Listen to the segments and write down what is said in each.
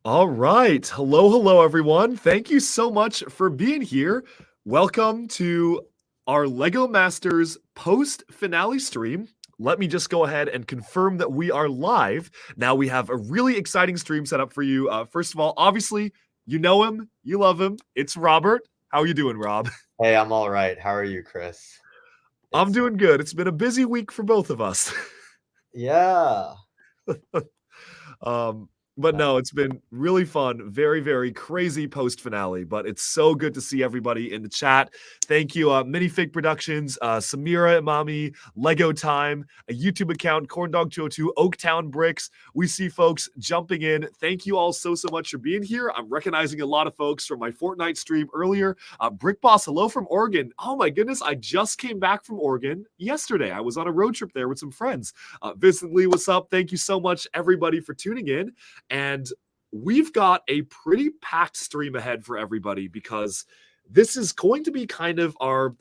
All right. Hello, everyone. Thank you so much for being here. Welcome to our Lego Masters post finale stream. Let me just go ahead and confirm that we are live. Now we have a really exciting stream set up for you. First of all, obviously, you know him, you love him. It's Robert. How are you doing, Rob? Hey, I'm all right. How are you, Chris? I'm It's doing good. It's been a busy week for both of us. yeah. Um, but Uh, no, it's been really fun. Very, very crazy post finale. But it's so good to see everybody in the chat. Thank you, Minifig Productions, Samira Imami, Lego Time, a YouTube account, Corndog202, Oaktown Bricks. We see folks jumping in. Thank you all so much for being here. I'm recognizing a lot of folks from my Fortnite stream earlier. Brick Boss, hello from Oregon. Oh my goodness, I just came back from Oregon yesterday. I was on a road trip there with some friends. Vincent Lee, what's up? Thank you so much, everybody, for tuning in. And we've got a pretty packed stream ahead for everybody because this is going to be kind of our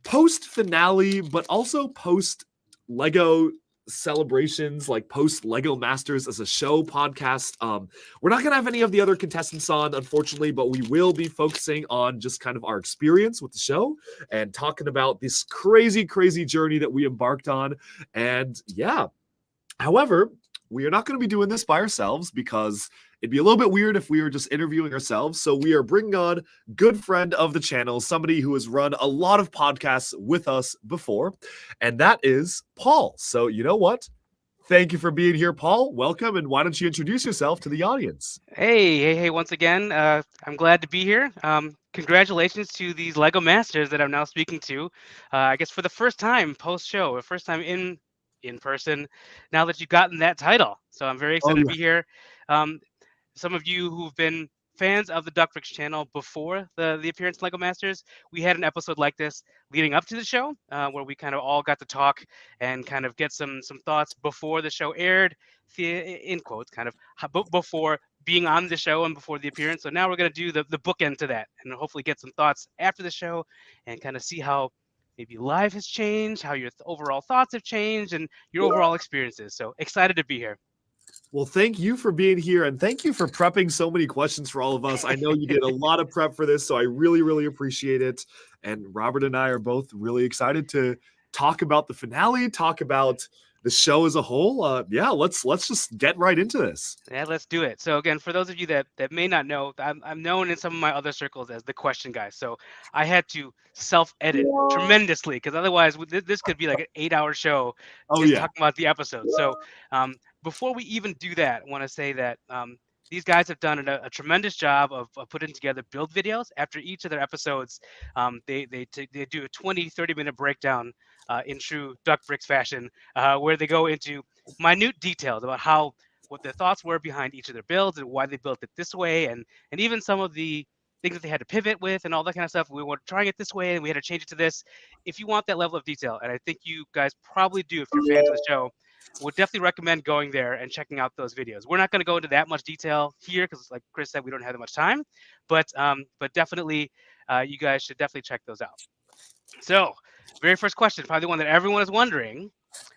post finale, but also post Lego celebrations, like post Lego Masters as a show podcast. We're not going to have any of the other contestants on, unfortunately, but we will be focusing on just kind of our experience with the show and talking about this crazy journey that we embarked on. And yeah, however, we are not going to be doing this by ourselves because it'd be a little bit weird if we were just interviewing ourselves. So we are bringing on good friend of the channel, somebody who has run a lot of podcasts with us before, and that is Paul. So you know what? Thank you for being here, Paul. Welcome, and why don't you introduce yourself to the audience? Hey, once again, I'm glad to be here. Congratulations to these Lego Masters that I'm now speaking to. I guess for the first time post-show, the first time in person, now that you've gotten that title. So I'm very Oh excited to yeah. be here. Um, some of you who've been fans of the Duckfrix channel before the appearance in Lego Masters, we had an episode like this leading up to the show, where we kind of all got to talk and kind of get some thoughts before the show aired, in quotes, kind of before being on the show and before the appearance. So now we're going to do the bookend to that and hopefully get some thoughts after the show and kind of see how maybe life has changed, how your overall thoughts have changed, and your overall experiences. So excited to be here. Well, thank you for being here, and thank you for prepping so many questions for all of us. I know you did a lot of prep for this, so I really appreciate it. And Robert and I are both really excited to talk about the finale, talk about the show as a whole. Yeah, let's just get right into this. Yeah, let's do it. So again, for those of you that may not know, I'm known in some of my other circles as the question guy. So I had to self-edit tremendously because otherwise this could be like an 8-hour show Oh just yeah. talking about the episode. So before we even do that, I want to say that these guys have done a tremendous job of putting together build videos. After each of their episodes, they do a 20-30 minute breakdown in true Duck Bricks fashion, where they go into minute details about what their thoughts were behind each of their builds and why they built it this way, and even some of the things that they had to pivot with and all that kind of stuff. We were trying it this way and we had to change it to this. If you want that level of detail, and I think you guys probably do if you're fans of the show, would definitely recommend going there and checking out those videos. We're not going to go into that much detail here because, like Chris said, we don't have that much time, but definitely you guys should definitely check those out. So, very first question, probably the one that everyone is wondering: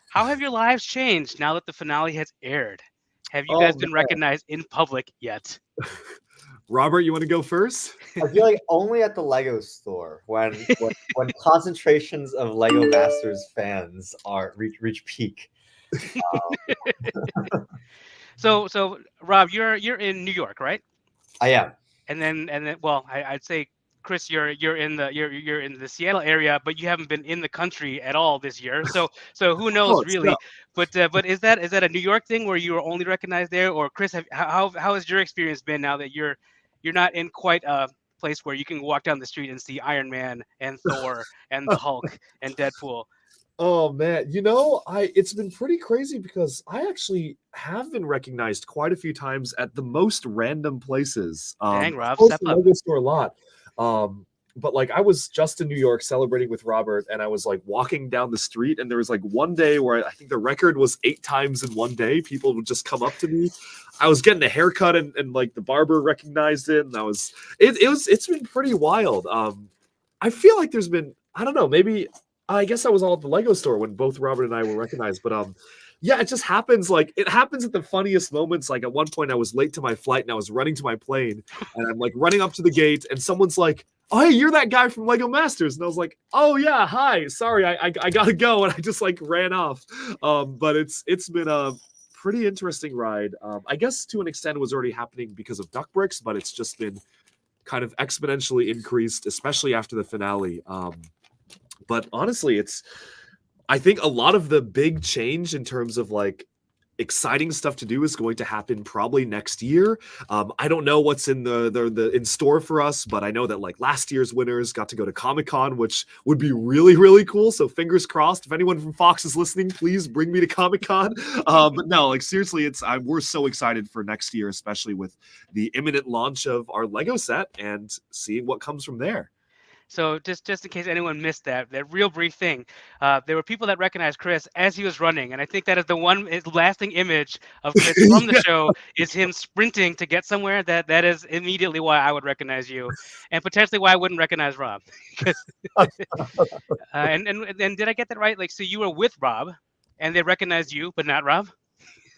how have your lives changed now that the finale has aired? Have you guys been recognized in public yet? Robert, you want to go first? I feel like only at the Lego store when concentrations of Lego Masters fans are reach peak. So Rob, you're in New York, right? I am. And then well, I'd say Chris, you're in the Seattle area, but you haven't been in the country at all this year. So who knows really? But is that a New York thing where you were only recognized there, or Chris, how has your experience been now that you're not in quite a place where you can walk down the street and see Iron Man and Thor and the Hulk and Deadpool? Oh man, it's been pretty crazy because I actually have been recognized quite a few times at the most random places. Dang, Rob, Close step to up. Lego store a lot. But like I was just in New York celebrating with Robert, and I was like walking down the street, and there was like one day where I think the record was 8 times in one day. People would just come up to me. I was getting a haircut, and like the barber recognized it, and it's been pretty wild. I feel like there's been, I don't know, maybe I guess I was all at the Lego store when both Robert and I were recognized, but Yeah, it just happens. Like it happens at the funniest moments. Like at one point, I was late to my flight and I was running to my plane, and I'm like running up to the gate, and someone's like, "Oh, hey, you're that guy from Lego Masters," and I was like, "Oh yeah, hi. Sorry, I gotta go," and I just like ran off. But it's been a pretty interesting ride. I guess to an extent it was already happening because of Duck Bricks, but it's just been kind of exponentially increased, especially after the finale. But honestly, I think a lot of the big change in terms of like exciting stuff to do is going to happen probably next year. I don't know what's in the in store for us, but I know that like last year's winners got to go to Comic-Con, which would be really, really cool. So fingers crossed. If anyone from Fox is listening, please bring me to Comic-Con. But no, like seriously, we're so excited for next year, especially with the imminent launch of our Lego set and seeing what comes from there. So just in case anyone missed that real brief thing, there were people that recognized Chris as he was running, and I think that is the one lasting image of Chris from the show is him sprinting to get somewhere. That is immediately why I would recognize you, and potentially why I wouldn't recognize Rob. And did I get that right? Like, so you were with Rob, and they recognized you, but not Rob.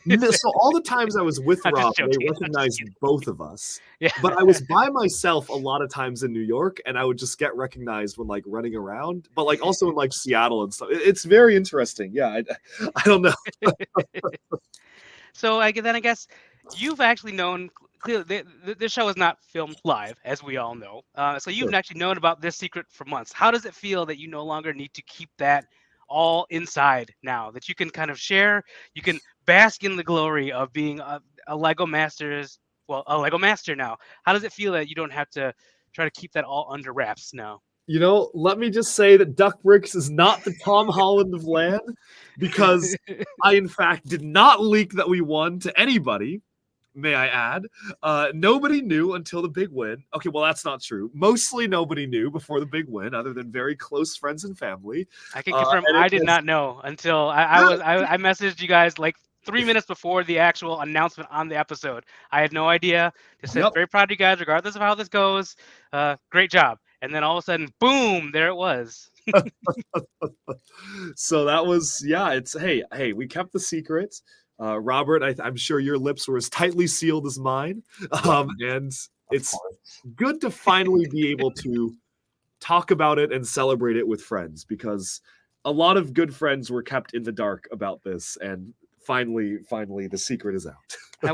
So all the times I was with Rob, they recognized both of us. Yeah. But I was by myself a lot of times in New York, and I would just get recognized when like running around, but like also in like Seattle and stuff. It's very interesting. Yeah, I don't know. So I guess you've actually known clearly this show is not filmed live, as we all know. So you've actually known about this secret for months. How does it feel that you no longer need to keep that all inside now, that you can kind of share, you can bask in the glory of being a Lego Masters, well, a Lego Master now? How does it feel that you don't have to try to keep that all under wraps now? You know, let me just say that Duck Bricks is not the Tom Holland of LAN, because I, in fact, did not leak that we won to anybody. May I add? Nobody knew until the big win. Okay, well, that's not true. Mostly nobody knew before the big win, other than very close friends and family. I can confirm I did not know until I messaged you guys like 3 minutes before the actual announcement on the episode. I had no idea. Just said, very proud of you guys, regardless of how this goes. Great job. And then all of a sudden, boom, there it was. So that was, yeah, it's, hey, we kept the secret. Robert, I'm sure your lips were as tightly sealed as mine. And it's good to finally be able to talk about it and celebrate it with friends, because a lot of good friends were kept in the dark about this. And finally, the secret is out.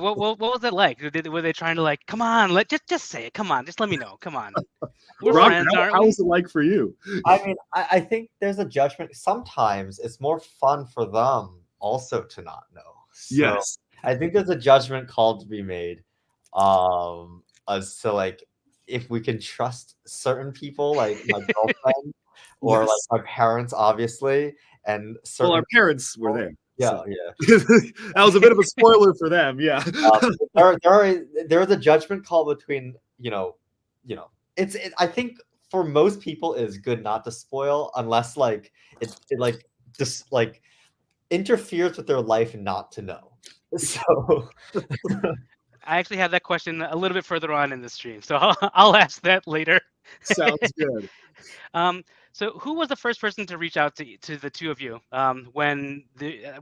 What was it like? Were they trying to like, come on, just say it. Come on, just let me know. Come on. We're Robert, friends, aren't we? How was it like for you? I mean, I think there's a judgment. Sometimes it's more fun for them also to not know. So yes. I think there's a judgment call to be made as to like if we can trust certain people, like my girlfriend or like my parents, obviously, and certain our parents were there. Yeah, so. That was a bit of a spoiler for them. Yeah, there is a judgment call between I think for most people it is good not to spoil unless like it like just like interferes with their life not to know. So I actually had that question a little bit further on in the stream, so I'll ask that later. Sounds good. So who was the first person to reach out to the two of you when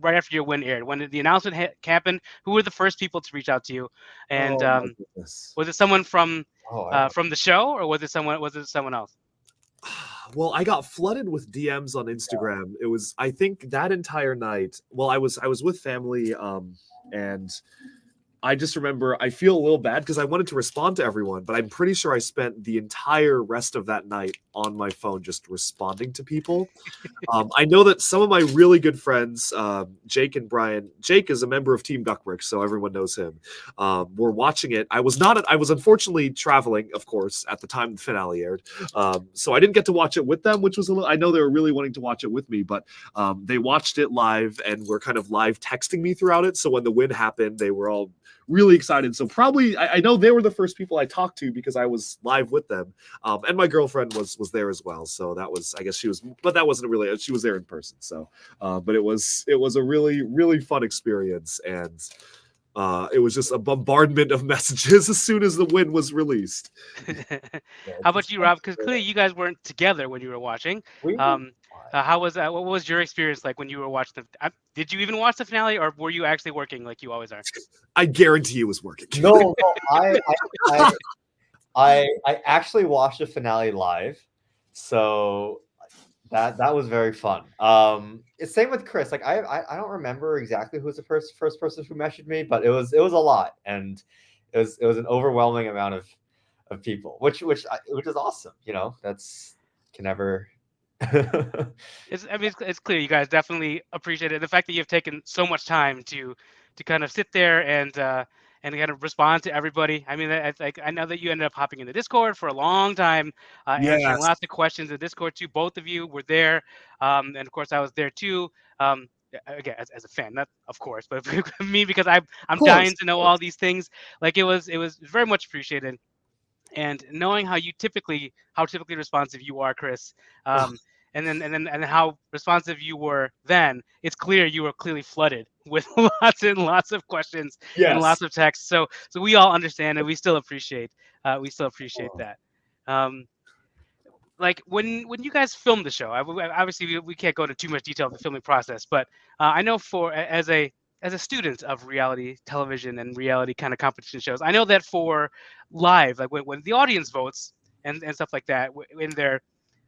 right after your win aired? When the announcement happened, who were the first people to reach out to you? And was it someone from the show, or was it someone else? Well, I got flooded with DMs on Instagram. It was, I think, that entire night. Well, I was with family, and I just remember I feel a little bad because I wanted to respond to everyone, but I'm pretty sure I spent the entire rest of that night on my phone just responding to people. I know that some of my really good friends, Jake and Brian, Jake is a member of Team Duckbrick, so everyone knows him, were watching it. I was unfortunately traveling, of course, at the time the finale aired, so I didn't get to watch it with them, which was I know they were really wanting to watch it with me, but they watched it live and were kind of live texting me throughout it. So when the win happened, they were all really excited. So probably I know they were the first people I talked to because I was live with them, and my girlfriend was there as well. So that was, I guess she was, but that wasn't really, she was there in person. So but it was a really, really fun experience, and it was just a bombardment of messages as soon as the win was released. How about you, Rob? Because clearly you guys weren't together when you were watching. How was that? What was your experience like when you were watching the? Did you even watch the finale, or were you actually working like you always are? I guarantee it was working. No, I actually watched the finale live, so that was very fun. It's same with Chris. Like I don't remember exactly who was the first person who messaged me, but it was a lot, and it was an overwhelming amount of people, which is awesome. You know, that's can never. It's clear you guys definitely appreciate it. The fact that you've taken so much time to kind of sit there and kind of respond to everybody. I mean, I know that you ended up hopping in the Discord for a long time, answering Yes. lots of questions in the Discord too. Both of you were there, and of course I was there too. Again, as a fan, not of course, but me because I'm Of course. dying to know all these things. Like it was very much appreciated. And knowing how typically responsive you are, Chris, and then how responsive you were then, it's clear you were clearly flooded with lots and lots of questions and Yes. lots of texts. So we all understand and we still appreciate that. Like when you guys filmed the show, obviously we can't go into too much detail of the filming process, but I know as a student of reality television and reality kind of competition shows, I know that for live, like when the audience votes and stuff like that, in there,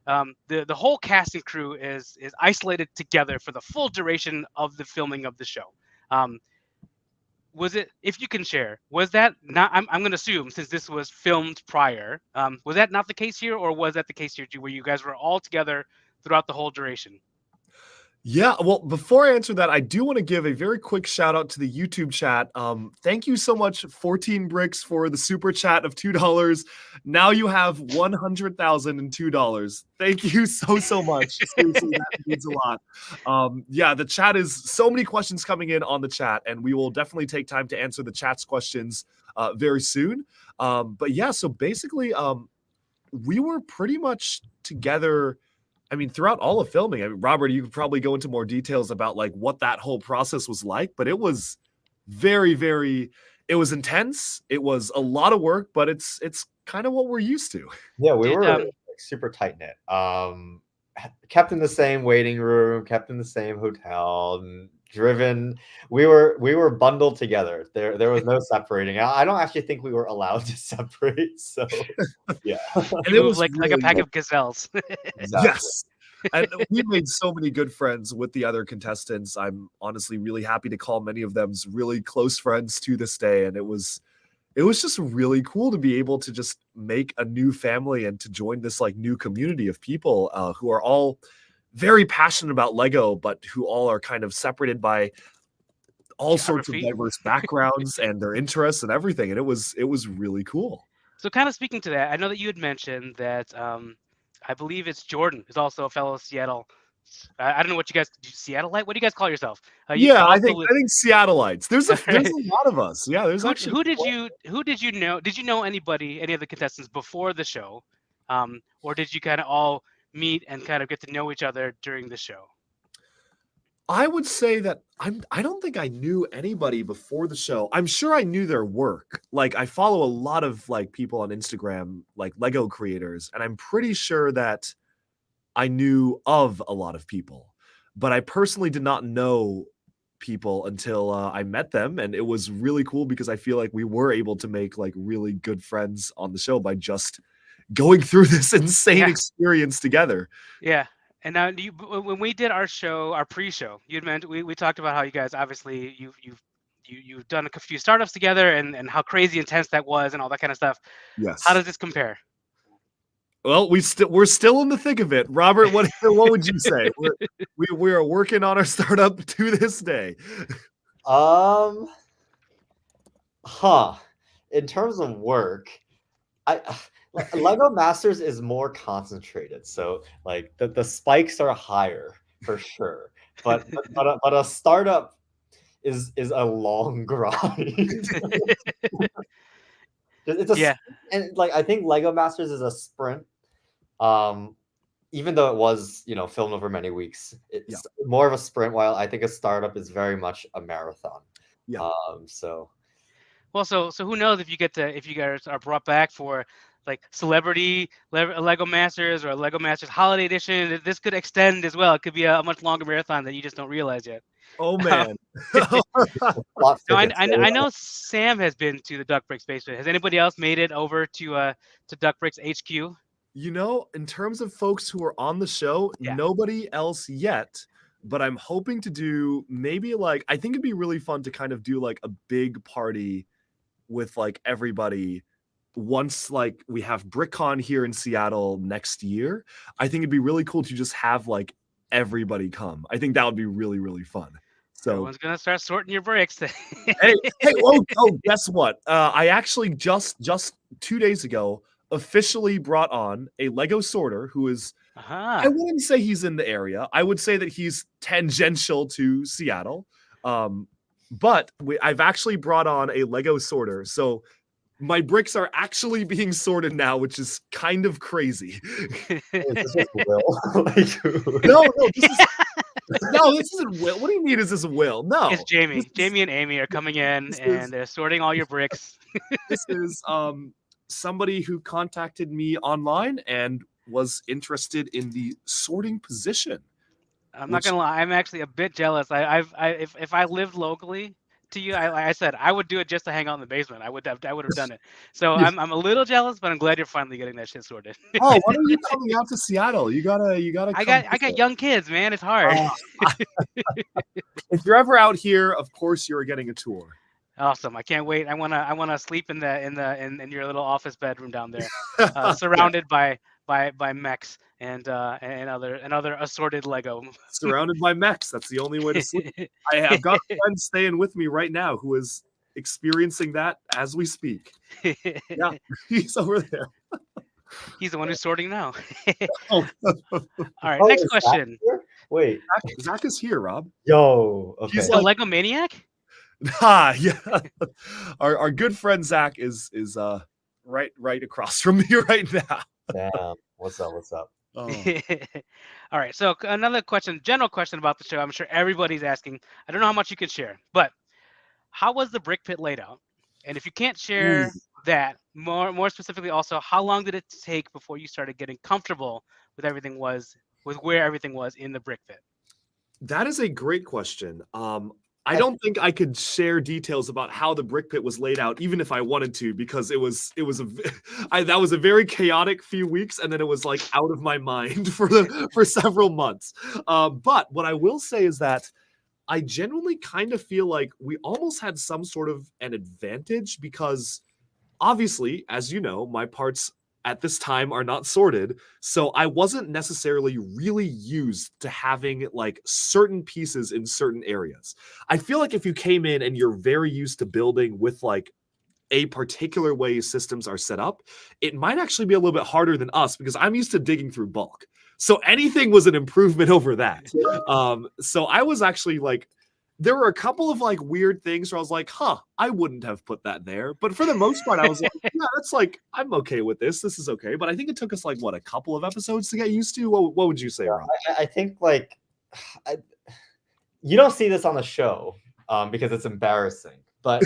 the whole cast and crew is isolated together for the full duration of the filming of the show. Was it, if you can share, was that not, I'm going to assume since this was filmed prior, was that not the case here, or was that the case here too, where you guys were all together throughout the whole duration? Yeah, well, before I answer that, I do want to give a very quick shout out to the YouTube chat. Thank you so much, 14 bricks, for the super chat of $2. Now you have $100,002. Thank you so much. Seriously, that means a lot. Yeah, the chat is so many questions coming in on the chat, and we will definitely take time to answer the chat's questions very soon. But yeah, so basically, we were pretty much together. I mean, throughout all of filming. I mean, Robert, you could probably go into more details about like what that whole process was like, but it was very, it was intense. It was a lot of work, but it's kind of what we're used to. Yeah, we were like, super tight knit. Kept in the same waiting room, kept in the same hotel, and driven. We were bundled together. There was no separating. I don't actually think we were allowed to separate. So yeah, and it was like a pack of gazelles. exactly. Yes. And we made so many good friends with the other contestants. I'm honestly really happy to call many of them really close friends to this day. And it was just really cool to be able to just make a new family and to join this like new community of people who are all very passionate about Lego, but who all are kind of separated by all sorts of diverse backgrounds and their interests and everything. And it was really cool. So kind of speaking to that, I know that you had mentioned that I believe it's Jordan, who's also a fellow Seattle. I don't know what you guys do. Seattleite? What do you guys call yourself? Yeah, I think Seattleites. There's a lot of us. Yeah, there's actually. Who did you know? Did you know any of the contestants before the show, or did you kind of all meet and kind of get to know each other during the show? I would say that I don't think I knew anybody before the show. I'm sure I knew their work. Like I follow a lot of like people on Instagram, like Lego creators, and I'm pretty sure that I knew of a lot of people. But I personally did not know people until I met them, and it was really cool because I feel like we were able to make like really good friends on the show by just going through this insane experience together. Yeah. And now, when we did our show, our pre-show, you'd mentioned we talked about how you guys obviously you've done a few startups together and how crazy intense that was and all that kind of stuff. Yes. How does this compare? Well, we're still in the thick of it, Robert. What would you say? We are working on our startup to this day. In terms of work, Lego Masters is more concentrated, so like the spikes are higher for sure. But a startup is a long grind. And like I think Lego Masters is a sprint. Even though it was filmed over many weeks, it's more of a sprint. While I think a startup is very much a marathon. Yeah. So who knows if you guys are brought back for like celebrity Lego Masters or Lego Masters Holiday Edition. This could extend as well. It could be a much longer marathon that you just don't realize yet. Oh man. Plot No, thickens. I know Sam has been to the Duck Bricks basement. Has anybody else made it over to Duck Bricks HQ? You know, in terms of folks who are on the show, Yeah. nobody else yet. But I'm hoping to do maybe like, I think it'd be really fun to kind of do like a big party with like everybody once like we have BrickCon here in Seattle next year. I think it'd be really cool to just have like everybody come. I think that would be really, really fun. So Everyone's gonna start sorting your bricks. hey, guess what? I actually just 2 days ago officially brought on a Lego sorter who is, I wouldn't say he's in the area. I would say that he's tangential to Seattle. But I've actually brought on a Lego sorter. So my bricks are actually being sorted now, which is kind of crazy. Is this just Will? Like, No, this isn't Will. What do you mean is this Will? No. It's Jamie. Jamie and Amy are coming in and they're sorting all your bricks. This is somebody who contacted me online and was interested in the sorting position. I'm not gonna lie, I'm actually a bit jealous. If I lived locally to you, like I said, I would do it just to hang out in the basement. I would have done it. So I'm a little jealess, but I'm gled you're finally getting that shit sorted. Oh, why are you coming out to Seattle? You gotta. I got young kids, man. It's hard. If you're ever out here, of course you're getting a tour. Awesome! I can't wait. I wanna sleep in your little office bedroom down there, surrounded by mechs and other assorted Lego. Surrounded by mechs. That's the only way to sleep. I have got a friend staying with me right now who is experiencing that as we speak. Yeah, he's over there. He's the one who's sorting now. Oh. All right, next question. Wait, Zach is here, Rob. Yo, okay. He's the Lego Maniac? Yeah. Our good friend Zach is right across from me right now. Damn. What's up? Oh. All right. So another question, general question about the show. I'm sure everybody's asking. I don't know how much you can share, but how was the brick pit laid out? And if you can't share that, more specifically, also, how long did it take before you started getting comfortable with where everything was in the brick pit? That is a great question. I don't think I could share details about how the brick pit was laid out, even if I wanted to, because that was a very chaotic few weeks, and then it was like out of my mind for several months. But what I will say is that I genuinely kind of feel like we almost had some sort of an advantage because, obviously, as you know, my parts at this time are not sorted, so I wasn't necessarily really used to having like certain pieces in certain areas. I feel like if you came in and you're very used to building with like a particular way systems are set up, it might actually be a little bit harder than us because I'm used to digging through bulk. So anything was an improvement over that. So I was actually like, there were a couple of like weird things where I was like, I wouldn't have put that there. But for the most part, I was like, yeah, that's like, I'm okay with this. This is okay. But I think it took us like, what, a couple of episodes to get used to? What would you say, Rob? I think like, you don't see this on the show because it's embarrassing. But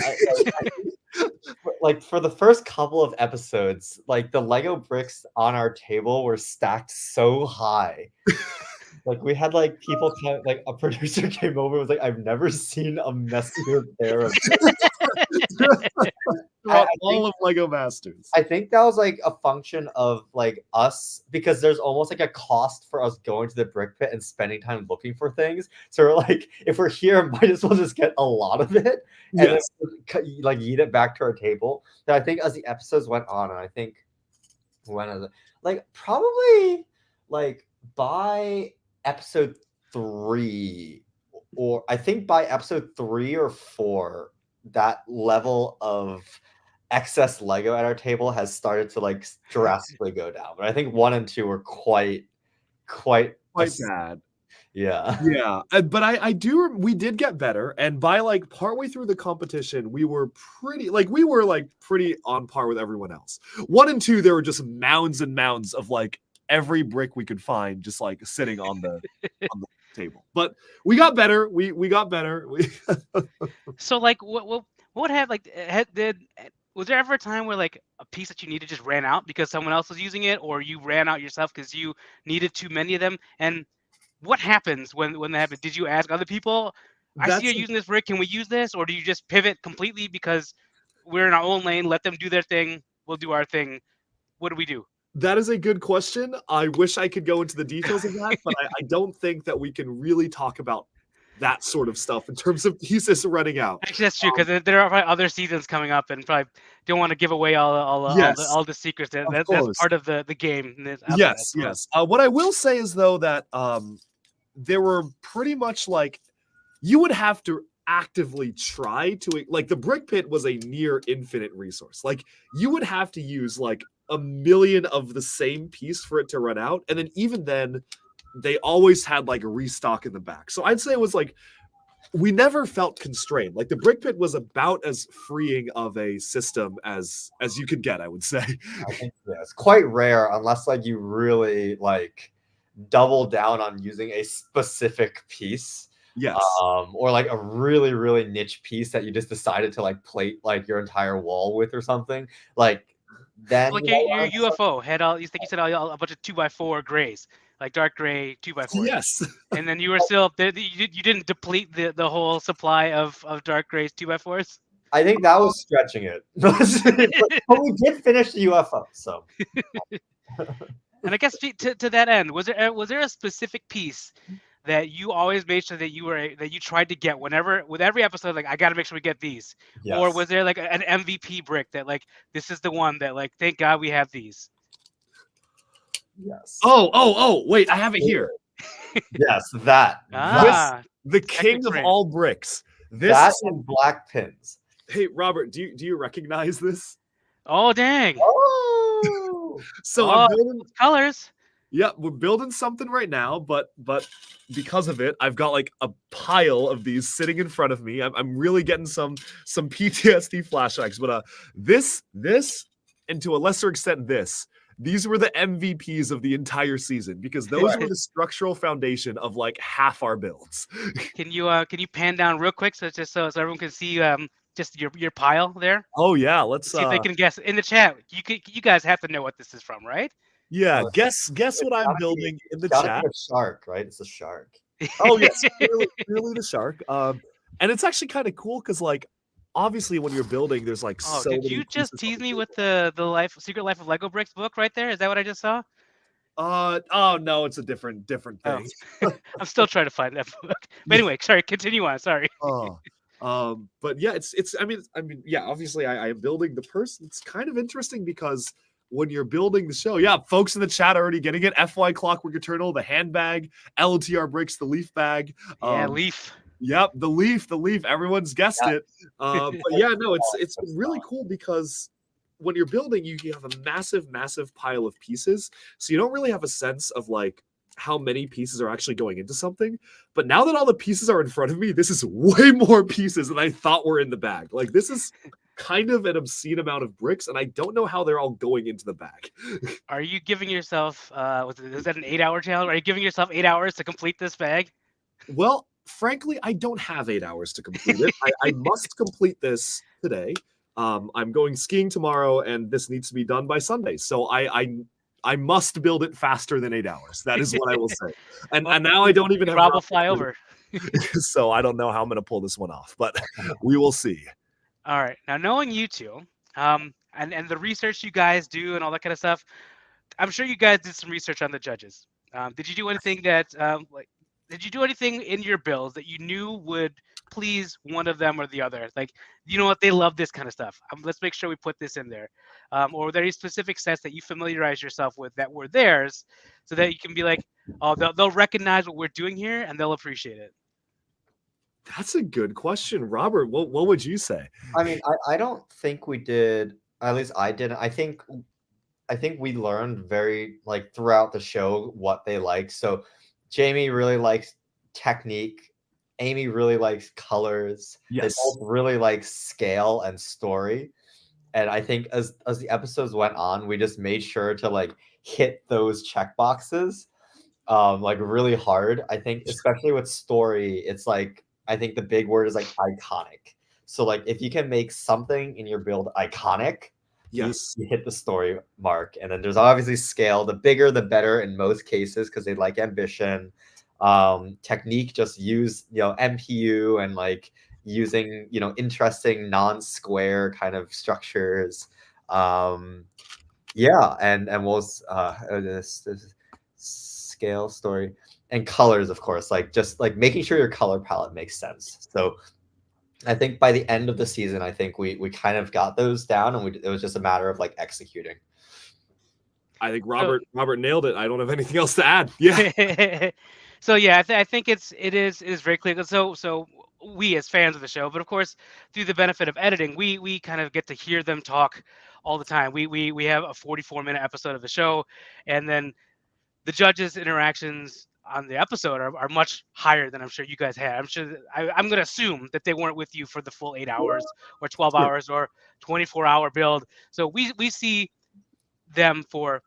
like for the first couple of episodes, like the Lego bricks on our table were stacked so high. Like we had like people come, like a producer came over and was like, I've never seen a messier pair of all of Lego Masters. I think that was like a function of like us, because there's almost like a cost for us going to the brick pit and spending time looking for things. So we're like, if we're here, might as well just get a lot of it and then like eat it back to our table. So I think as the episodes went on, and I think like probably like by episode 3, or I think by episode 3 or 4, that level of excess Lego at our table has started to like drastically go down. But I think 1 and 2 were quite bad. Yeah. We did get better, and by like partway through the competition, we were pretty on par with everyone else. 1 and 2, there were just mounds and mounds of like every brick we could find just like sitting on the table. But we got better. We got better. So like what have like was there ever a time where like a piece that you needed just ran out because someone else was using it, or you ran out yourself because you needed too many of them? And what happens when that happens? Did you ask other people, I see That's you're using this brick, can we use this? Or do you just pivot completely because we're in our own lane, let them do their thing, we'll do our thing? What do we do? That is a good question. I wish I could go into the details of that, but I don't think that we can really talk about that sort of stuff in terms of pieces running out. Actually, that's true, because there are probably other seasons coming up, and probably don't want to give away Yes, all the secrets. of That's course. part of the game. Out there, I Yes, suppose. yes. What I will say is though that there were pretty much like you would have to actively try to like the brick pit was a near infinite resource. Like you would have to use like a million of the same piece for it to run out, and then even then they always had like a restock in the back. So I'd say it was like we never felt constrained. Like the brick pit was about as freeing of a system as you could get, I would say. I think it's quite rare unless like you really like double down on using a specific piece. Yes. Or like a really, really niche piece that you just decided to like plate like your entire wall with or something. Like then Like your UFO had all. You think you said a bunch of 2x4 grays, like dark gray 2x4s. Yes. And then you were still you didn't deplete the whole supply of dark grays 2x4s. I think that was stretching it, but we did finish the UFO. So, and I guess to that end, was there a specific piece that you always made sure that you tried to get with every episode? Like, I got to make sure we get these. yes. Or was there like an MVP brick that like this is the one that like thank God we have these? Yes. Oh, wait, I have it here. Yes, that. The king of all bricks. That and black pins. Hey, Robert, do you recognize this? Oh, dang. Oh. So I'm building colors. Yeah, we're building something right now, but because of it, I've got like a pile of these sitting in front of me. I'm really getting some PTSD flashbacks. But this, and to a lesser extent, these were the MVPs of the entire season because those were the structural foundation of like half our builds. Can you pan down real quick so everyone can see just your pile there? Oh yeah, let's see if they can guess in the chat. You guys have to know what this is from, right? Yeah, guess what I'm building in the chat. A shark, right? It's a shark. Oh yes, really the shark. And it's actually kind of cool because like obviously when you're building, there's like so did many you just tease me with the Secret Life of Lego Bricks book right there? Is that what I just saw? Oh no, it's a different thing. I'm still trying to find that book. But anyway, sorry, continue on. Sorry. But yeah, it's I mean yeah, obviously I am building the person. It's kind of interesting because when you're building the show, yeah, folks in the chat are already getting it. FY Clockwork Eternal, the handbag, LTR Bricks, the leaf bag. Yeah, leaf. Yep, the leaf. Everyone's guessed it. But yeah, no, it's really cool because when you're building, you have a massive pile of pieces. So you don't really have a sense of like how many pieces are actually going into something. But now that all the pieces are in front of me, this is way more pieces than I thought were in the bag. Like this is kind of an obscene amount of bricks, and I don't know how they're all going into the bag. Are you giving yourself is that an 8-hour challenge? Are you giving yourself 8 hours to complete this bag? Well, frankly, I don't have 8 hours to complete it. I must complete this today. I'm going skiing tomorrow, and this needs to be done by Sunday. So I must build it faster than 8 hours. That is what I will say. And now I don't even have Rob will fly over. So I don't know how I'm going to pull this one off, but we will see. All right. Now, knowing you two, and the research you guys do and all that kind of stuff, I'm sure you guys did some research on the judges. Did you do anything did you do anything in your builds that you knew would please one of them or the other? Like, you know what, they love this kind of stuff. Let's make sure we put this in there. Or were there any specific sets that you familiarize yourself with that were theirs so that you can be like, oh, they'll recognize what we're doing here and they'll appreciate it? That's a good question, Robert. What would you say? I mean, I don't think we did. At least I didn't. I think we learned very like throughout the show what they like. So Jamie really likes technique. Amy really likes colors. Yes. They both really like scale and story. And I think as the episodes went on, we just made sure to like hit those check boxes like really hard. I think especially with story, it's like I think the big word is like iconic. So like if you can make something in your build iconic, Yes. you hit the story mark. And then there's obviously scale. The bigger, the better in most cases because they like ambition. Technique, just use MPU and like using interesting non-square kind of structures. Yeah, and was this scale story and colors, of course, like just like making sure your color palette makes sense. So I think by the end of the season, I think we kind of got those down, and it was just a matter of like executing. I think Robert nailed it. I don't have anything else to add. Yeah. So yeah, I think it is very clear. So we as fans of the show, but of course through the benefit of editing, we kind of get to hear them talk all the time. We have a 44-minute episode of the show, and then the judges' interactions on the episode are much higher than I'm sure you guys had. I'm going to assume that they weren't with you for the full 8 hours or 12 Sure. hours or 24-hour build. So we see them for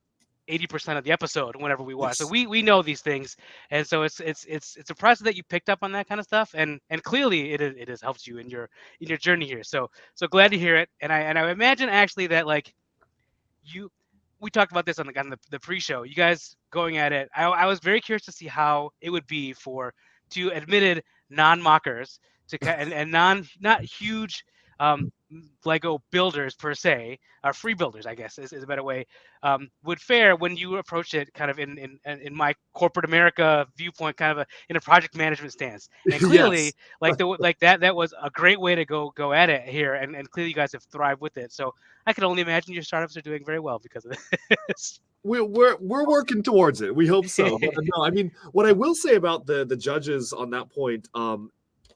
80% of the episode whenever we watch. Yes. So we know these things, and so it's impressive that you picked up on that kind of stuff, and clearly it has helped you in your journey here. So glad to hear it, and I imagine actually that like we talked about this on the pre-show. You guys going at it. I was very curious to see how it would be for two admitted non-mockers and not huge Lego builders per se, or free builders, I guess is a better way, would fare when you approach it kind of in my corporate America viewpoint, kind of in a project management stance. And clearly, Yes. like that was a great way to go at it here, and clearly you guys have thrived with it. So I can only imagine your startups are doing very well because of this. We're working towards it. We hope so. But no, I mean, what I will say about the judges on that point,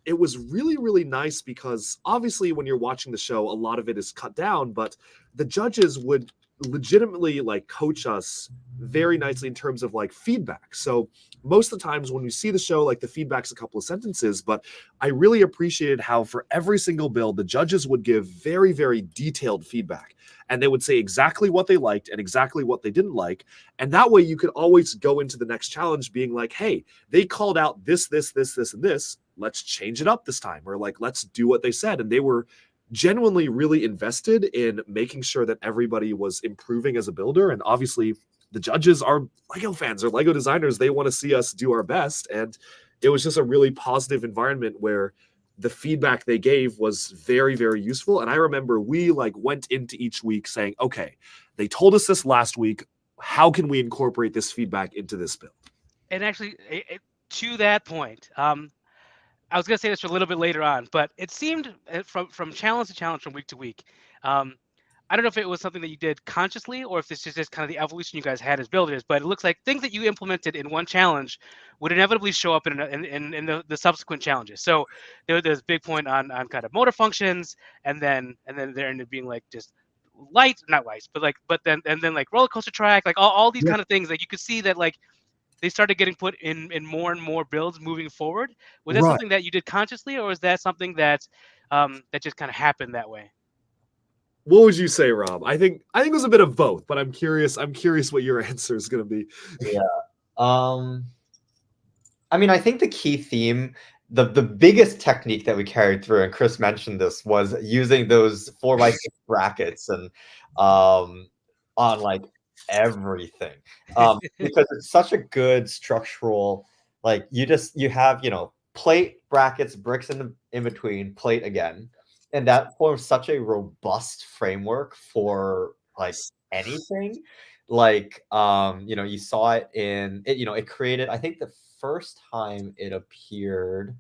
it was really, really nice because obviously when you're watching the show, a lot of it is cut down, but the judges would legitimately like coach us very nicely in terms of like feedback. So most of the times when we see the show, like the feedback's a couple of sentences, but I really appreciated how for every single build, the judges would give very, very detailed feedback. And they would say exactly what they liked and exactly what they didn't like. And that way you could always go into the next challenge being like, hey, they called out this, and this. Let's change it up this time. Or like, let's do what they said. And they were genuinely really invested in making sure that everybody was improving as a builder. And obviously the judges are Lego fans or Lego designers. They want to see us do our best. And it was just a really positive environment where the feedback they gave was very, very useful. And I remember we like went into each week saying, okay, they told us this last week. How can we incorporate this feedback into this build? And actually, to that point, I was going to say this a little bit later on, but it seemed from challenge to challenge, from week to week. I don't know if it was something that you did consciously or if this is just kind of the evolution you guys had as builders, but it looks like things that you implemented in one challenge would inevitably show up in the subsequent challenges. So there's a big point on kind of motor functions, and then there ended up being like just not lights, but then like roller coaster track, like all these kind of things. Like you could see that like they started getting put in more and more builds moving forward. Was that something that you did consciously, or was that something that that just kind of happened that way? What would you say, Rob? I think it was a bit of both, but I'm curious what your answer is going to be. Yeah. I mean, I think the key theme, the biggest technique that we carried through, and Chris mentioned this, was using those 4x6 brackets and on like everything, because it's such a good structural, like you have plate, brackets, bricks in between, plate again, and that forms such a robust framework for like anything. Like you saw it in it, it created, I think the first time it appeared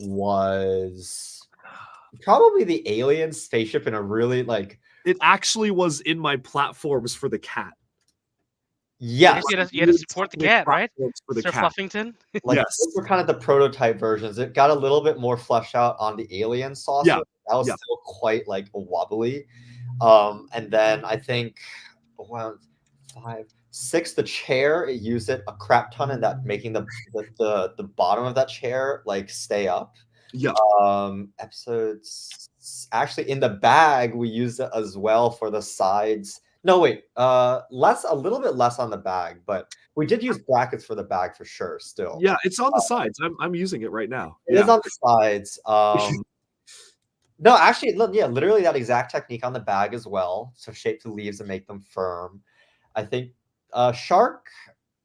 was probably the alien spaceship in a really like, it actually was in my platforms for the cat. Yeah, you had to support the cat, right? For the Sir cat. Fluffington. Like yes, those were kind of the prototype versions. It got a little bit more fleshed out on the alien saucer. Yeah. That was still quite like wobbly. And then I think 1, 5, 6, the chair, it used it a crap ton in that, making the bottom of that chair like stay up. Yeah. Episodes, actually in the bag we used it as well for the sides. No, wait, a little bit less on the bag, but we did use brackets for the bag for sure still. Yeah, it's on the sides. I'm using it right now. It is on the sides. No, actually, yeah, literally that exact technique on the bag as well. So shape the leaves and make them firm. I think shark,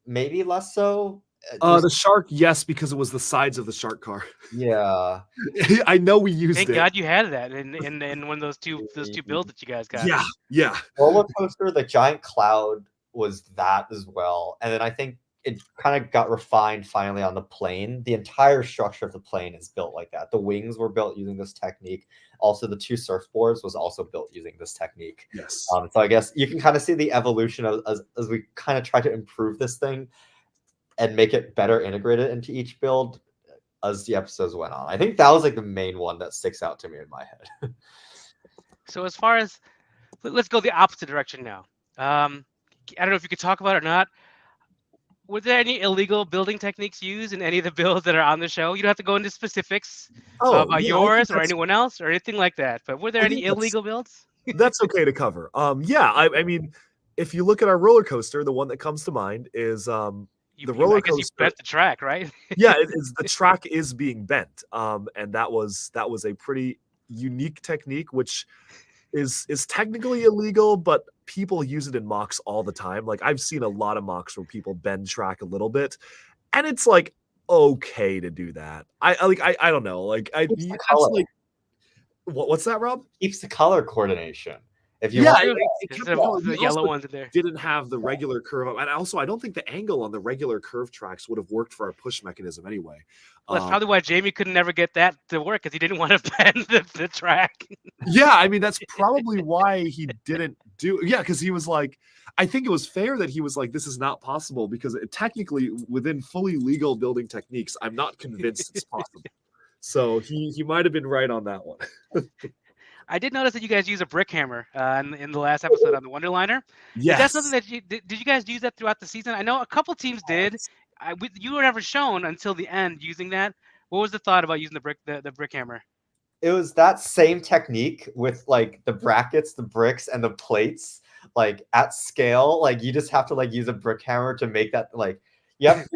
maybe less so. The shark, yes, because it was the sides of the shark car. Yeah. I know we used Thank it. God you had that in one of those two builds that you guys got. Yeah. Roller coaster, the giant cloud was that as well. And then I think it kind of got refined finally on the plane. The entire structure of the plane is built like that. The wings were built using this technique. Also, the 2 surfboards was also built using this technique. Yes. So I guess you can kind of see the evolution of as we kind of try to improve this thing and make it better integrated into each build as the episodes went on. I think that was like the main one that sticks out to me in my head. So as far as let's go the opposite direction now. I don't know if you could talk about it or not. Were there any illegal building techniques used in any of the builds that are on the show? You don't have to go into specifics about yeah, yours or anyone else or anything like that. But were there I any think that's- illegal builds? That's okay to cover. Yeah, I mean, if you look at our roller coaster, the one that comes to mind is the roller I guess you coaster. bent the track, right? Yeah, the track is being bent, and that was a pretty unique technique, which is technically illegal, but people use it in mocks all the time. Like I've seen a lot of mocks where people bend track a little bit, and it's like okay to do that. I don't know. Like Keeps the that's color. like what's that, Rob? Keeps the color coordination. If you Yeah, want, it kept Instead going. of the We yellow also ones in there. didn't have the regular curve up, and also I don't think the angle on the regular curve tracks would have worked for our push mechanism anyway. Well, that's probably why Jamie could never get that to work because he didn't want to bend the track. Yeah, I mean that's probably why he didn't do. Yeah, because he was like, I think it was fair that he was like, this is not possible because technically within fully legal building techniques, I'm not convinced it's possible. So he might have been right on that one. I did notice that you guys use a brick hammer in the last episode on the Wonderliner. Yes. Is that something that did you guys use that throughout the season? I know a couple teams did. You were never shown until the end using that. What was the thought about using the brick hammer? it was that same technique with like the brackets, the bricks, and the plates, like at scale. Like you just have to like use a brick hammer to make that like you have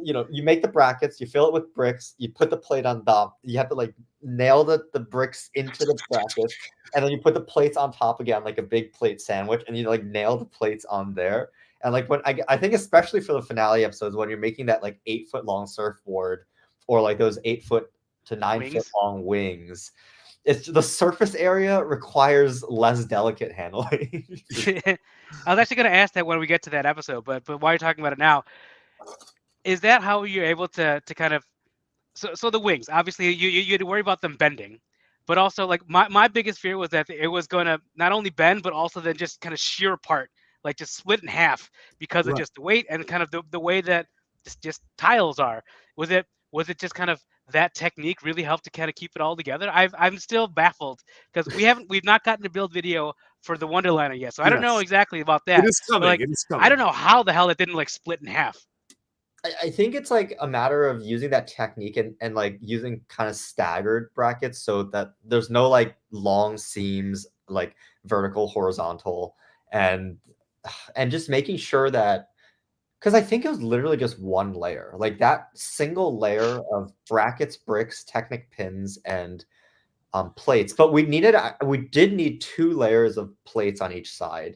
you make the brackets, you fill it with bricks, you put the plate on top, you have to like nail the bricks into the brackets, and then you put the plates on top again, like a big plate sandwich, and you like nail the plates on there. And like when I think especially for the finale episodes, when you're making that like 8-foot long surfboard or like those 8-foot to 9-foot long wings, it's the surface area requires less delicate handling. I was actually going to ask that when we get to that episode, but while you're talking about it now, is that how you're able to kind of so the wings? Obviously, you had to worry about them bending, but also like my biggest fear was that it was going to not only bend but also then just kind of shear apart, like just split in half because of just the weight and kind of the way that just tiles are. Was it just kind of that technique really helped to kind of keep it all together? I'm still baffled because we've not gotten a build video for the Wonderliner yet, so I don't know exactly about that. It is coming. Like, it is coming. I don't know how the hell it didn't like split in half. I think it's like a matter of using that technique and like using kind of staggered brackets so that there's no like long seams, like vertical, horizontal, and just making sure that, because I think it was literally just one layer, like that single layer of brackets, bricks, Technic pins, and plates. But we did need 2 layers of plates on each side.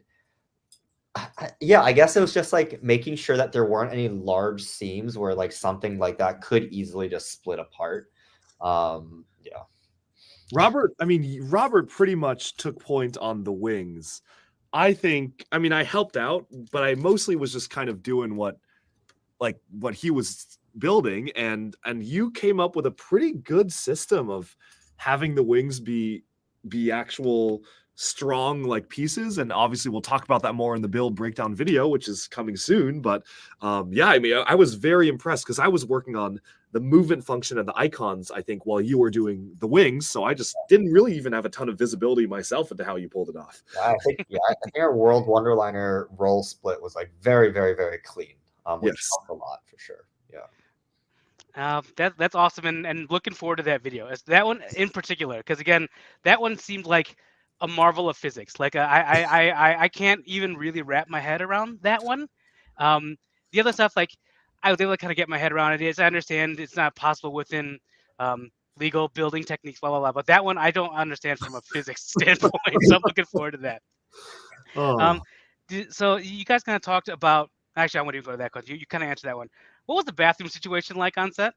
Yeah, I guess it was just like making sure that there weren't any large seams where like something like that could easily just split apart. Yeah. Robert pretty much took point on the wings. I helped out, but I mostly was just kind of doing what he was building, and you came up with a pretty good system of having the wings be actual strong like pieces, and obviously we'll talk about that more in the build breakdown video, which is coming soon. But I was very impressed because I was working on the movement function and the icons, I think, while you were doing the wings, so I just didn't really even have a ton of visibility myself into how you pulled it off. I think our World Wonderliner roll split was like very, very, very clean, which helped a lot for sure. That's awesome, and looking forward to that video. That one in particular, because again, that one seemed like a marvel of physics. Like I can't even really wrap my head around that one. The other stuff, like I was able to kind of get my head around it. I understand it's not possible within legal building techniques, blah blah blah. But that one I don't understand from a physics standpoint, so I'm looking forward to that. Oh. So you guys kind of talked about. Actually, I won't even go to that question. You kind of answered that one. What was the bathroom situation like on set?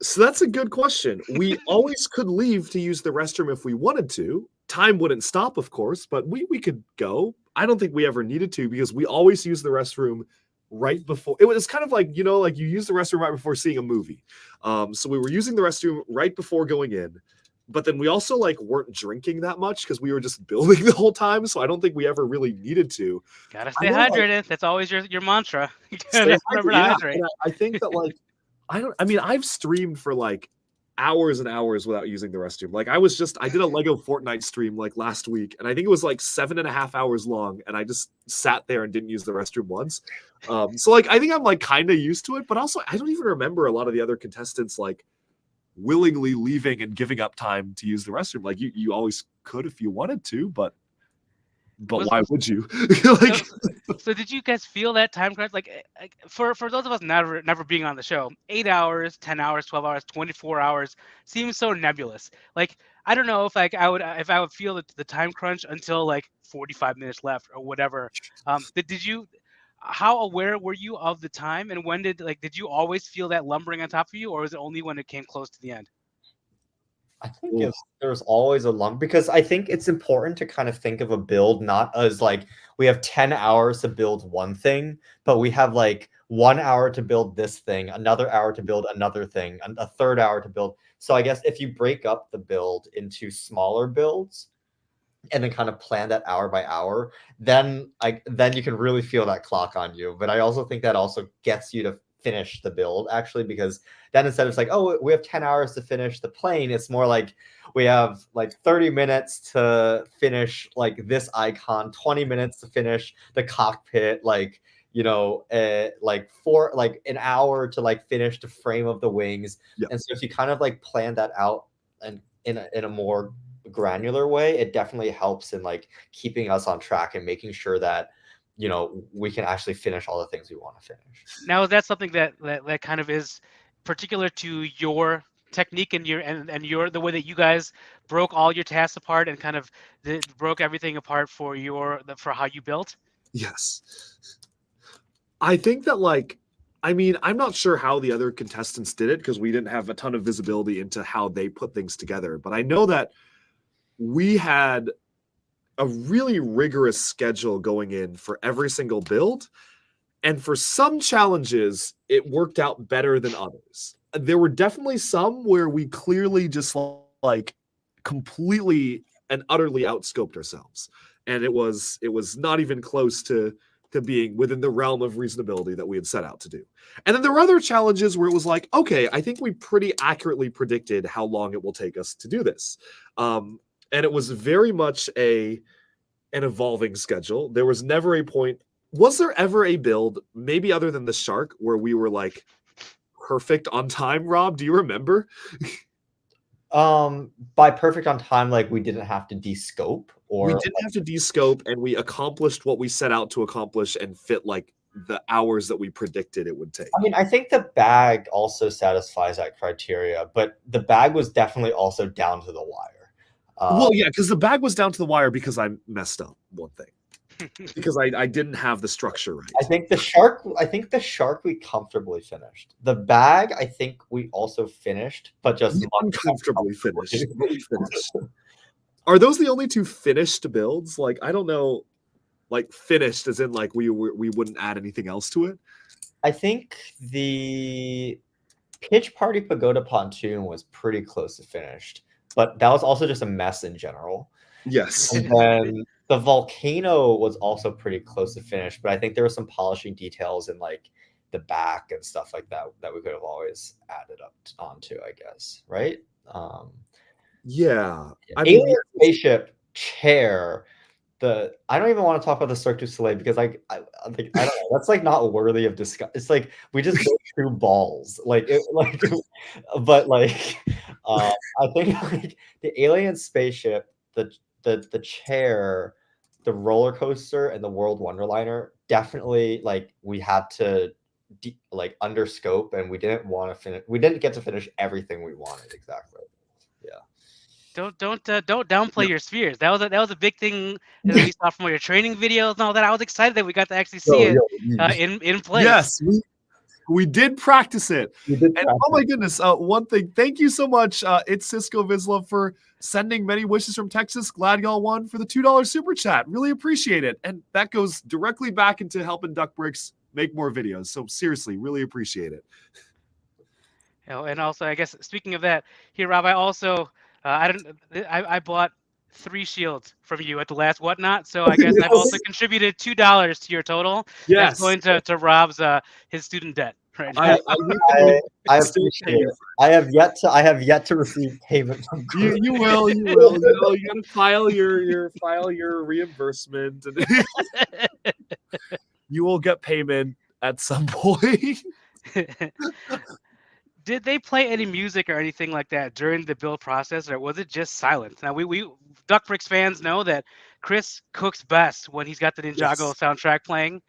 So that's a good question. We always could leave to use the restroom if we wanted to. Time wouldn't stop, of course, but we could go. I don't think we ever needed to because we always use the restroom right before. It was kind of like, you know, like you use the restroom right before seeing a movie. So we were using the restroom right before going in, but then we also like weren't drinking that much because we were just building the whole time. So I don't think we ever really needed to. Gotta I stay know, like, hydrated. That's always your mantra. You stay gotta remember to hydrated. Yeah, hydrate. and I think that like I mean, I've streamed for like hours and hours without using the restroom. Like I did a Lego Fortnite stream like last week, and I think it was like 7.5 hours long, and I just sat there and didn't use the restroom once. So like I think I'm like kind of used to it, but also I don't even remember a lot of the other contestants like willingly leaving and giving up time to use the restroom. Like you always could if you wanted to, but why would you? Like, so did you guys feel that time crunch? Like for those of us never being on the show, 8 hours, 10 hours, 12 hours, 24 hours seems so nebulous. Like I don't know if like I would feel the time crunch until like 45 minutes left or whatever. Did you? How aware were you of the time, and when did you always feel that lumbering on top of you, or was it only when it came close to the end? I think there's always a lump because I think it's important to kind of think of a build not as like we have 10 hours to build one thing, but we have like 1 hour to build this thing, another hour to build another thing, and a third hour to build. So I guess if you break up the build into smaller builds and then kind of plan that hour by hour, then you can really feel that clock on you. But I also think that also gets you to finish the build actually, because then instead of it's like, oh, we have 10 hours to finish the plane, it's more like we have like 30 minutes to finish like this icon, 20 minutes to finish the cockpit, like, you know, like an hour to like finish the frame of the wings. Yeah. And so if you kind of like plan that out and in a more granular way, it definitely helps in like keeping us on track and making sure that, you know, we can actually finish all the things we want to finish. Now, is that something that kind of is particular to your technique and your the way that you guys broke all your tasks apart and kind of broke everything apart for for how you built? Yes. I think that like I mean, I'm not sure how the other contestants did it because we didn't have a ton of visibility into how they put things together, but I know that we had a really rigorous schedule going in for every single build. And for some challenges, it worked out better than others. There were definitely some where we clearly just like completely and utterly outscoped ourselves. And it was not even close to being within the realm of reasonability that we had set out to do. And then there were other challenges where it was like, okay, I think we pretty accurately predicted how long it will take us to do this. And it was very much an evolving schedule. There was never a point. Was there ever a build, maybe other than the shark, where we were like perfect on time, Rob? Do you remember? By perfect on time, like we didn't have to de-scope, or we didn't have to de-scope, and we accomplished what we set out to accomplish and fit like the hours that we predicted it would take. I mean, I think the bag also satisfies that criteria, but the bag was definitely also down to the wire. Well, yeah, because the bag was down to the wire because I messed up one thing. Because I didn't have the structure right. I think the shark we comfortably finished. The bag, I think we also finished, but just uncomfortably finished. Are those the only two finished builds? Like, I don't know, like finished as in like we wouldn't add anything else to it. I think the Pitch Party Pagoda Pontoon was pretty close to finished, but that was also just a mess in general. Yes. And then the volcano was also pretty close to finish, but I think there were some polishing details in like the back and stuff like that that we could have always added up onto, I guess, right? Yeah. Alien spaceship chair. I don't even want to talk about the Cirque du Soleil because I don't know, that's like not worthy of discuss. It's like we just go through balls, but like I think like the alien spaceship, the chair, the roller coaster, and the World Wonderliner definitely like we had to like under scope, and we didn't want to finish. We didn't get to finish everything we wanted exactly. Yeah. Don't downplay your spheres. That was a big thing that we saw from all your training videos and all that. I was excited that we got to actually see it in place. Yes, we did practice it. We did and oh my goodness, one thing. Thank you so much. It's Cisco Vizla for sending many wishes from Texas. Glad y'all won for the $2 super chat. Really appreciate it. And that goes directly back into helping Duck Bricks make more videos. So seriously, really appreciate it. And also, I guess speaking of that, here, Rob, I also I bought 3 shields from you at the last whatnot, so I guess I've also contributed $2 to your total. Yes, that's going to Rob's his student debt right now. I appreciate it. I have yet to receive payment from you. You will. You know, you gotta file your reimbursement, and you will get payment at some point. Did they play any music or anything like that during the build process, or was it just silent? Now, we Duck Bricks fans know that Chris cooks best when he's got the Ninjago soundtrack playing,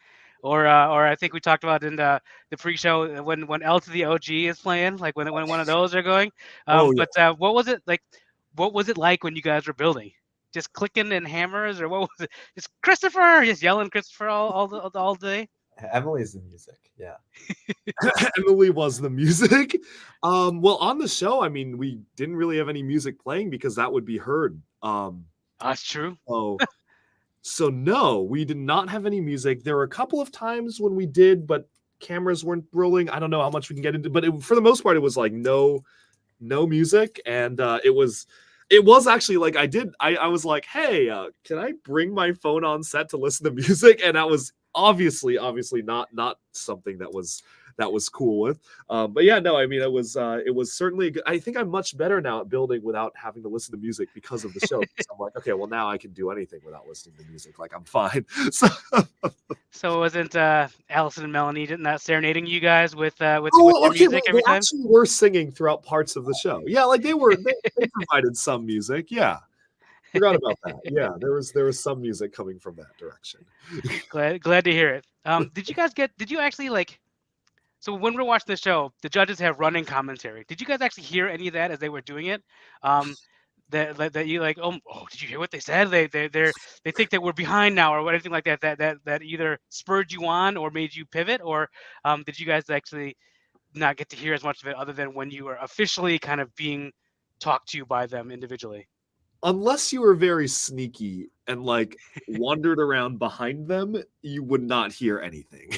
or I think we talked about in the pre-show when L to the OG is playing, like when one of those are going. But what was it like? What was it like when you guys were building? Just clicking and hammers, or what was it? Just Christopher, just yelling Christopher all day. Emily's the music, yeah. Emily was the music. Well, on the show, I mean, we didn't really have any music playing because that would be heard. That's true. So no, we did not have any music. There were a couple of times when we did, but cameras weren't rolling. I don't know how much we can get into, but for the most part, it was like no music, and it was actually like I was like, hey, can I bring my phone on set to listen to music? And that was obviously not something that was cool with. But yeah, no, I mean, it was certainly good. I think I'm much better now at building without having to listen to music because of the show. So I'm like, okay, well now I can do anything without listening to music. Like I'm fine. So wasn't Allison and Melanie not serenading you guys with their music every time? Actually, were singing throughout parts of the show. Yeah, like they provided some music. Yeah. Forgot about that. Yeah, there was some music coming from that direction. Glad to hear it. Did you actually like? So when we're watching the show, the judges have running commentary. Did you guys actually hear any of that as they were doing it? That you like? Oh, did you hear what they said? They think that we're behind now, or anything like that. That either spurred you on or made you pivot, or did you guys actually not get to hear as much of it, other than when you were officially kind of being talked to by them individually? Unless you were very sneaky and like wandered around behind them, you would not hear anything.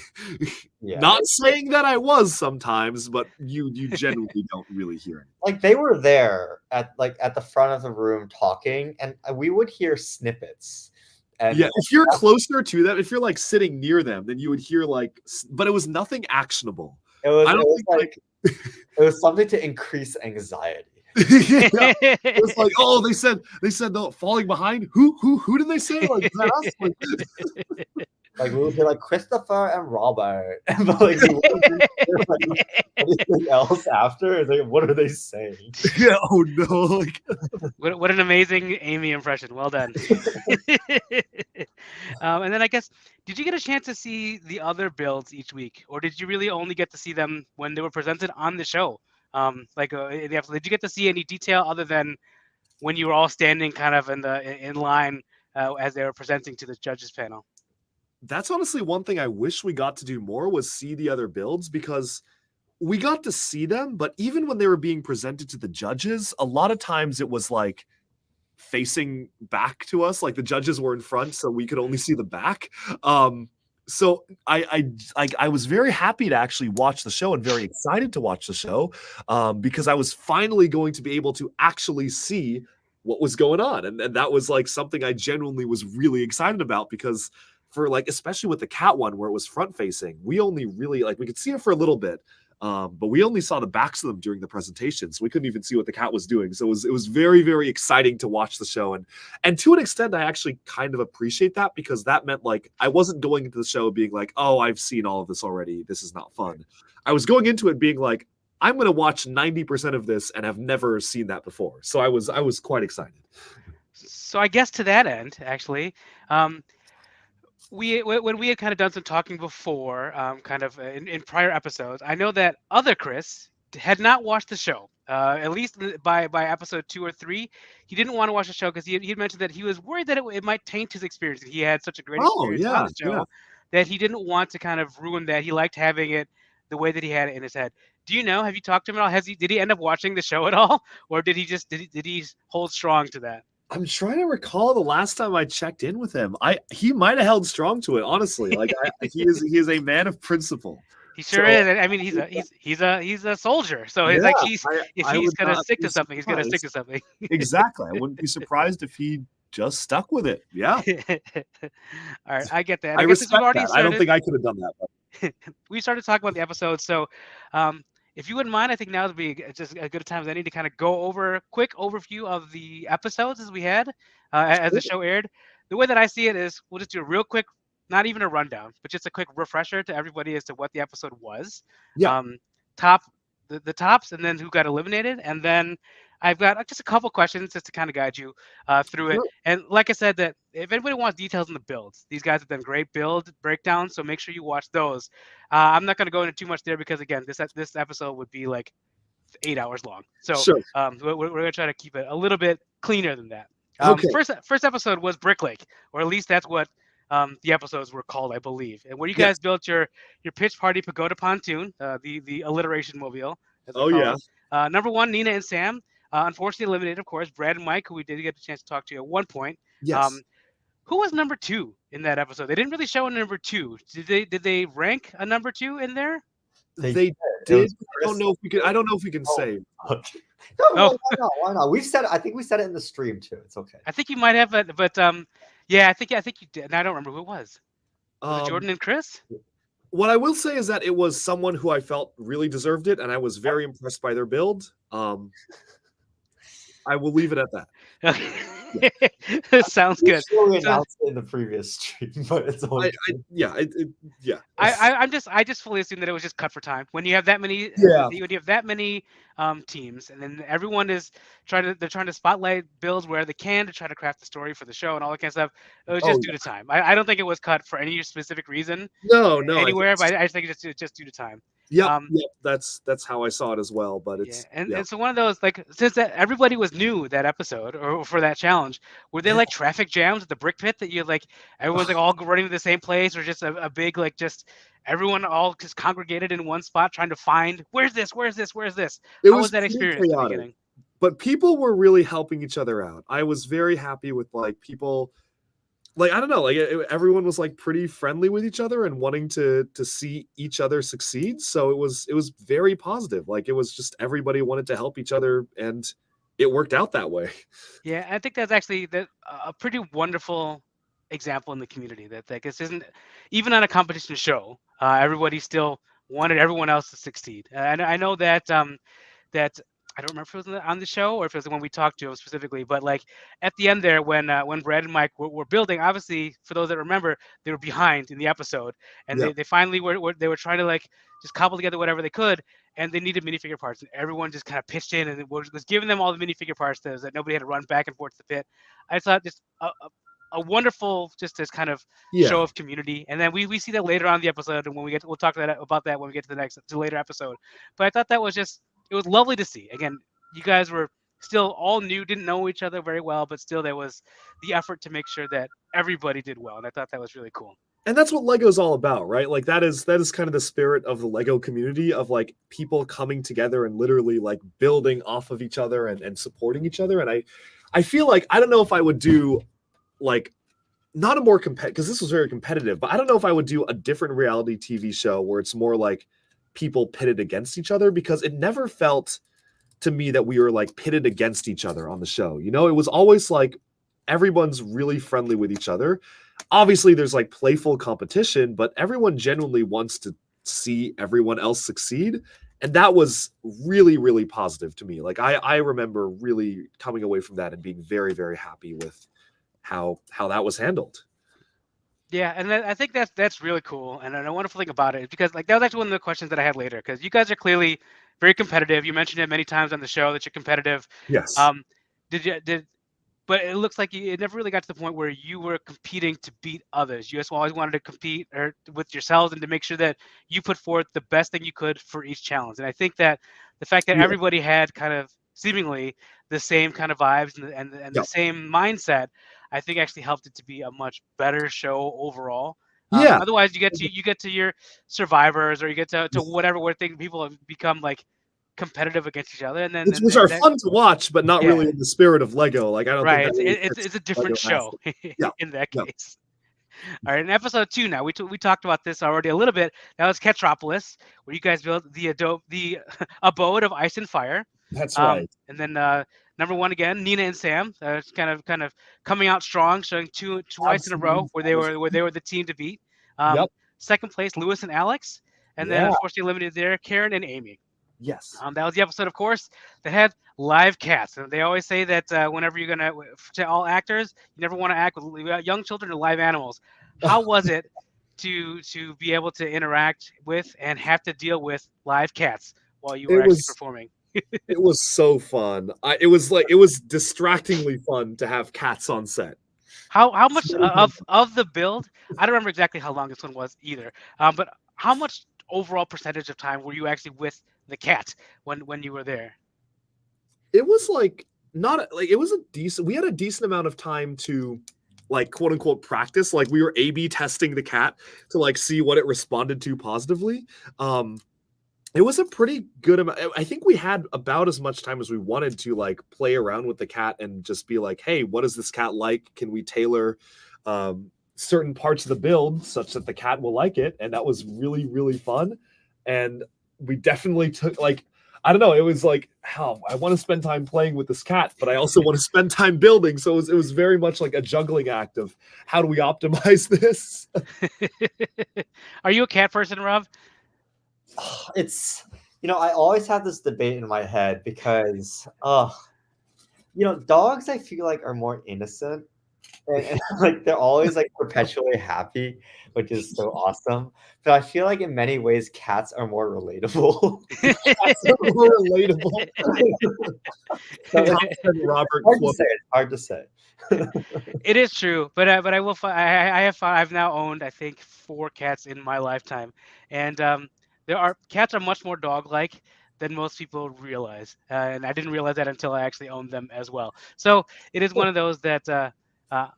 Yeah. Not saying that I was sometimes, but you generally don't really hear anything. Like they were there at the front of the room talking, and we would hear snippets. And yeah, if you're closer to them, if you're like sitting near them, then you would hear but it was nothing actionable. It was something to increase anxiety. Yeah. It was like, oh, they said no, falling behind. Who did they say? Like, is that us? Like we would be like Christopher and Robert, but like we wouldn't hear anything else after. It's like, what are they saying? Yeah. Oh no! Like, what an amazing Amy impression. Well done. And then I guess, did you get a chance to see the other builds each week, or did you really only get to see them when they were presented on the show? Did you get to see any detail other than when you were all standing kind of in line as they were presenting to the judges panel? That's honestly one thing I wish we got to do more, was see the other builds, because we got to see them, but even when they were being presented to the judges, a lot of times it was like facing back to us, like the judges were in front, so we could only see the back. So I was very happy to actually watch the show and very excited to watch the show, because I was finally going to be able to actually see what was going on. And that was like something I genuinely was really excited about, because for like, especially with the cat one where it was front facing, we only really we could see it for a little bit. But we only saw the backs of them during the presentation, so we couldn't even see what the cat was doing. So it was very, very exciting to watch the show, and to an extent, I actually kind of appreciate that, because that meant like I wasn't going into the show being like, oh, I've seen all of this already, this is not fun. I was going into it being like, I'm going to watch 90% of this and have never seen that before. So I was quite excited. So I guess to that end, actually, when we had kind of done some talking before, kind of in prior episodes, I know that other Chris had not watched the show. At least by episode 2 or 3, he didn't want to watch the show because he had mentioned that he was worried that it might taint his experience. He had such a great Oh experience on yeah, the yeah. show that he didn't want to kind of ruin that. He liked having it the way that he had it in his head. Do you know? Have you talked to him at all? Did he end up watching the show at all, or did he hold strong to that? I'm trying to recall the last time I checked in with him. He might have held strong to it, honestly. Like he is a man of principle. He sure So, is. I mean, he's a soldier. So he's like if I he's would gonna not stick be to something, he's gonna stick surprised. to something. Exactly. I wouldn't be surprised if he just stuck with it. Yeah. All right, I get that. I guess since we've respect already that. I don't started, think I could have done that. But we started talking about the episode. So, if you wouldn't mind, I think now would be just a good time as any to kind of go over a quick overview of the episodes as we had as the show aired. The way that I see it is we'll just do a real quick, not even a rundown, but just a quick refresher to everybody as to what the episode was. Yeah. The tops, and then who got eliminated, and then I've got just a couple questions just to kind of guide you through it. Sure. And like I said, that if anybody wants details on the builds, these guys have done great build breakdowns, so make sure you watch those. I'm not going to go into too much there because again, this episode would be like 8 hours long. So Sure. we're going to try to keep it a little bit cleaner than that. Okay. First episode was Brick Lake, or at least that's what the episodes were called, I believe. And where you guys built your pitch party pagoda pontoon, the alliteration mobile. As we Oh call yeah. it. Number 1, Nina and Sam. Unfortunately eliminated, of course. Brad and Mike, who we did get the chance to talk to at one point. Yes. Who was number 2 in that episode? They didn't really show a number 2. Did they rank a number 2 in there? They did. I don't know if we can say. Okay. No, why not? I think we said it in the stream too. It's okay. I think you might have, but yeah, I think you did. And I don't remember who it was. Was it Jordan and Chris? What I will say is that it was someone who I felt really deserved it, and I was very impressed by their build. I will leave it at that. Okay. Sounds good. We announced it in the previous stream, but it's only I just fully assume that it was just cut for time. When you have that many, when you have that many teams, and then everyone is trying to spotlight builds where they can to try to craft the story for the show and all that kind of stuff. It was just due to time. I don't think it was cut for any specific reason. No, anywhere, but I just think it's just due to time. Yeah, that's how I saw it as well. But it's and so one of those, like, since everybody was new that episode or for that challenge, were there like traffic jams at the brick pit that you like everyone's like all running to the same place, or just a big like just everyone all just congregated in one spot trying to find where's this? How was that experience at the beginning? But people were really helping each other out. I was very happy with like people. Like, I don't know, like everyone was like pretty friendly with each other and wanting to see each other succeed. So it was very positive. Like it was just everybody wanted to help each other, and it worked out that way. Yeah, I think that's actually a pretty wonderful example in the community that this isn't even on a competition show. Everybody still wanted everyone else to succeed. And I know that that I don't remember if it was on the show or if it was when we talked to him specifically, but like at the end there when Brad and Mike were building, obviously for those that remember, they were behind in the episode, and they finally were trying to like just cobble together whatever they could, and they needed minifigure parts, and everyone just kind of pitched in and was giving them all the minifigure parts that nobody had to run back and forth to the pit. I thought just a wonderful, just this kind of show of community, and then we see that later on in the episode, and when we'll talk about that when we get to the later episode. But I thought that was just. It was lovely to see. Again, you guys were still all new, didn't know each other very well, but still there was the effort to make sure that everybody did well. And I thought that was really cool. And that's what Lego's all about, right? Like that is kind of the spirit of the Lego community, of like people coming together and literally like building off of each other and supporting each other. And I feel like, I don't know if I would do like not a more competitive, because this was very competitive, but I don't know if I would do a different reality TV show where it's more like people pitted against each other, because it never felt to me that we were like pitted against each other on the show. You know, it was always like everyone's really friendly with each other. Obviously there's like playful competition, but everyone genuinely wants to see everyone else succeed. And that was really, really positive to me. Like I remember really coming away from that and being very, very happy with how that was handled. Yeah, and I think that's really cool, and a wonderful thing about it is because like that was actually one of the questions that I had later, because you guys are clearly very competitive. You mentioned it many times on the show that you're competitive. Yes. Did but it looks like it never really got to the point where you were competing to beat others. You just always wanted to compete with yourselves and to make sure that you put forth the best thing you could for each challenge. And I think that the fact that Yeah. everybody had kind of seemingly the same kind of vibes and Yeah. the same mindset, I think actually helped it to be a much better show overall. Yeah. Otherwise, you get to your survivors, or you get to whatever where people have become like competitive against each other, and then which are fun to watch, but not really in the spirit of Lego. Like I don't think that really it's a different show in that Yeah. case. All right, in episode 2 now, we talked about this already a little bit. That was Ketropolis, where you guys built the abode of ice and fire. That's right. And then number 1 again, Nina and Sam, kind of coming out strong, showing twice in a row where they were the team to beat. Yep. Second place, Lewis and Alex, and then unfortunately eliminated there, Karen and Amy. Yes. That was the episode, of course, that had live cats. And they always say that whenever you're gonna, to all actors, you never want to act with young children or live animals. How was it to be able to interact with and have to deal with live cats while you were actually performing? It was so fun. It was distractingly fun to have cats on set. How much of the build? I don't remember exactly how long this one was either. But how much overall percentage of time were you actually with the cat when you were there? It was it was a decent. We had a decent amount of time to like quote unquote practice. Like we were A/B testing the cat to like see what it responded to positively. It was a pretty good amount. I think we had about as much time as we wanted to like play around with the cat and just be like, hey, what is this cat like? Can we tailor certain parts of the build such that the cat will like it? And that was really, really fun. And we definitely took I don't know, it was like, I want to spend time playing with this cat, but I also want to spend time building. So it was very much like a juggling act of how do we optimize this? Are you a cat person, Rob? It's, I always have this debate in my head because, dogs I feel like are more innocent. And like they're always like perpetually happy, which is so awesome. But I feel like in many ways cats are more relatable. Cats are more relatable. Robert, hard to say. It is true, but I will. I've now owned I think 4 cats in my lifetime, and cats are much more dog-like than most people realize, and I didn't realize that until I actually owned them as well. So it is one of those that.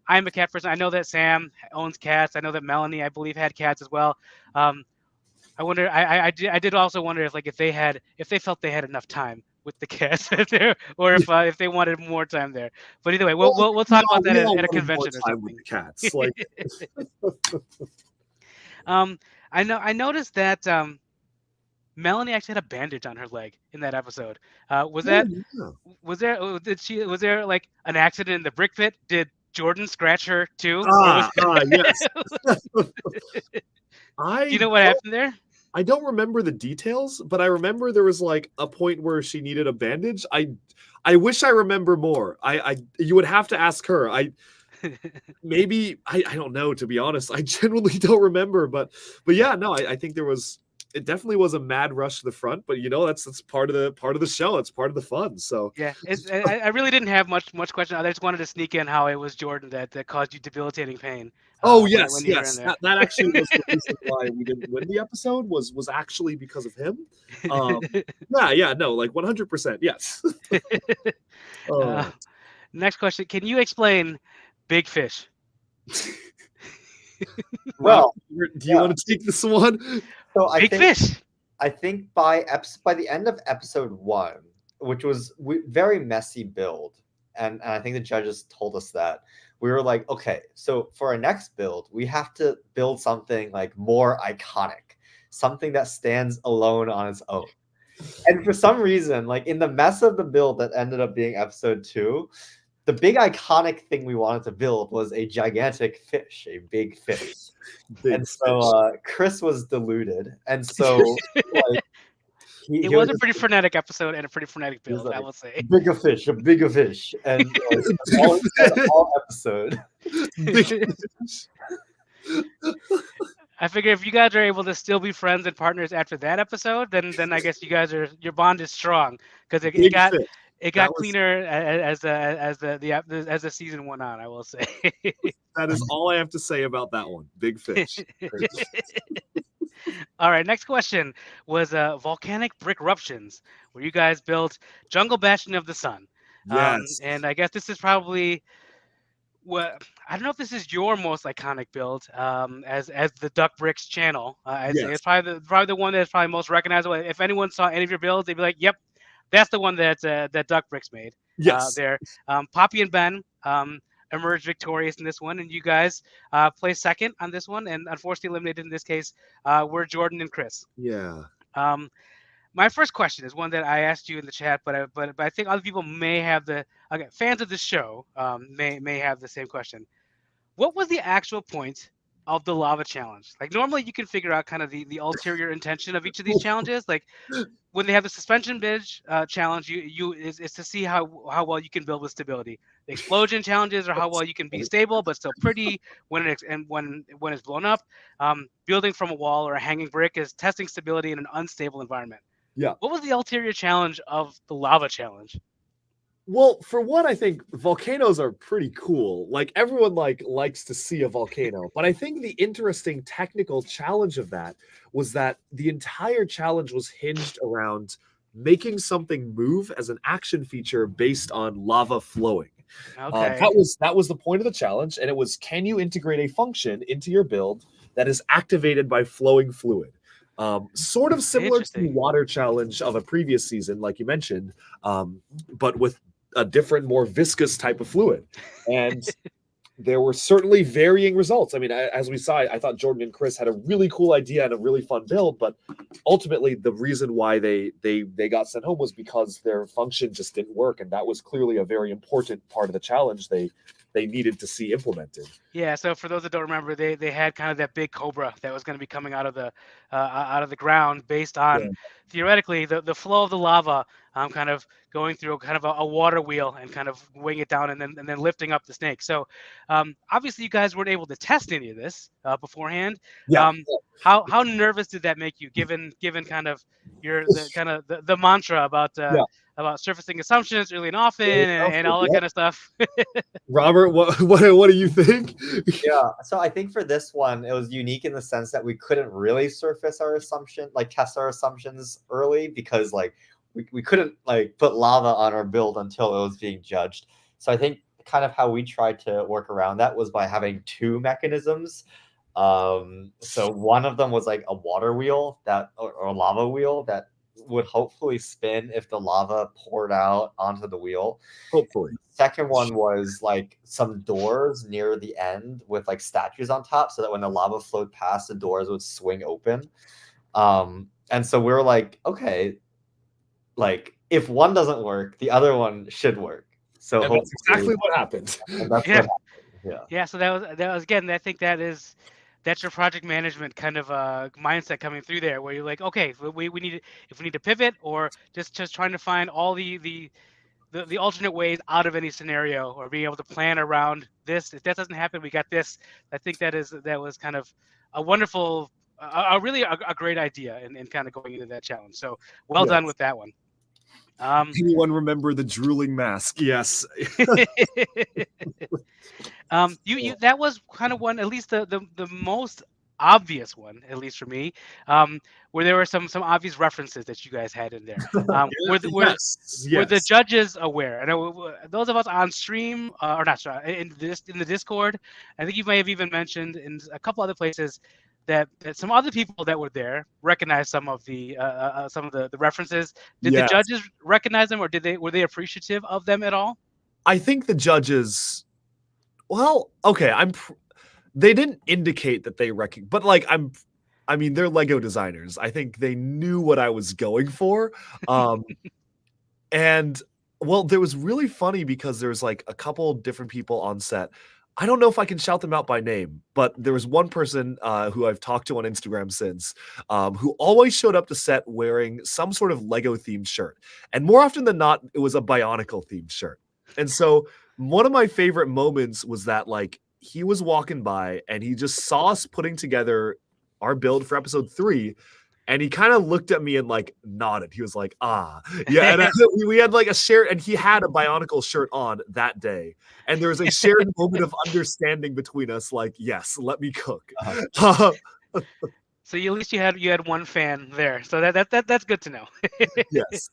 I'm a cat person. I know that Sam owns cats. I know that Melanie, I believe, had cats as well. I wonder. I did also wonder if they felt they had enough time with the cats there, or if they wanted more time there. But either way, we'll talk about that at a convention or something. With the cats, like. I noticed that Melanie actually had a bandage on her leg in that episode. Was there like an accident in the brick pit? Did Jordan scratch her too? Yes. Do you know what happened there? I don't remember the details, but I remember there was like a point where she needed a bandage. I wish I remember more. You would have to ask her. Maybe I don't know, to be honest. I genuinely don't remember, but yeah, no, I think it definitely was a mad rush to the front, but that's part of the show. It's part of the fun. So yeah, I really didn't have much question. I just wanted to sneak in how it was Jordan that caused you debilitating pain. Yes. That actually was the reason why we didn't win the episode was actually because of him. No, like 100%. Yes. Next question. Can you explain Big Fish? Well, do you want to take this one? So Fish. I think by the end of episode 1, which was very messy build, and I think the judges told us that, we were like, okay, so for our next build, we have to build something like more iconic, something that stands alone on its own. And for some reason, like in the mess of the build that ended up being episode 2, the big iconic thing we wanted to build was a gigantic fish, a big fish. Chris was deluded. And so it was a pretty frenetic episode and a pretty frenetic build, I will say. A bigger fish. And all episode. I figure if you guys are able to still be friends and partners after that episode, then I guess your bond is strong, because It got cleaner as the season went on, I will say. That is all I have to say about that one. Big fish. All right, next question was volcanic brick eruptions, where you guys built Jungle Bastion of the Sun. Yes. And I guess this is probably I don't know if this is your most iconic build, as the Duck Bricks channel. I'd say Yes. it's probably the one that's probably most recognizable. If anyone saw any of your builds, they'd be like, "Yep, that's the one that Duck Bricks made." Yes. There, Poppy and Ben emerged victorious in this one, and you guys placed second on this one, and unfortunately eliminated in this case were Jordan and Chris. Yeah. My first question is one that I asked you in the chat, but I think other people may have fans of the show may have the same question. What was the actual point of the lava challenge? Like normally you can figure out kind of the ulterior intention of each of these challenges. Like when they have the suspension bridge challenge, is to see how well you can build with stability. The explosion challenges are how well you can be stable but still pretty when it's blown up. Building from a wall or a hanging brick is testing stability in an unstable environment. Yeah. What was the ulterior challenge of the lava challenge? Well, for one, I think volcanoes are pretty cool. Like everyone likes to see a volcano. But I think the interesting technical challenge of that was that the entire challenge was hinged around making something move as an action feature based on lava flowing. Okay. That was the point of the challenge, and it was, can you integrate a function into your build that is activated by flowing fluid? Sort of similar to the water challenge of a previous season, like you mentioned, but with a different, more viscous type of fluid. And there were certainly varying results. I mean, as we saw, I thought Jordan and Chris had a really cool idea and a really fun build, but ultimately the reason why they got sent home was because their function just didn't work, and that was clearly a very important part of the challenge they needed to see implemented. Yeah, so for those that don't remember, they had kind of that big cobra that was going to be coming out of the ground based on theoretically the flow of the lava kind of going through kind of a water wheel and kind of weighing it down and then lifting up the snake. So obviously you guys weren't able to test any of this beforehand. Yeah. How nervous did that make you, given kind of the mantra about surfacing assumptions early and often and all that kind of stuff? Robert, what do you think? Yeah, so I think for this one, it was unique in the sense that we couldn't really surface our assumption, like test our assumptions early, because like we couldn't like put lava on our build until it was being judged. So I think kind of how we tried to work around that was by having two mechanisms. So one of them was like a water wheel or a lava wheel that would hopefully spin if the lava poured out onto the wheel. Hopefully. Second one was like some doors near the end with like statues on top, so that when the lava flowed past, the doors would swing open. And so we were like, okay, like if one doesn't work, the other one should work. So that's exactly what happened. And that's what happened. Yeah. So that was again. I think that's your project management kind of mindset coming through there, where you're like, okay, we need to pivot, or just trying to find all the alternate ways out of any scenario, or being able to plan around this. If that doesn't happen, we got this. I think that was kind of a wonderful, really a great idea in kind of going into that challenge. So well done with that one. Anyone remember the drooling mask? Yes. You that was kind of one, at least the most obvious one, at least for me, where there were some obvious references that you guys had in there. Were the judges aware? And those of us on stream, or not in the Discord, I think you may have even mentioned in a couple other places that some other people that were there recognized some of the references. Did the judges recognize them, or were they appreciative of them at all? I think the judges. Well, okay, they didn't indicate that they recognize, but like I mean, they're Lego designers. I think they knew what I was going for. And well, there was really funny because there's like a couple different people on set. I don't know if I can shout them out by name, but there was one person who I've talked to on Instagram since, who always showed up to set wearing some sort of Lego themed shirt. And more often than not, it was a Bionicle themed shirt. And so one of my favorite moments was that like he was walking by and he just saw us putting together our build for episode 3. And he kind of looked at me and like nodded. He was like, "Ah, yeah." And we had like a shared, and he had a Bionicle shirt on that day, and there was a shared moment of understanding between us. Like, yes, let me cook. So at least you had one fan there. So that's good to know. Yes.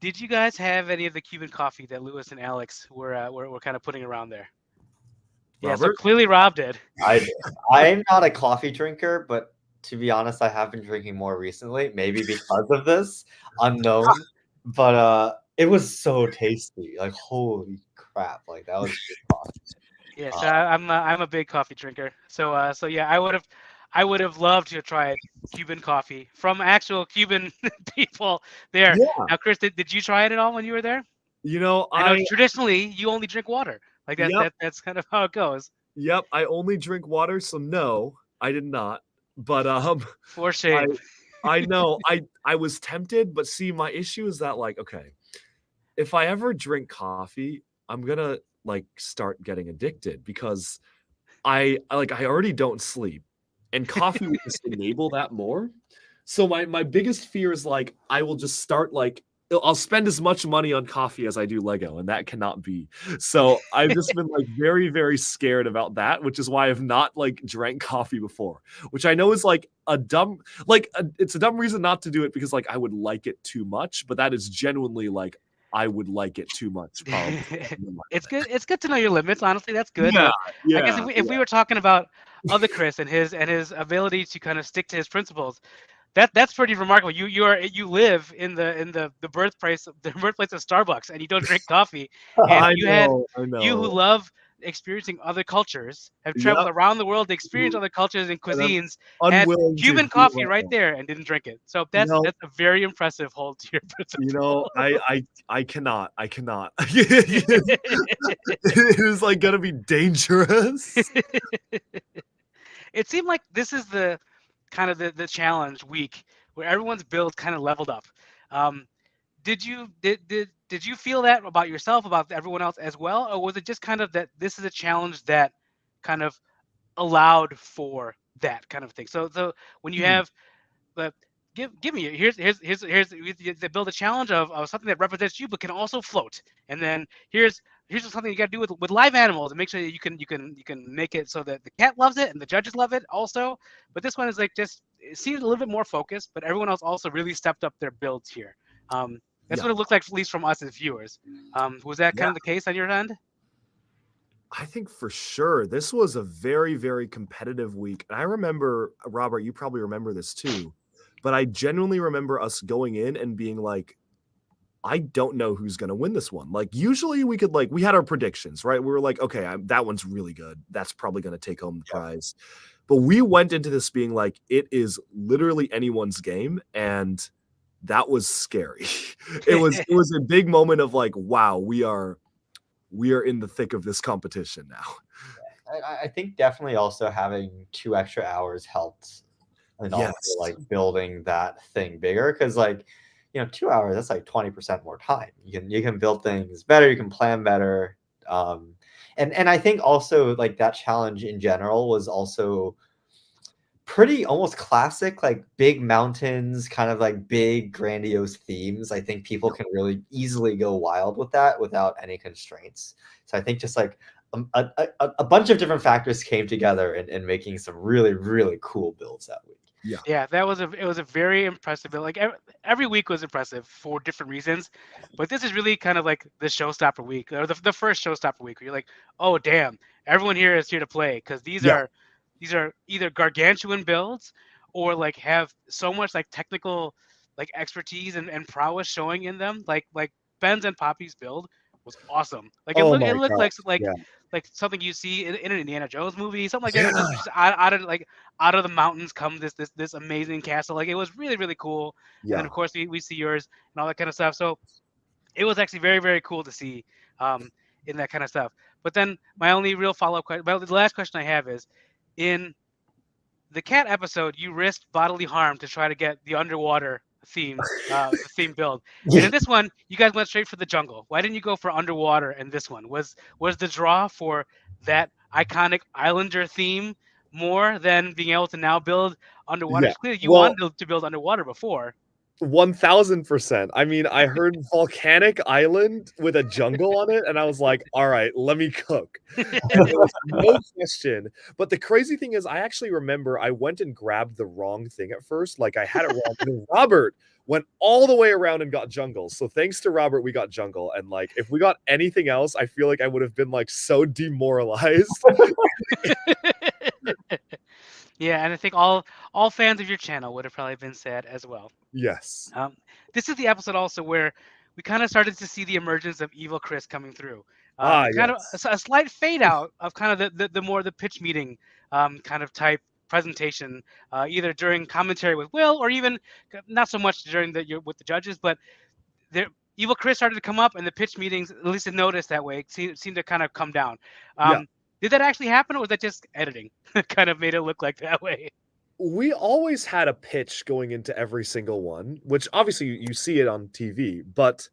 Did you guys have any of the Cuban coffee that Lewis and Alex were kind of putting around there? Yeah, so Robert? clearly Rob did. I'm not a coffee drinker, but to be honest, I have been drinking more recently, maybe because of this, unknown. But it was so tasty. Like holy crap! Like that was good coffee. Yeah, so I'm a big coffee drinker. So yeah, I would have loved to have tried Cuban coffee from actual Cuban people there. Yeah. Now, Chris, did you try it at all when you were there? You know, I know traditionally you only drink water. Like that's kind of how it goes. Yep, I only drink water, so no, I did not. But For shame. I know I was tempted, but see, my issue is that like, okay, if I ever drink coffee, I'm gonna like start getting addicted because I already don't sleep, and coffee will just enable that more. So my biggest fear is like I will just start like I'll spend as much money on coffee as I do Lego, and that cannot be. So I've just been like very, very scared about that, which is why I've not like drank coffee before, which I know is like it's a dumb reason not to do it because like I would like it too much, but that is genuinely like I would like it too much. Probably. It's good. It's good to know your limits. Honestly, that's good. Yeah, I guess if we were talking about other Chris and his ability to kind of stick to his principles, that's pretty remarkable. You live in the birthplace of Starbucks and you don't drink coffee. And you who love experiencing other cultures have traveled around the world to experience other cultures and cuisines, had Cuban coffee right there and didn't drink it. So that's a very impressive hold to your principle. You know, I cannot. It is like gonna be dangerous. It seemed like this is the kind of the challenge week where everyone's build kind of leveled up. Did you feel that about yourself, about everyone else as well, or was it just kind of that this is a challenge that kind of allowed for that kind of thing? So when you have the give me here's they build a challenge of something that represents you but can also float, and then here's something you got to do with live animals and make sure that you can make it so that the cat loves it and the judges love it also. But this one is like just it seems a little bit more focused, but everyone else also really stepped up their builds here. That's what it looked like, at least from us as viewers. Was that kind of the case on your end? I think for sure this was a very, very competitive week. And I remember, Robert, you probably remember this too, but I genuinely remember us going in and being like, I don't know who's going to win this one. Like usually we could we had our predictions, right? We were like, okay, that one's really good. That's probably going to take home the prize. But we went into this being like, it is literally anyone's game. And that was scary. It was a big moment of like, wow, we are in the thick of this competition now. I think definitely also having 2 extra hours helped, and also like building that thing bigger because 2 hours, that's like 20% more time. You can build things better, you can plan better, and I think also like that challenge in general was also pretty almost classic, like big mountains, kind of like big grandiose themes. I think people can really easily go wild with that without any constraints. So I think just like a bunch of different factors came together in making some really, really cool builds that week. Yeah, it was a very impressive build. Like every week was impressive for different reasons, but this is really kind of like the showstopper week, or the first showstopper week where you're like, oh damn, everyone here is here to play, because these are either gargantuan builds or like have so much like technical like expertise and prowess showing in them. Like Ben's and Poppy's build was awesome. Like it looked like something you see in an Indiana Jones movie, something like that. Just out of the mountains come this amazing castle. Like it was really, really cool. And then of course we see yours and all that kind of stuff. So it was actually very, very cool to see in that kind of stuff. But then my only real follow-up question, well, the last question I have is, in the cat episode, you risked bodily harm to try to get the underwater theme build. And in this one, you guys went straight for the jungle. Why didn't you go for underwater in this one? Was the draw for that iconic Islander theme more than being able to now build underwater. Yeah. Clearly, you Well, wanted to build underwater before. 1000%. I mean, I heard volcanic island with a jungle on it, and I was like, all right, let me cook. And there was no question. But the crazy thing is, I actually remember I went and grabbed the wrong thing at first. Like, I had it wrong. And Robert went all the way around and got jungle. So thanks to Robert, we got jungle. And like, if we got anything else, I feel like I would have been like so demoralized. Yeah, and I think all fans of your channel would have probably been sad as well. Yes. This is the episode also where we kind of started to see the emergence of Evil Chris coming through. Kind of Yes. a slight fade out of kind of the more the pitch meeting kind of type presentation, either during commentary with Will or even not so much during with the judges, but Evil Chris started to come up, and the pitch meetings, at least it noticed that way, seemed to kind of come down. Yeah. Did that actually happen, or was that just editing? Kind of made it look like that way. We always had a pitch going into every single one, which obviously you see it on TV, but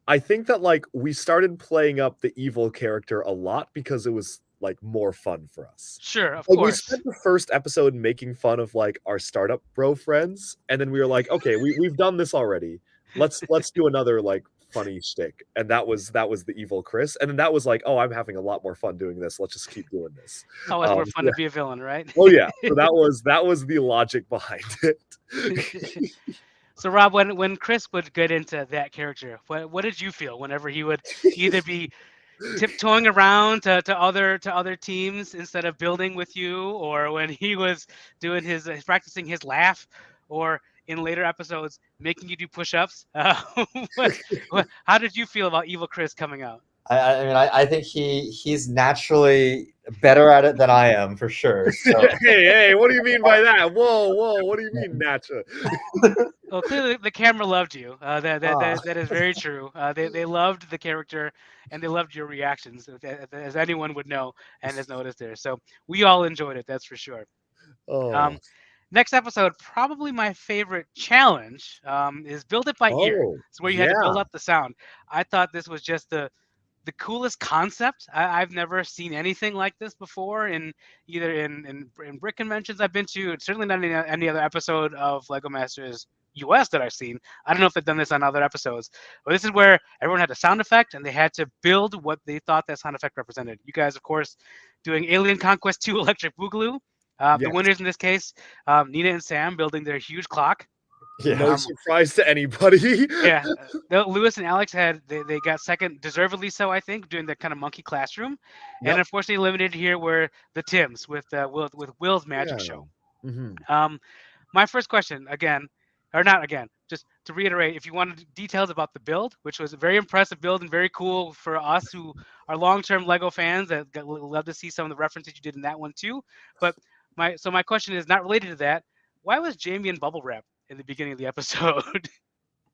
I think that like we started playing up the evil character a lot because it was like more fun for us. Sure, of Like we course. spent the first episode making fun of like our startup bro friends, and then we were like, okay, we've done this already. Let's do another like funny shtick. And that was the evil Chris. And then that was like, oh, I'm having a lot more fun doing this. Let's just keep doing this. It's always more fun to be a villain, right? Oh yeah. So that was the logic behind it. So Rob, when Chris would get into that character, what did you feel whenever he would either be tiptoeing around to other teams instead of building with you, or when he was doing his practicing his laugh, or in later episodes making you do push-ups? How did you feel about Evil Chris coming out? I mean, I think he's naturally better at it than I am, for sure. So. Hey, what do you mean by that? Whoa, what do you mean, Natcha? Well, clearly the camera loved you. That is very true. They loved the character, and they loved your reactions, as anyone would know and has noticed there. So we all enjoyed it, that's for sure. Oh. Next episode, probably my favorite challenge, is Build It by Ear. It's where you had to build up the sound. I thought this was just the coolest concept. I've never seen anything like this before in brick conventions I've been to. It's certainly not in any other episode of Lego Masters US that I've seen. I don't know if they've done this on other episodes, but this is where everyone had a sound effect and they had to build what they thought that sound effect represented. You guys, of course, doing Alien Conquest 2 Electric Boogaloo. The winners in this case, Nina and Sam building their huge clock. Yeah. No surprise to anybody. Yeah, Lewis and Alex they got second, deservedly so, I think, doing the kind of monkey classroom, and unfortunately eliminated here were the Tims with Will's magic show. Mm-hmm. My first question, just to reiterate, if you wanted details about the build, which was a very impressive build and very cool for us who are long-term Lego fans that love to see some of the references you did in that one too. But my question is not related to that. Why was Jamie in bubble wrap in the beginning of the episode?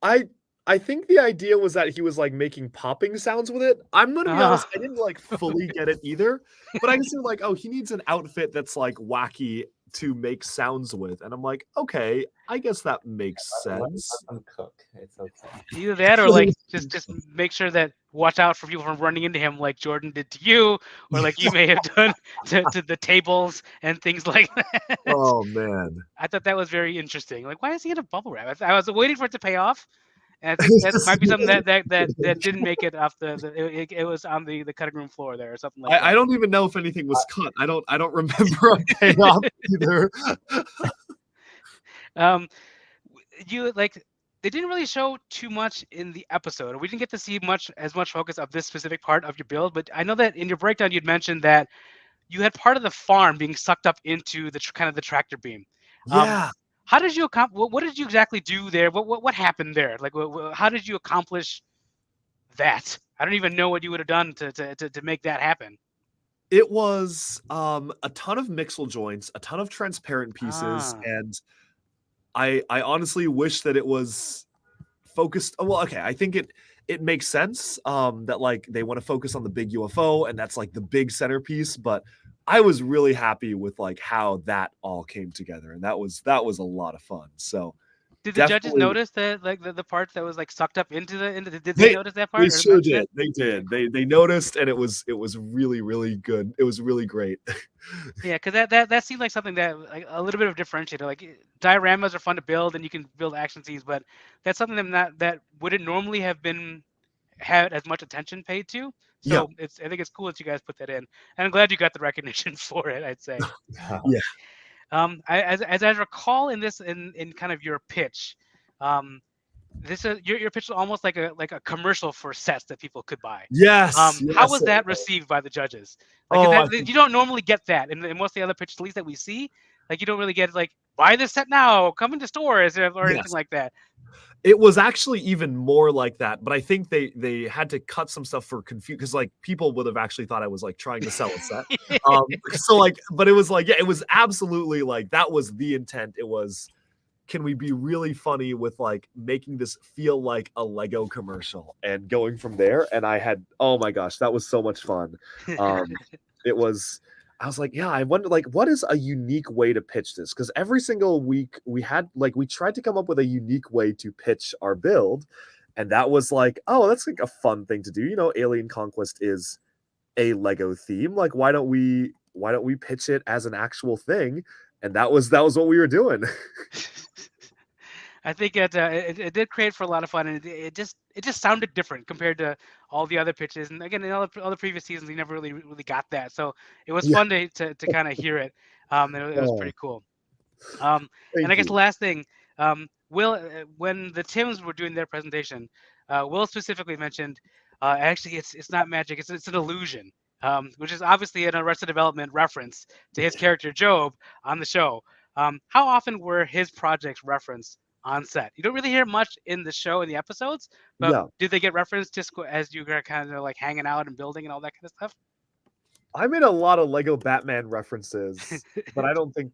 I think the idea was that he was like making popping sounds with it. I'm gonna be honest, I didn't like fully get it either. But I just feel like, oh, he needs an outfit that's like wacky to make sounds with, and I'm like, okay, I guess that makes sense. Let him cook. It's okay. Either that, or like just make sure that watch out for people from running into him like Jordan did to you, or like you may have done to the tables and things like that. Oh man, I thought that was very interesting. Like, why is he in a bubble wrap? I was waiting for it to pay off. And I think that might be something that didn't make it off it was on the cutting room floor there or something like that. I don't even know if anything was cut. I don't remember a payoff either. They didn't really show too much in the episode. We didn't get to see as much focus of this specific part of your build, but I know that in your breakdown you'd mentioned that you had part of the farm being sucked up into the kind of the tractor beam. Yeah. How did you what did you exactly do there? What happened there? Like, how did you accomplish that? I don't even know what you would have done to make that happen. It was a ton of mixel joints, a ton of transparent pieces, and I honestly wish that it was focused. Well, okay, I think it makes sense that like they want to focus on the big UFO and that's like the big centerpiece, but I was really happy with like how that all came together, and that was a lot of fun. So Did the judges Definitely. notice that, like, the part that was like sucked up into the? Did they notice that part? They Or sure mention did. it? They did. They noticed, and it was really, really good. It was really great. Yeah, because that seemed like something that, like, a little bit of differentiator. Like, dioramas are fun to build, and you can build action scenes, but that's something that wouldn't normally have been had as much attention paid to. Yeah. So I think it's cool that you guys put that in, and I'm glad you got the recognition for it. I'd say. Yeah. As I recall in this in kind of your pitch, this is your pitch was almost like a commercial for sets that people could buy. Yes. How Yes. was that received by the judges? Like, Oh, you don't normally get that in most of the other pitches, at least that we see. Like, you don't really get like, buy this set now, come into stores, or anything Yes. like that. It was actually even more like that, but I think they had to cut some stuff for confusion because like people would have actually thought I was like trying to sell a set. So like, but it was like, yeah, it was absolutely like that was the intent. It was, can we be really funny with like making this feel like a Lego commercial and going from there? And I had, oh my gosh, that was so much fun. It was, I was like, yeah, I wonder like what is a unique way to pitch this? Because every single week we tried to come up with a unique way to pitch our build. And that was like, oh, that's like a fun thing to do. You know, Alien Conquest is a Lego theme. Like, why don't we pitch it as an actual thing? And that was what we were doing. I think it did create for a lot of fun, and it just sounded different compared to all the other pitches. And again, in all the previous seasons, we never really got that. So it was Yeah. fun to kind of hear it. And it was pretty cool. And I guess the last thing, Will, when the Tims were doing their presentation, Will specifically mentioned, actually, it's not magic; it's an illusion, which is obviously an Arrested Development reference to his character Job on the show. How often were his projects referenced on set? You don't really hear much in the show, in the episodes, but Yeah. did they get referenced just as you were kind of like hanging out and building and all that kind of stuff? I made a lot of Lego Batman references, but I don't think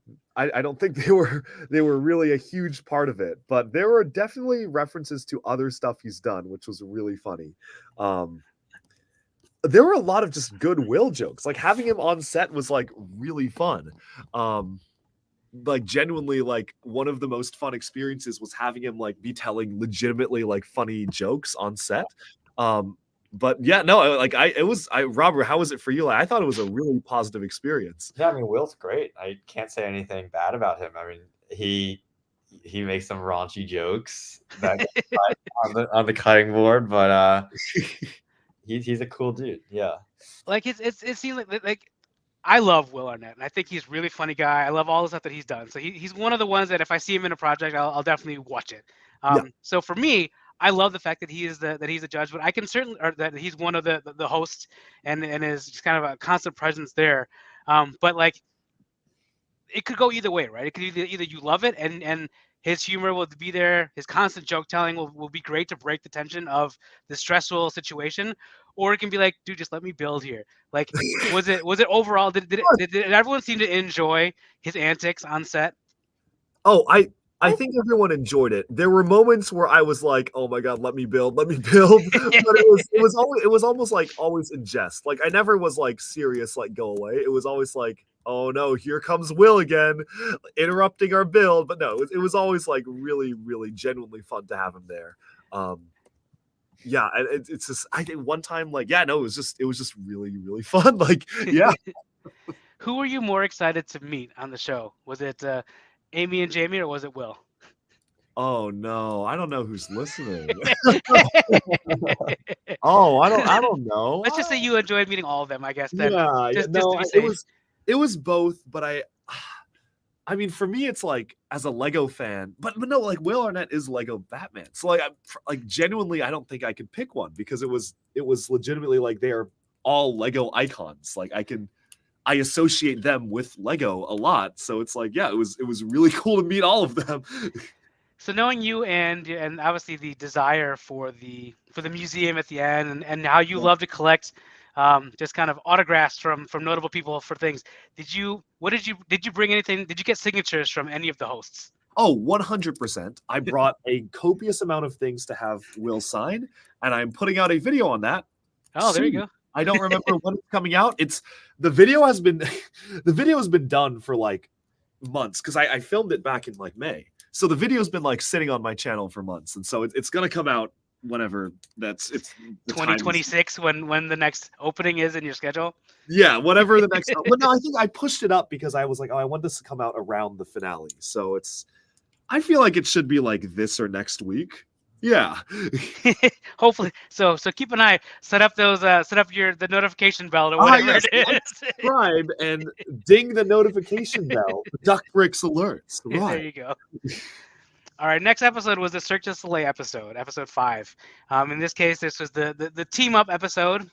they were really a huge part of it. But there were definitely references to other stuff he's done, which was really funny. There were a lot of just goodwill jokes. Like having him on set was like really fun. Like genuinely, like one of the most fun experiences was having him like be telling legitimately like funny jokes on set. But yeah, no, like Robert, how was it for you? Like, I thought it was a really positive experience. Yeah, I mean, Will's great. I can't say anything bad about him. I mean, he makes some raunchy jokes that get on the cutting board, but he's a cool dude. Yeah. Like it seems like I love Will Arnett, and I think he's a really funny guy. I love all the stuff that he's done. So he's one of the ones that if I see him in a project, I'll definitely watch it. So for me, I love the fact that he's the judge, but I can certainly, or that he's one of the hosts and is just kind of a constant presence there. But like, it could go either way, right? It could either you love it and his humor will be there, his constant joke telling will be great to break the tension of the stressful situation, or it can be like, dude, just let me build here. Like, was it overall? Did everyone seem to enjoy his antics on set? Oh, I think everyone enjoyed it. There were moments where I was like, "Oh my god, let me build." But it was almost like always in jest. Like I never was like serious, like go away. It was always like, "Oh no, here comes Will again, interrupting our build." But no, it was always like really, really genuinely fun to have him there. Yeah, it's just I did one time like yeah, no, it was just really, really fun. Like yeah. Who were you more excited to meet on the show? Was it Amy and Jamie, or was it Will? Oh no, I don't know who's listening. Oh, I don't know. Let's just say you enjoyed meeting all of them, I guess. Then. Yeah, just no, to be safe. it was both, but I mean, for me, it's like as a Lego fan, but no, like Will Arnett is Lego Batman, so like genuinely, I don't think I could pick one because it was legitimately like they are all Lego icons. Like I associate them with Lego a lot, so it's like yeah, it was really cool to meet all of them. So knowing you and obviously the desire for the museum at the end and how you love to collect just kind of autographs from notable people for things. Did you bring anything? Did you get signatures from any of the hosts? Oh, 100%. I brought a copious amount of things to have Will sign, and I'm putting out a video on that. Oh, there you go. I don't remember when it's coming out. The video has been done for like months because I filmed it back in like May. So the video's been like sitting on my channel for months, and so it's gonna come out whenever it's the time is- 2026 when the next opening is in your schedule. Yeah, whatever the next. But no, I think I pushed it up because I was like, oh, I want this to come out around the finale. So I feel like it should be like this or next week. Yeah. Hopefully, so keep an eye. Set up the notification bell or whatever Yes, it like, is. subscribe and ding the notification bell. Duck Bricks alerts. There Right. you go. All right, next episode was the Cirque du Soleil episode 5. In this case, this was the team up episode,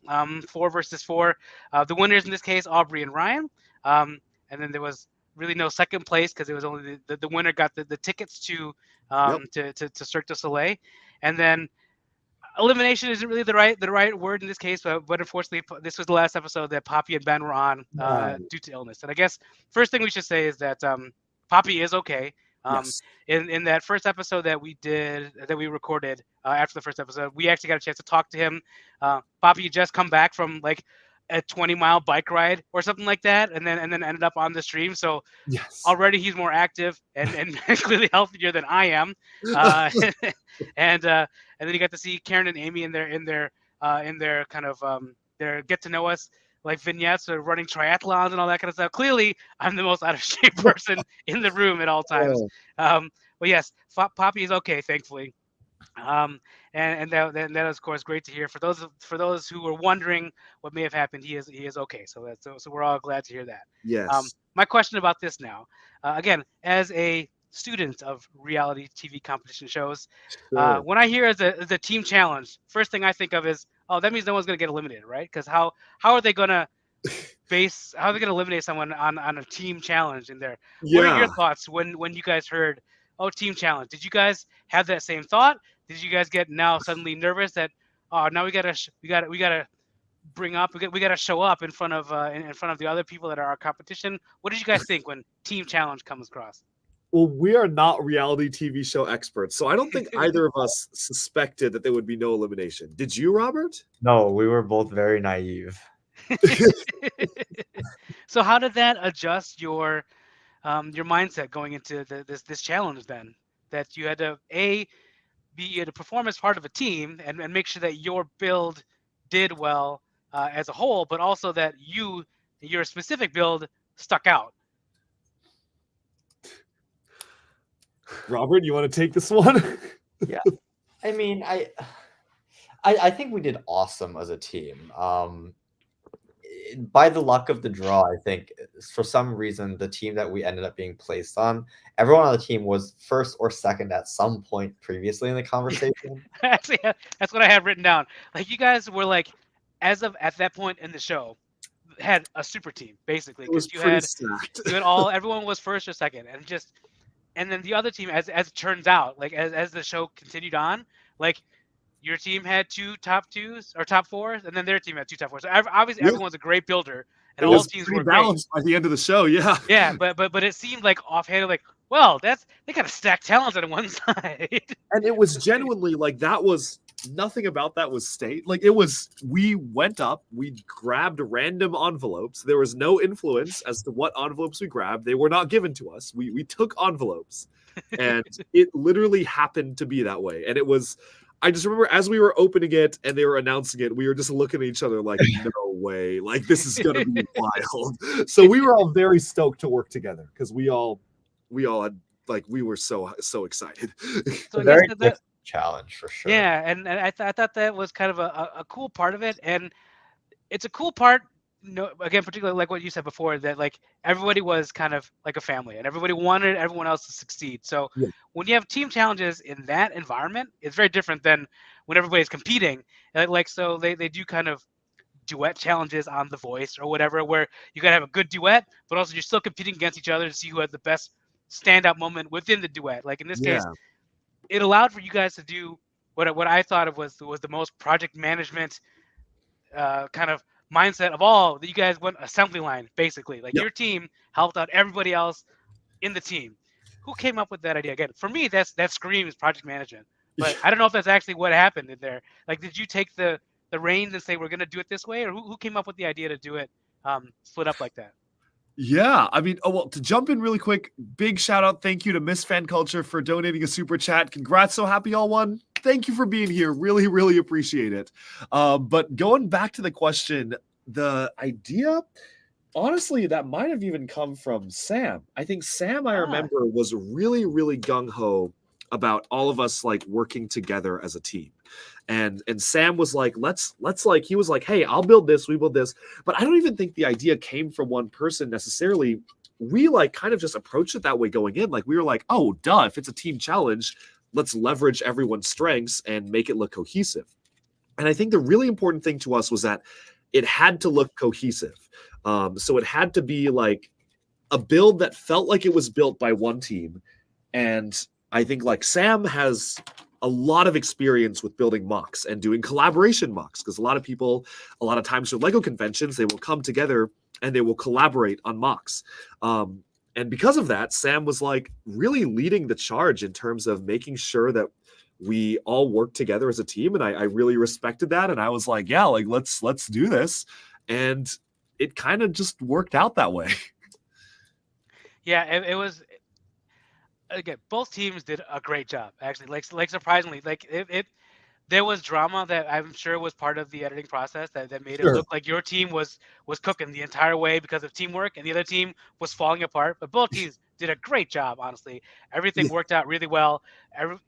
4 versus 4. The winners in this case, Aubrey and Ryan. And then there was really no second place because it was only the winner got the tickets to Cirque du Soleil. And then elimination isn't really the right word in this case, but unfortunately, this was the last episode that Poppy and Ben were on due to illness. And I guess first thing we should say is that Poppy is okay. Yes. In that first episode that we recorded after the first episode, we actually got a chance to talk to him. Poppy had just come back from like a 20-mile bike ride or something like that, and then ended up on the stream. So Yes. already he's more active and clearly healthier than I am. And then you got to see Karen and Amy in their kind of their get to know us like vignettes or running triathlons and all that kind of stuff. Clearly, I'm the most out of shape person in the room at all times. But yes, Poppy is okay, thankfully. And that is of course great to hear. For those who were wondering what may have happened, he is okay. So we're all glad to hear that. Yes. My question about this now, again, as a student of reality TV competition shows, Sure. when I hear the team challenge, first thing I think of is, oh, that means no one's gonna get eliminated, right? Because how are they gonna eliminate someone on a team challenge in there? Yeah. What are your thoughts when you guys heard, oh, team challenge? Did you guys have that same thought? Did you guys get now suddenly nervous that, oh, now we gotta bring up, we gotta show up in front of the other people that are our competition? What did you guys think when team challenge comes across? Well, we are not reality TV show experts, so I don't think either of us suspected that there would be no elimination. Did you, Robert? No, we were both very naive. So how did that adjust your mindset going into this challenge then? That you had to you had to perform as part of a team and make sure that your build did well as a whole, but also that your specific build stuck out. Robert, you want to take this one? Yeah, I mean, I think we did awesome as a team. By the luck of the draw, I think for some reason the team that we ended up being placed on, everyone on the team was first or second at some point previously in the conversation. Actually, that's what I have written down. Like, you guys were like, as of at that point in the show, had a super team basically, It was because pretty stacked. everyone was first or second, and then the other team, as it turns out, like as the show continued on, like your team had 2 top 2s or top 4s, and then their team had 2 top 4s. So obviously, everyone's a great builder, and all teams were balanced by the end of the show. Yeah. Yeah, but it seemed like offhanded, like, well, they got to stack talents on one side. And it was genuinely like that was nothing about that was state. Like it was, we went up, we grabbed random envelopes. There was no influence as to what envelopes we grabbed. They were not given to us. We took envelopes, and it literally happened to be that way. And it was, I just remember as we were opening it and they were announcing it, we were just looking at each other like, no way, like this is gonna be wild. So we were all very stoked to work together because we all had, like, we were so excited. So Very different challenge for sure. Yeah, and I thought that was kind of a cool part of it, and it's a cool part. No, again, particularly like what you said before, that like everybody was kind of like a family, and everybody wanted everyone else to succeed. So when you have team challenges in that environment, it's very different than when everybody's competing. Like so they do kind of duet challenges on The Voice or whatever, where you gotta have a good duet, but also you're still competing against each other to see who had the best standout moment within the duet. Like in this case, it allowed for you guys to do what I thought of was the most project management kind of mindset of all. That you guys went assembly line basically. Like your team helped out everybody else in the team. Who came up with that idea? Again, for me, that screams project management. But I don't know if that's actually what happened in there. Like, did you take the reins and say we're gonna do it this way, or who came up with the idea to do it split up like that? Yeah, I mean, oh well, to jump in really quick, big shout out, thank you to Miss Fan Culture for donating a super chat. Congrats, so happy y'all won. Thank you for being here. Really, really appreciate it. But going back to the question, the idea, honestly, that might have even come from Sam. I think Sam, I remember, was really, really gung ho about all of us like working together as a team. And Sam was like, let's like, he was like, hey, I'll build this, we build this. But I don't even think the idea came from one person necessarily. We like kind of just approached it that way going in. Like we were like, oh, duh, if it's a team challenge, let's leverage everyone's strengths and make it look cohesive. And I think the really important thing to us was that it had to look cohesive. So it had to be like a build that felt like it was built by one team. And I think like Sam has a lot of experience with building mocks and doing collaboration mocks, because a lot of people, a lot of times for Lego conventions, they will come together and they will collaborate on mocks. And because of that, Sam was like really leading the charge in terms of making sure that we all work together as a team. And I really respected that. And I was like, yeah, like let's do this. And it kind of just worked out that way. Yeah, it was, again, both teams did a great job, actually. Like surprisingly, like it there was drama that I'm sure was part of the editing process that made it Sure. look like your team was cooking the entire way because of teamwork, and the other team was falling apart. But both teams did a great job, honestly. Everything worked out really well.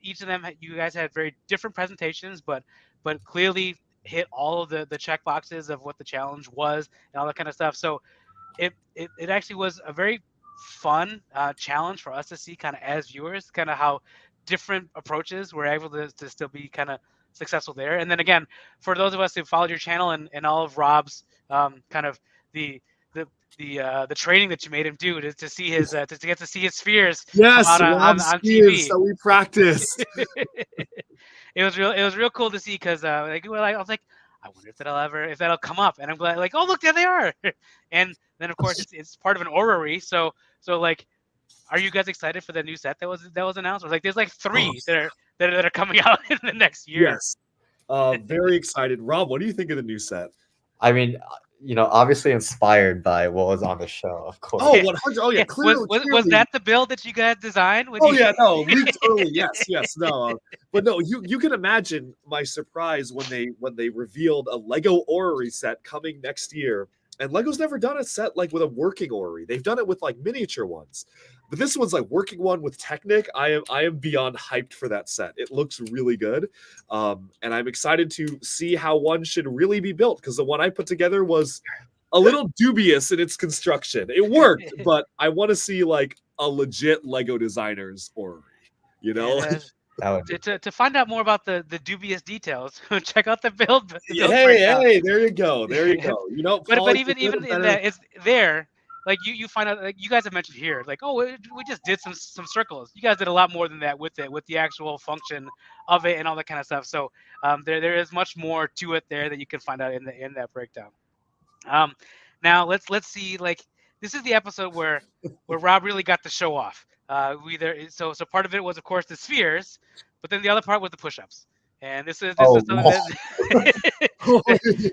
Each of them, you guys had very different presentations, but clearly hit all of the check boxes of what the challenge was and all that kind of stuff. So it actually was a very fun challenge for us to see, kind of as viewers, kind of how different approaches were able to still be kind of successful there. And then again, for those of us who followed your channel and all of Rob's kind of the training that you made him do to see his to get to see his spheres Yes, come out Rob's on spheres TV. that we practiced. It was real cool to see, because like I was like, I wonder if that'll come up, and I'm glad, like, oh look, there they are. And then of course it's part of an orrery, so like, are you guys excited for the new set that was announced? Or like there's like three that are coming out in the next year. Yes. Very excited. Rob, what do you think of the new set? I mean, obviously inspired by what was on the show, of course. Oh, 100. Oh, yeah, clearly. Was that the build that you guys designed? Oh, yeah, no, leaked early. Yes, no. But no, you can imagine my surprise when they revealed a Lego orrery set coming next year. And Lego's never done a set like with a working orrery. They've done it with like miniature ones. But this one's like working one with Technic. I am beyond hyped for that set. It looks really good. And I'm excited to see how one should really be built, because the one I put together was a little dubious in its construction. It worked, but I want to see like a legit Lego designer's orrery, you know? To find out more about the dubious details, check out the build. Hey, there you go. You know, but even in that, it's there. Like you find out, like you guys have mentioned here, like, oh, we just did some circles. You guys did a lot more than that with the actual function of it and all that kind of stuff. So there is much more to it there that you can find out in that breakdown. Now let's see, like, this is the episode where Rob really got to show off. So part of it was, of course, the spheres, but then the other part was the push-ups. And this is something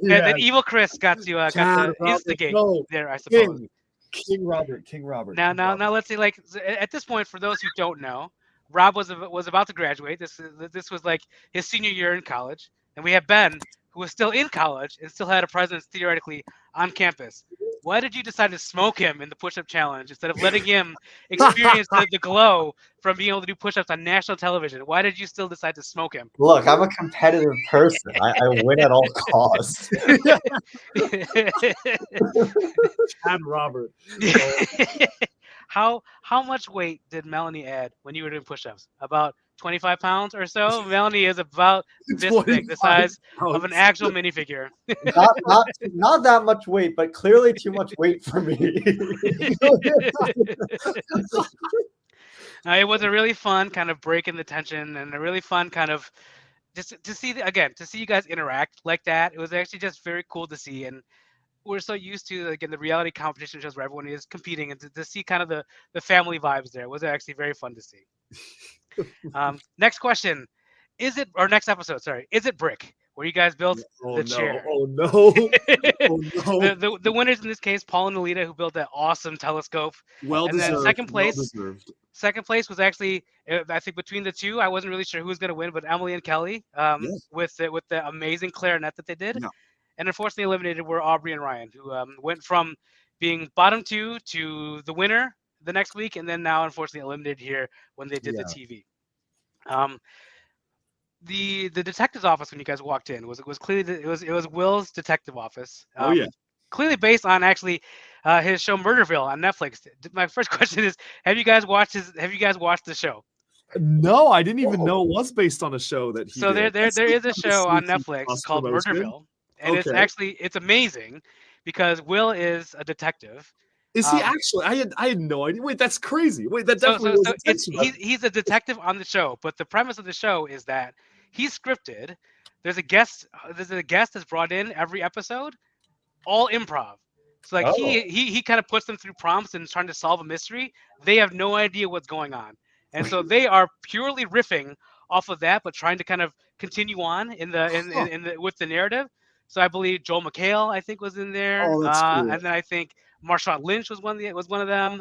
that Evil Chris got to instigate there, I suppose. King Robert. Now let's say, like, at this point, for those who don't know, Rob was about to graduate. This was like his senior year in college, and we have Ben, who was still in college and still had a presence theoretically on campus. Why did you decide to smoke him in the push-up challenge instead of letting him experience the glow from being able to do push-ups on national television? Why did you still decide to smoke him? Look, I'm a competitive person. I win at all costs. And Robert. How much weight did Melanie add when you were doing push-ups? About 25 pounds or so? Melanie is about this big, the size of an actual minifigure. not that much weight, but clearly too much weight for me. It was a really fun kind of break in the tension, and a really fun kind of just to see you guys interact like that. It was actually just very cool to see, and we're so used to, again, the reality competition shows where everyone is competing, and to see kind of the family vibes there was actually very fun to see. Next question, next episode, sorry. Is it brick? where you guys built Oh the no! chair. Oh no! Oh no! The winners in this case, Paul and Alita, who built that awesome telescope. Well And then deserved. second Well place, deserved. second place was actually, I think between the two, I wasn't really sure who was going to win, but Emily and Kelly, Yes. with the amazing clarinet that they did. Yeah. And unfortunately eliminated were Aubrey and Ryan, who went from being bottom two to the winner the next week, and then now unfortunately eliminated here when they did the TV. The detective's office when you guys walked in was clearly it was Will's detective office. Oh yeah. Clearly based on actually his show Murderville on Netflix. My first question is: Have you guys watched the show? No, I didn't even know it was based on a show that he So did. there is a show on sneaky Netflix called cross-promotion. Murderville, and Okay. it's amazing because Will is a detective. Is he actually? I had no idea. Wait, that's crazy. Wait, that So definitely was it's intentional. he's a detective on the show, but the premise of the show is that he's scripted. There's a guest that's brought in every episode, all improv. So like he kind of puts them through prompts and trying to solve a mystery. They have no idea what's going on, and so they are purely riffing off of that, but trying to kind of continue on in the with the narrative. So I believe Joel McHale, I think, was in there, Oh, that's cool. and then I think Marshawn Lynch was one of them.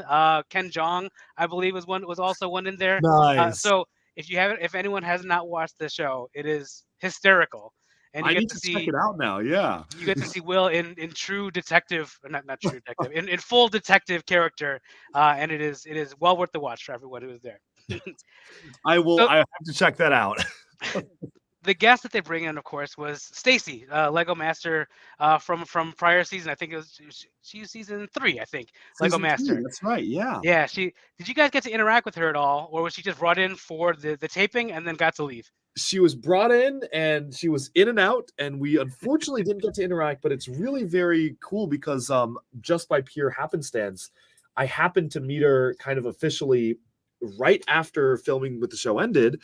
Ken Jeong, I believe, was also one in there. Nice. So if anyone has not watched the show, it is hysterical. And you I get need to to see check it out now. Yeah. you get to see Will in true detective, not true detective, in full detective character, and it is well worth the watch for everyone who is there. I will. So- I have to check that out. The guest that they bring in, of course, was Stacy, Lego Master, from prior season. I think it was she's season 3. I think Lego Season Master. 3, that's right. Yeah. Yeah, did you guys get to interact with her at all, or was she just brought in for the taping and then got to leave? She was brought in and she was in and out, and we unfortunately didn't get to interact, but it's really very cool because just by pure happenstance, I happened to meet her kind of officially right after filming with the show ended.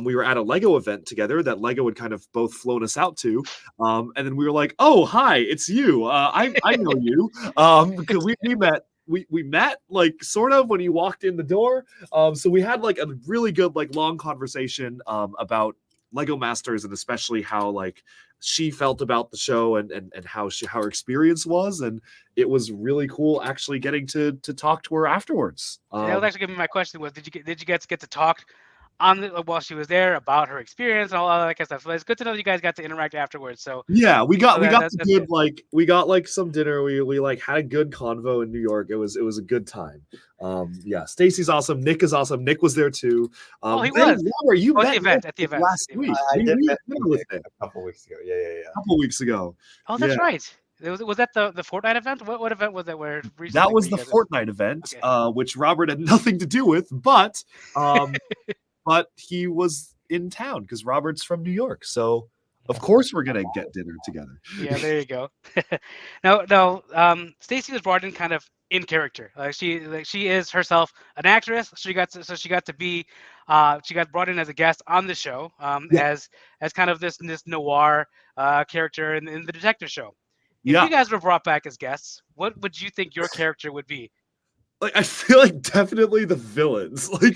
We were at a Lego event together that Lego had kind of both flown us out to. And then we were like, oh, hi, it's you. I know you. Because we met. We met like sort of when you walked in the door. So we had like a really good like long conversation about Lego Masters, and especially how like she felt about the show and how her experience was, and it was really cool actually getting to talk to her afterwards. That was actually gonna be my question: was did you guys get to talk while she was there about her experience and all that kind of stuff? So it's good to know that you guys got to interact afterwards. So yeah, we got that's good good. like we got like some dinner. We like had a good convo in New York. It was a good time. Yeah, Stacy's awesome. Nick is awesome. Nick was there too. Oh, he was. Robert, you met at the event last week. I did We met met with Nick a couple weeks ago. Yeah. a couple weeks ago. Oh, that's Yeah. right. Was that the Fortnite event? What event was that? Where recently That was where the you guys- Fortnite event, Okay. which Robert had nothing to do with, but but he was in town because Robert's from New York. So of course we're gonna get dinner together. Yeah, there you go. Now, Stacy was brought in kind of in character. She is herself an actress. She got to be, she got brought in as a guest on the show, Yeah. as kind of this noir character in the detective show. If Yeah. you guys were brought back as guests, what would you think your character would be? Like I feel like definitely the villains. Like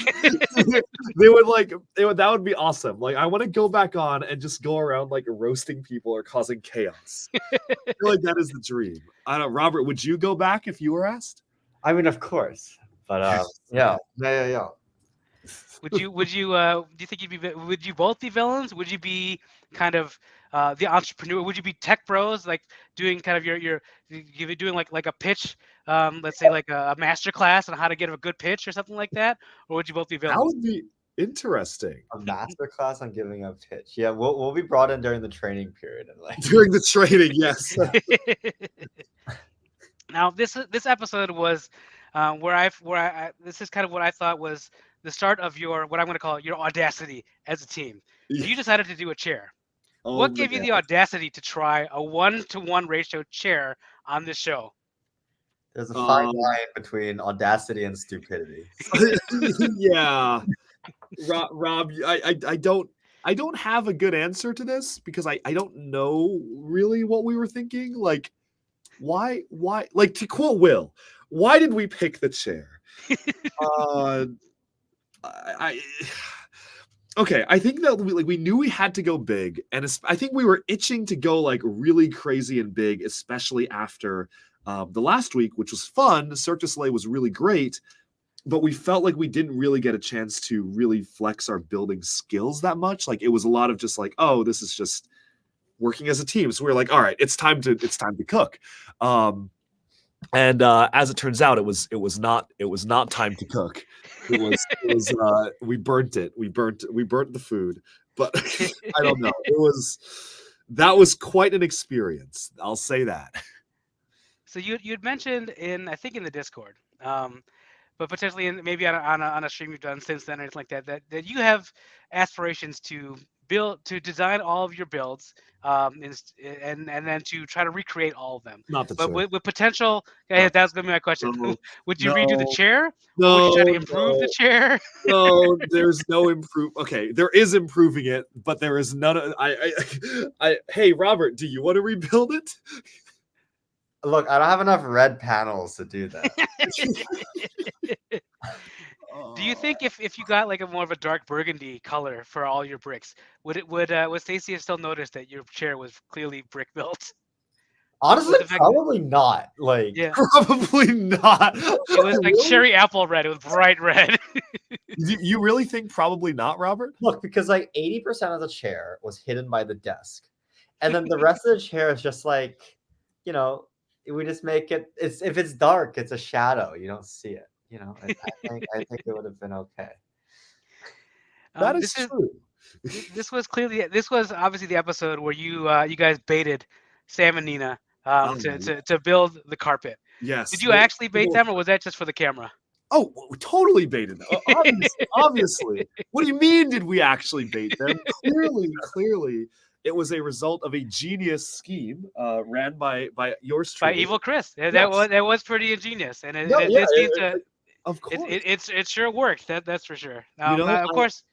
that would be awesome. Like I want to go back on and just go around like roasting people or causing chaos. I feel like that is the dream. I don't know, Robert, would you go back if you were asked? I mean, of course, but yeah. Would you do you think would you both be villains? Would you be kind of the entrepreneur? Would you be tech bros, like doing kind of you doing like a pitch, let's say like a master class on how to get a good pitch or something like that? Or would you both be That villains? would be interesting. A master class on giving a pitch. Yeah, we'll be brought in during the training period and like During the training, yes. Now this episode was this is kind of what I thought was the start of what I'm going to call your audacity as a team. Yeah. You decided to do a chair. Oh What my gave you the God. audacity to try a 1-to-1 ratio chair on this show? there's a fine line between audacity and stupidity. Yeah. Rob, I don't have a good answer to this because I don't know really what we were thinking. Like, why like to quote Will, why did we pick the chair? I Okay, I think that we knew we had to go big, and I think we were itching to go like really crazy and big, especially after the last week, which was fun. Cirque du Soleil was really great, but we felt like we didn't really get a chance to really flex our building skills that much. Like it was a lot of just like, oh, this is just working as a team. So we were like, all right, it's time to cook. And as it turns out, it was not time to cook. We burnt it. We burnt the food. But I don't know. That was quite an experience. I'll say that. So you'd mentioned in, I think in the Discord, but potentially maybe on a stream you've done since then or anything like that, that you have aspirations to design all of your builds, and then to try to recreate all of them. Not the But chair. with potential, No. that's gonna be my question. No. Would you redo the chair? Or No, would you try to improve the chair? No, there's no improve. Okay, there is improving it, but there is none. Hey, Robert, do you want to rebuild it? Look, I don't have enough red panels to do that. Do you think if you got like a more of a dark burgundy color for all your bricks, would Stacy have still noticed that your chair was clearly brick built? Honestly, probably not. Like, Yeah, Probably not. it was like cherry apple red. It was bright red. You really think probably not, Robert? look, because like 80% of the chair was hidden by the desk, and then the rest of the chair is just like, you know, we just make it. If it's dark, it's a shadow. You don't see it. You know, I think it would have been okay. That is true. This was obviously the episode where you guys baited Sam and Nina to build the carpet. Yes. Did you actually bait them, or was that just for the camera? Oh, we totally baited them. Obviously. What do you mean? Did we actually bait them? Clearly, it was a result of a genius scheme ran by yours truly. By Evil Chris. Yes. That was pretty ingenious, and of course, it sure worked. That's for sure. Of course,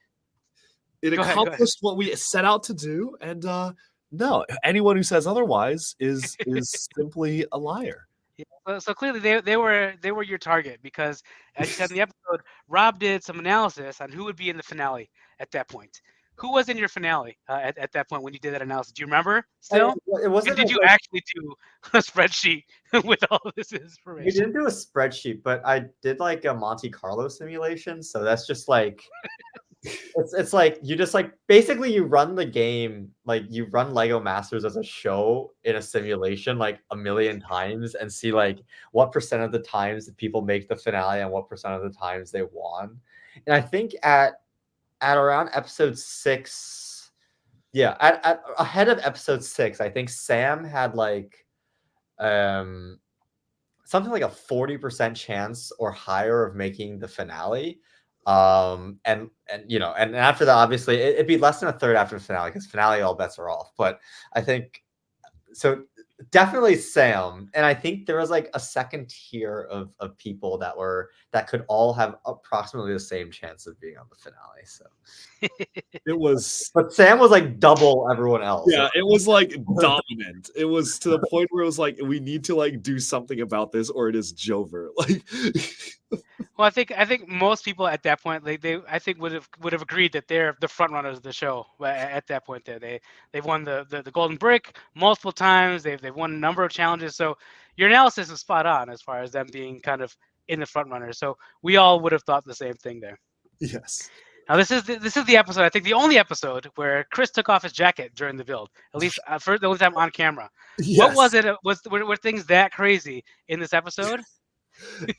it accomplished what we set out to do, and no, anyone who says otherwise is simply a liar. Yeah, so clearly they were your target, because as you said in the episode, Rob did some analysis on who would be in the finale at that point. Who was in your finale at that point when you did that analysis? Do you remember still? It wasn't. Did you actually do a spreadsheet with all this information? We didn't do a spreadsheet, but I did like a Monte Carlo simulation. So that's just like, it's like you just like basically you run the game, like you run Lego Masters as a show in a simulation like a million times and see like what percent of the times that people make the finale and what percent of the times they won. And I think at around episode 6, at ahead of episode 6, I think Sam had like something like a 40% chance or higher of making the finale. And you know, and after that, obviously it'd be less than a third after the finale, because finale all bets are off. But I think so. Definitely Sam, and I think there was like a second tier of people that could all have approximately the same chance of being on the finale. So it was, but Sam was like double everyone else. Yeah, it was like dominant. It was to the point where it was like, we need to like do something about this, or it is Jover. Like, well, I think most people at that point, like I think would have agreed that they're the front runners of the show at that point. They've won the Golden Brick multiple times. They've won a number of challenges. So your analysis is spot on as far as them being kind of in the front runners. So we all would have thought the same thing there. Yes. Now this is the episode, I think the only episode where Chris took off his jacket during the build, at least for the only time on camera. Yes. What was it? Were things that crazy in this episode?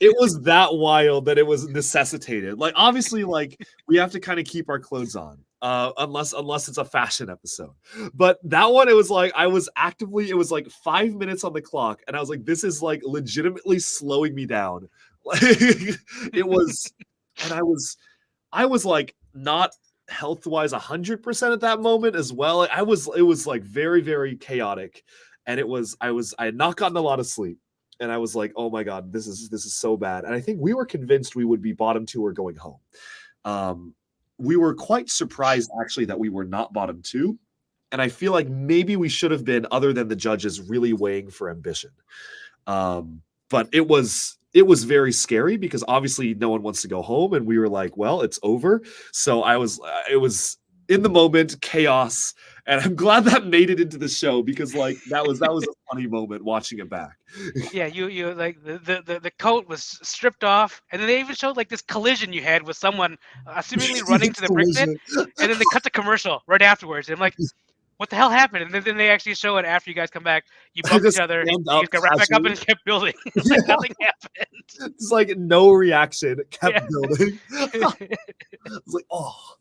It was that wild that it was necessitated. Like, obviously, like we have to kind of keep our clothes on, unless it's a fashion episode. But that one, it was like it was like 5 minutes on the clock, and I was like, this is like legitimately slowing me down. Like it was, and I was like not health-wise 100% at that moment as well. It was like very, very chaotic, and I had not gotten a lot of sleep. And I was like, oh my God, this is so bad. And I think we were convinced we would be bottom 2 or going home. We were quite surprised, actually, that we were not bottom 2. And I feel like maybe we should have been, other than the judges really weighing for ambition. But it was it was very scary because obviously no one wants to go home, and we were like, well, it's over. So it was in the moment chaos, and I'm glad that made it into the show because like that was a funny moment watching it back. Yeah, you like the coat was stripped off, and then they even showed like this collision you had with someone seemingly running to the brick pit, and then they cut the commercial right afterwards. And I'm like, what the hell happened? And then they actually show it after you guys come back. You bumped each other. You guys got right back up and kept building. It's like nothing happened. It's like no reaction. It kept Yeah. building. It's like, oh.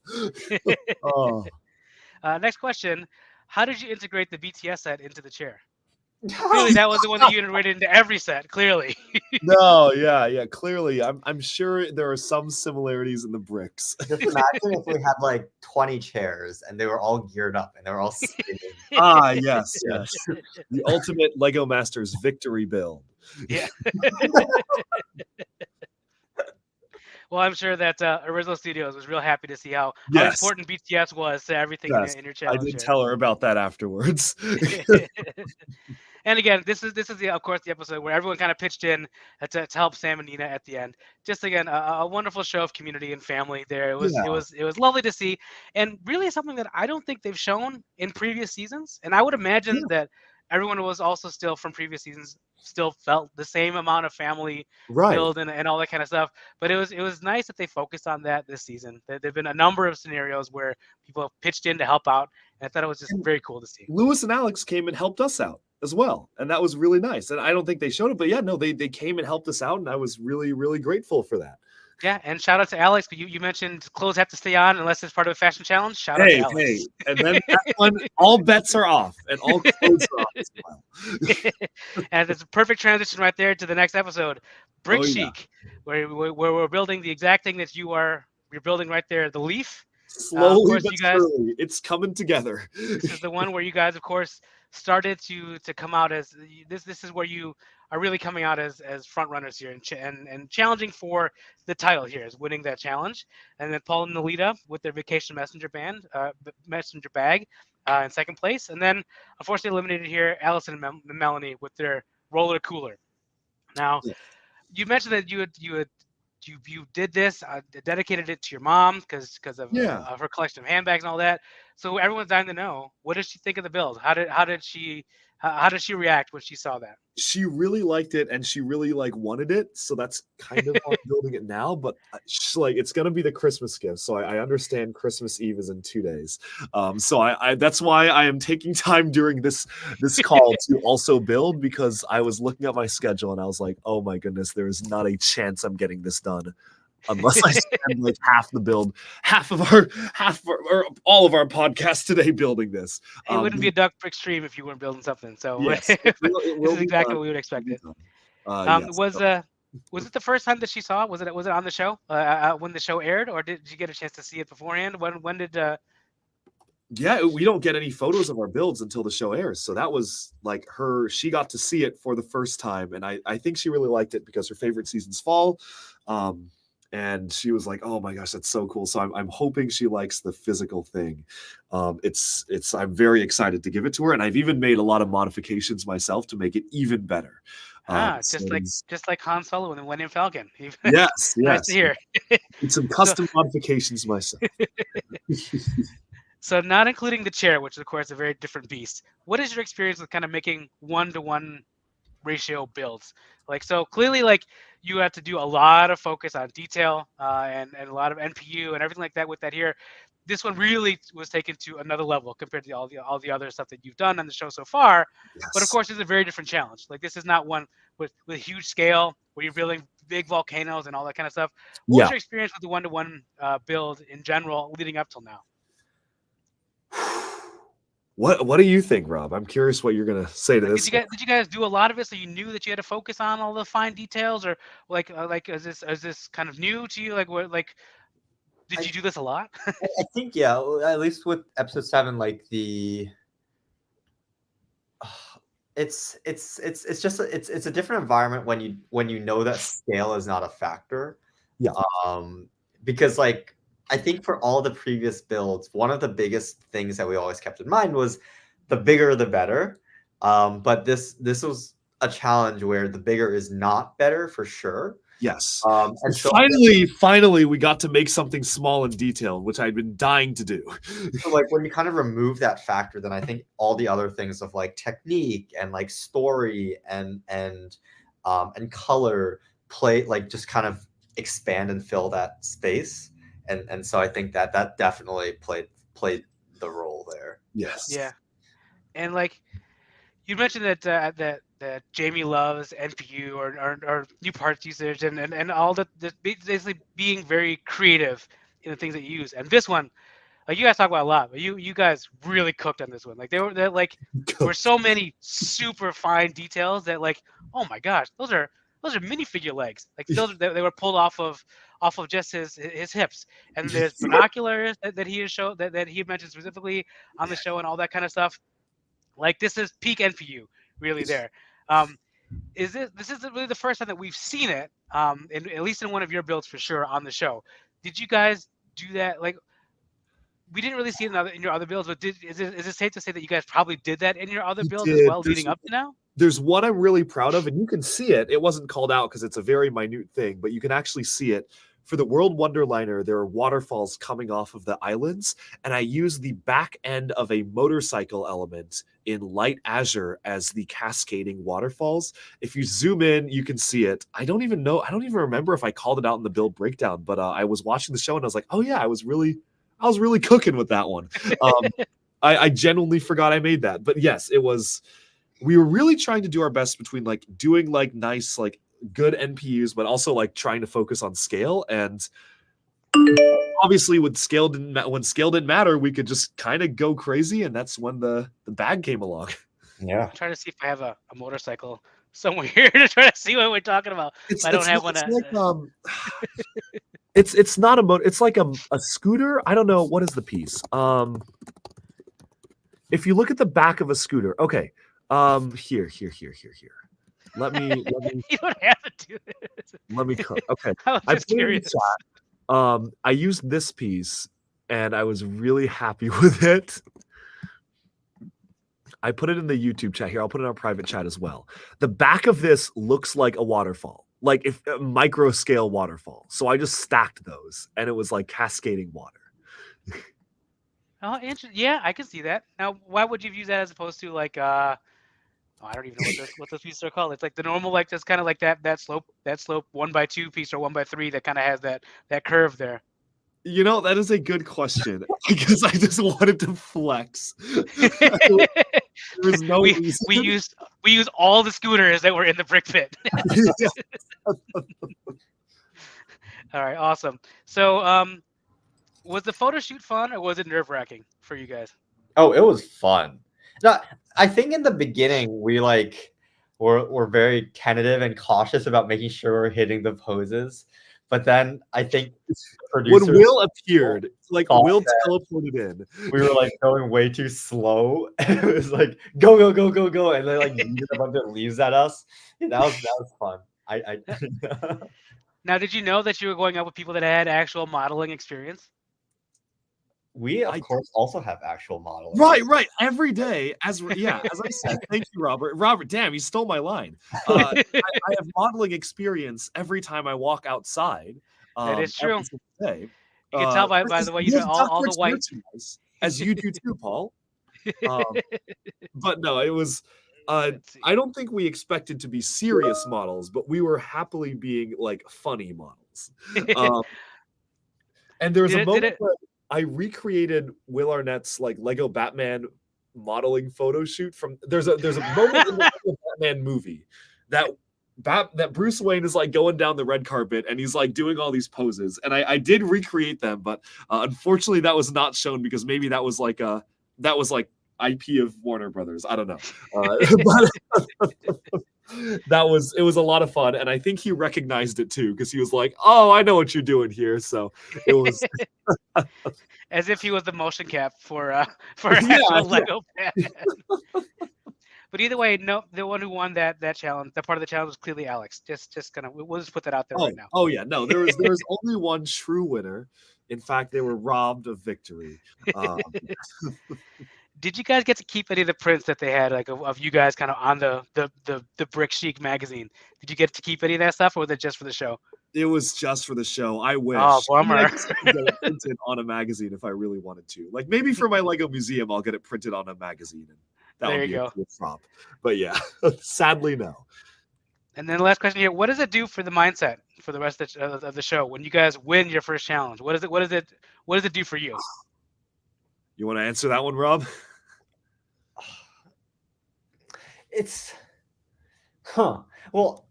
Next question: how did you integrate the BTS set into the chair? Clearly, that was the one that you integrated into every set. Clearly. No, yeah. Clearly, I'm sure there are some similarities in the bricks. Just imagine if we had like 20 chairs and they were all geared up and they were all spinning. Yes. The ultimate Lego Masters victory build. Yeah. Well, I'm sure that Original Studios was real happy to see how important BTS was to everything in your challenge. I did tell her about that afterwards. And again, this is of course the episode where everyone kind of pitched in to help Sam and Nina at the end. Just again, a wonderful show of community and family there. It was lovely to see, and really something that I don't think they've shown in previous seasons. And I would imagine that everyone was also still from previous seasons still felt the same amount of family build and all that kind of stuff. But it was nice that they focused on that this season. There've been a number of scenarios where people have pitched in to help out, and I thought it was just very cool to see. Lewis and Alex came and helped us out as well, and that was really nice. And I don't think they showed it, but yeah, no, they came and helped us out, and I was really, really grateful for that. Yeah, and shout out to Alex. You mentioned clothes have to stay on unless it's part of a fashion challenge. Shout out to Alex. Hey, and then that one, all bets are off, and all clothes are off as well. And it's a perfect transition right there to the next episode, Brick Chic, where we're building the exact thing that you're building right there, the leaf. Slowly but surely, it's coming together. This is the one where you guys, of course, started to come out as this is where you are really coming out as front runners here and challenging for the title here, is winning that challenge. And then Paul and Nalita with their Vacation Messenger bag in second place. And then unfortunately eliminated here Allison and Melanie with their roller cooler. Now, you mentioned that you did this, dedicated it to your mom because of her collection of handbags and all that. So everyone's dying to know, what did she think of the build? How did she react when she saw that? She really liked it, and she really wanted it. So that's kind of why I'm building it now. But it's gonna be the Christmas gift. So I understand Christmas Eve is in 2 days. So I that's why I am taking time during this call to also build, because I was looking at my schedule and I was like, oh my goodness, there is not a chance I'm getting this done unless I spend like half or all of our podcast today building this. It wouldn't be a duck brick stream if you weren't building something. So yes, this is exactly what we would expect it. Was it the first time that she saw it? Was it on the show when the show aired, or did you get a chance to see it beforehand? When did? Yeah, we don't get any photos of our builds until the show airs. So that was like she got to see it for the first time. And I think she really liked it because her favorite season's fall. And she was like, oh my gosh, that's so cool. So I'm hoping she likes the physical thing. I'm very excited to give it to her. And I've even made a lot of modifications myself to make it even better. Just like Han Solo and the Millennium Falcon. Yes. Nice to hear. And some custom modifications myself. So not including the chair, which is of course a very different beast. What is your experience with kind of making 1-to-1 ratio builds? So clearly you have to do a lot of focus on detail and a lot of NPU and everything like that with that here. This one really was taken to another level compared to all the other stuff that you've done on the show so far. Yes. But of course, it's a very different challenge. This is not one with huge scale where you're building big volcanoes and all that kind of stuff. What's your experience with the 1-to-1 build in general leading up till now? What do you think, Rob? I'm curious what you're gonna say to this. Did you guys do a lot of it so you knew that you had to focus on all the fine details, or is this kind of new to you? Did you do this a lot? I think at least with episode 7, it's a different environment when you know that scale is not a factor. Yeah. Because I think for all the previous builds, one of the biggest things that we always kept in mind was the bigger the better. But this was a challenge where the bigger is not better for sure. Yes. And so Finally, we got to make something small and detailed, which I'd been dying to do. So like when you kind of remove that factor, then I think all the other things of like technique and like story and color play like just kind of expand and fill that space. And so I think that definitely played the role there. Yes. Yeah, and like you mentioned that Jamie loves NPU or new parts usage and all that basically being very creative in the things that you use. And this one, like you guys talk about a lot, but you guys really cooked on this one. Like there like were so many super fine details that like, oh my gosh, those are minifigure legs. Like those they were pulled off of just his hips. And there's binoculars that he has showed that he mentioned specifically on the show and all that kind of stuff. Like this is peak NPU really there. This is really the first time that we've seen it, at least in one of your builds for sure on the show. Did you guys do that? Like, we didn't really see it in your other builds, but is it safe to say that you guys probably did that in your other builds as well, leading up to now? There's one I'm really proud of, and you can see it. It wasn't called out because it's a very minute thing, but you can actually see it. For the World Wonderliner, there are waterfalls coming off of the islands, and I use the back end of a motorcycle element in light azure as the cascading waterfalls. If you zoom in, you can see it. I don't even remember if I called it out in the build breakdown, but I was watching the show and I was like, oh yeah, I was really cooking with that one. I genuinely forgot I made that, but yes, it was. We were really trying to do our best between like doing like nice, like good NPUs, but also like trying to focus on scale. And obviously when scale didn't matter, we could just kind of go crazy. And that's when the bag came along. Yeah. I'm trying to see if I have a motorcycle somewhere here to try to see what we're talking about. I don't have one. It's not a motor. It's like a scooter. I don't know. What is the piece? If you look at the back of a scooter, okay. Here. Let me. You don't have to do it. Let me cook. Okay. I was just curious. I used this piece, and I was really happy with it. I put it in the YouTube chat here. I'll put it in our private chat as well. The back of this looks like a waterfall, like if a micro scale waterfall. So I just stacked those, and it was like cascading water. Oh, interesting. Yeah, I can see that. Now, why would you use that as opposed to like I don't even know what those pieces are called. It's like the normal, like just kind of like that slope 1x2 piece or 1x3 that kind of has that curve there. You know, that is a good question because I just wanted to flex. There's no reason. We used all the scooters that were in the brick pit. All right, awesome. So, was the photo shoot fun or was it nerve-wracking for you guys? Oh, it was fun. No, I think in the beginning we like were very tentative and cautious about making sure we're hitting the poses. But then I think producers, when Will appeared, like Will teleported in, we were like going way too slow. And it was like go, and they like yeeted a bunch of leaves at us. Yeah, that was fun. I Now, did you know that you were going up with people that had actual modeling experience? We of course also have actual modeling. Right. Every day, as I said, thank you, Robert. Robert, damn, you stole my line. I have modeling experience every time I walk outside. That is true. Day. You can tell by the way you got all the white, as you do too, Paul. But no, it was. I don't think we expected to be serious models, but we were happily being like funny models. And there was a moment where I recreated Will Arnett's like Lego Batman modeling photo shoot from there's a moment in the Lego Batman movie that Bruce Wayne is like going down the red carpet and he's like doing all these poses, and I did recreate them, but unfortunately that was not shown because maybe that was like IP of Warner Brothers. I don't know. But it was a lot of fun, and I think he recognized it too because he was like, "Oh, I know what you're doing here." So it was as if he was the motion cap for actual Lego Batman. But either way, no, the one who won that challenge, that part of the challenge was clearly Alex. Just kind of, we'll just put that out there right now. Oh yeah, no, there was only one true winner. In fact, they were robbed of victory. Did you guys get to keep any of the prints that they had, like of you guys kind of on the Brick Chic magazine? Did you get to keep any of that stuff, or was it just for the show? It was just for the show. I wish. Oh, I mean, I bummer. guess I could get it printed on a magazine if I really wanted to. Like maybe for my Lego museum, I'll get it printed on a magazine, and that There would you be a go. cool prop. But yeah, sadly no. And then the last question here: what does it do for the mindset for the rest of the show when you guys win your first challenge? What does it do for you? You want to answer that one, Rob? It's, well,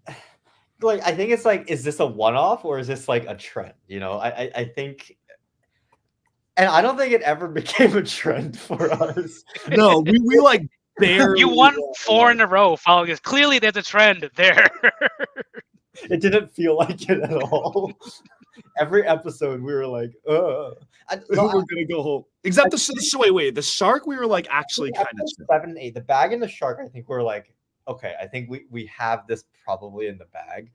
like I think it's like, is this a one-off or is this like a trend? You know, I think, and I don't think it ever became a trend for us. No, we like barely. You won 4 in a row following this. Clearly, there's a trend there. It didn't feel like it at all. Every episode, we were like, we're gonna go home. Except the shark. We were like actually kind of 7 and 8. The bag and the shark. I think we're like, okay. I think we have this probably in the bag,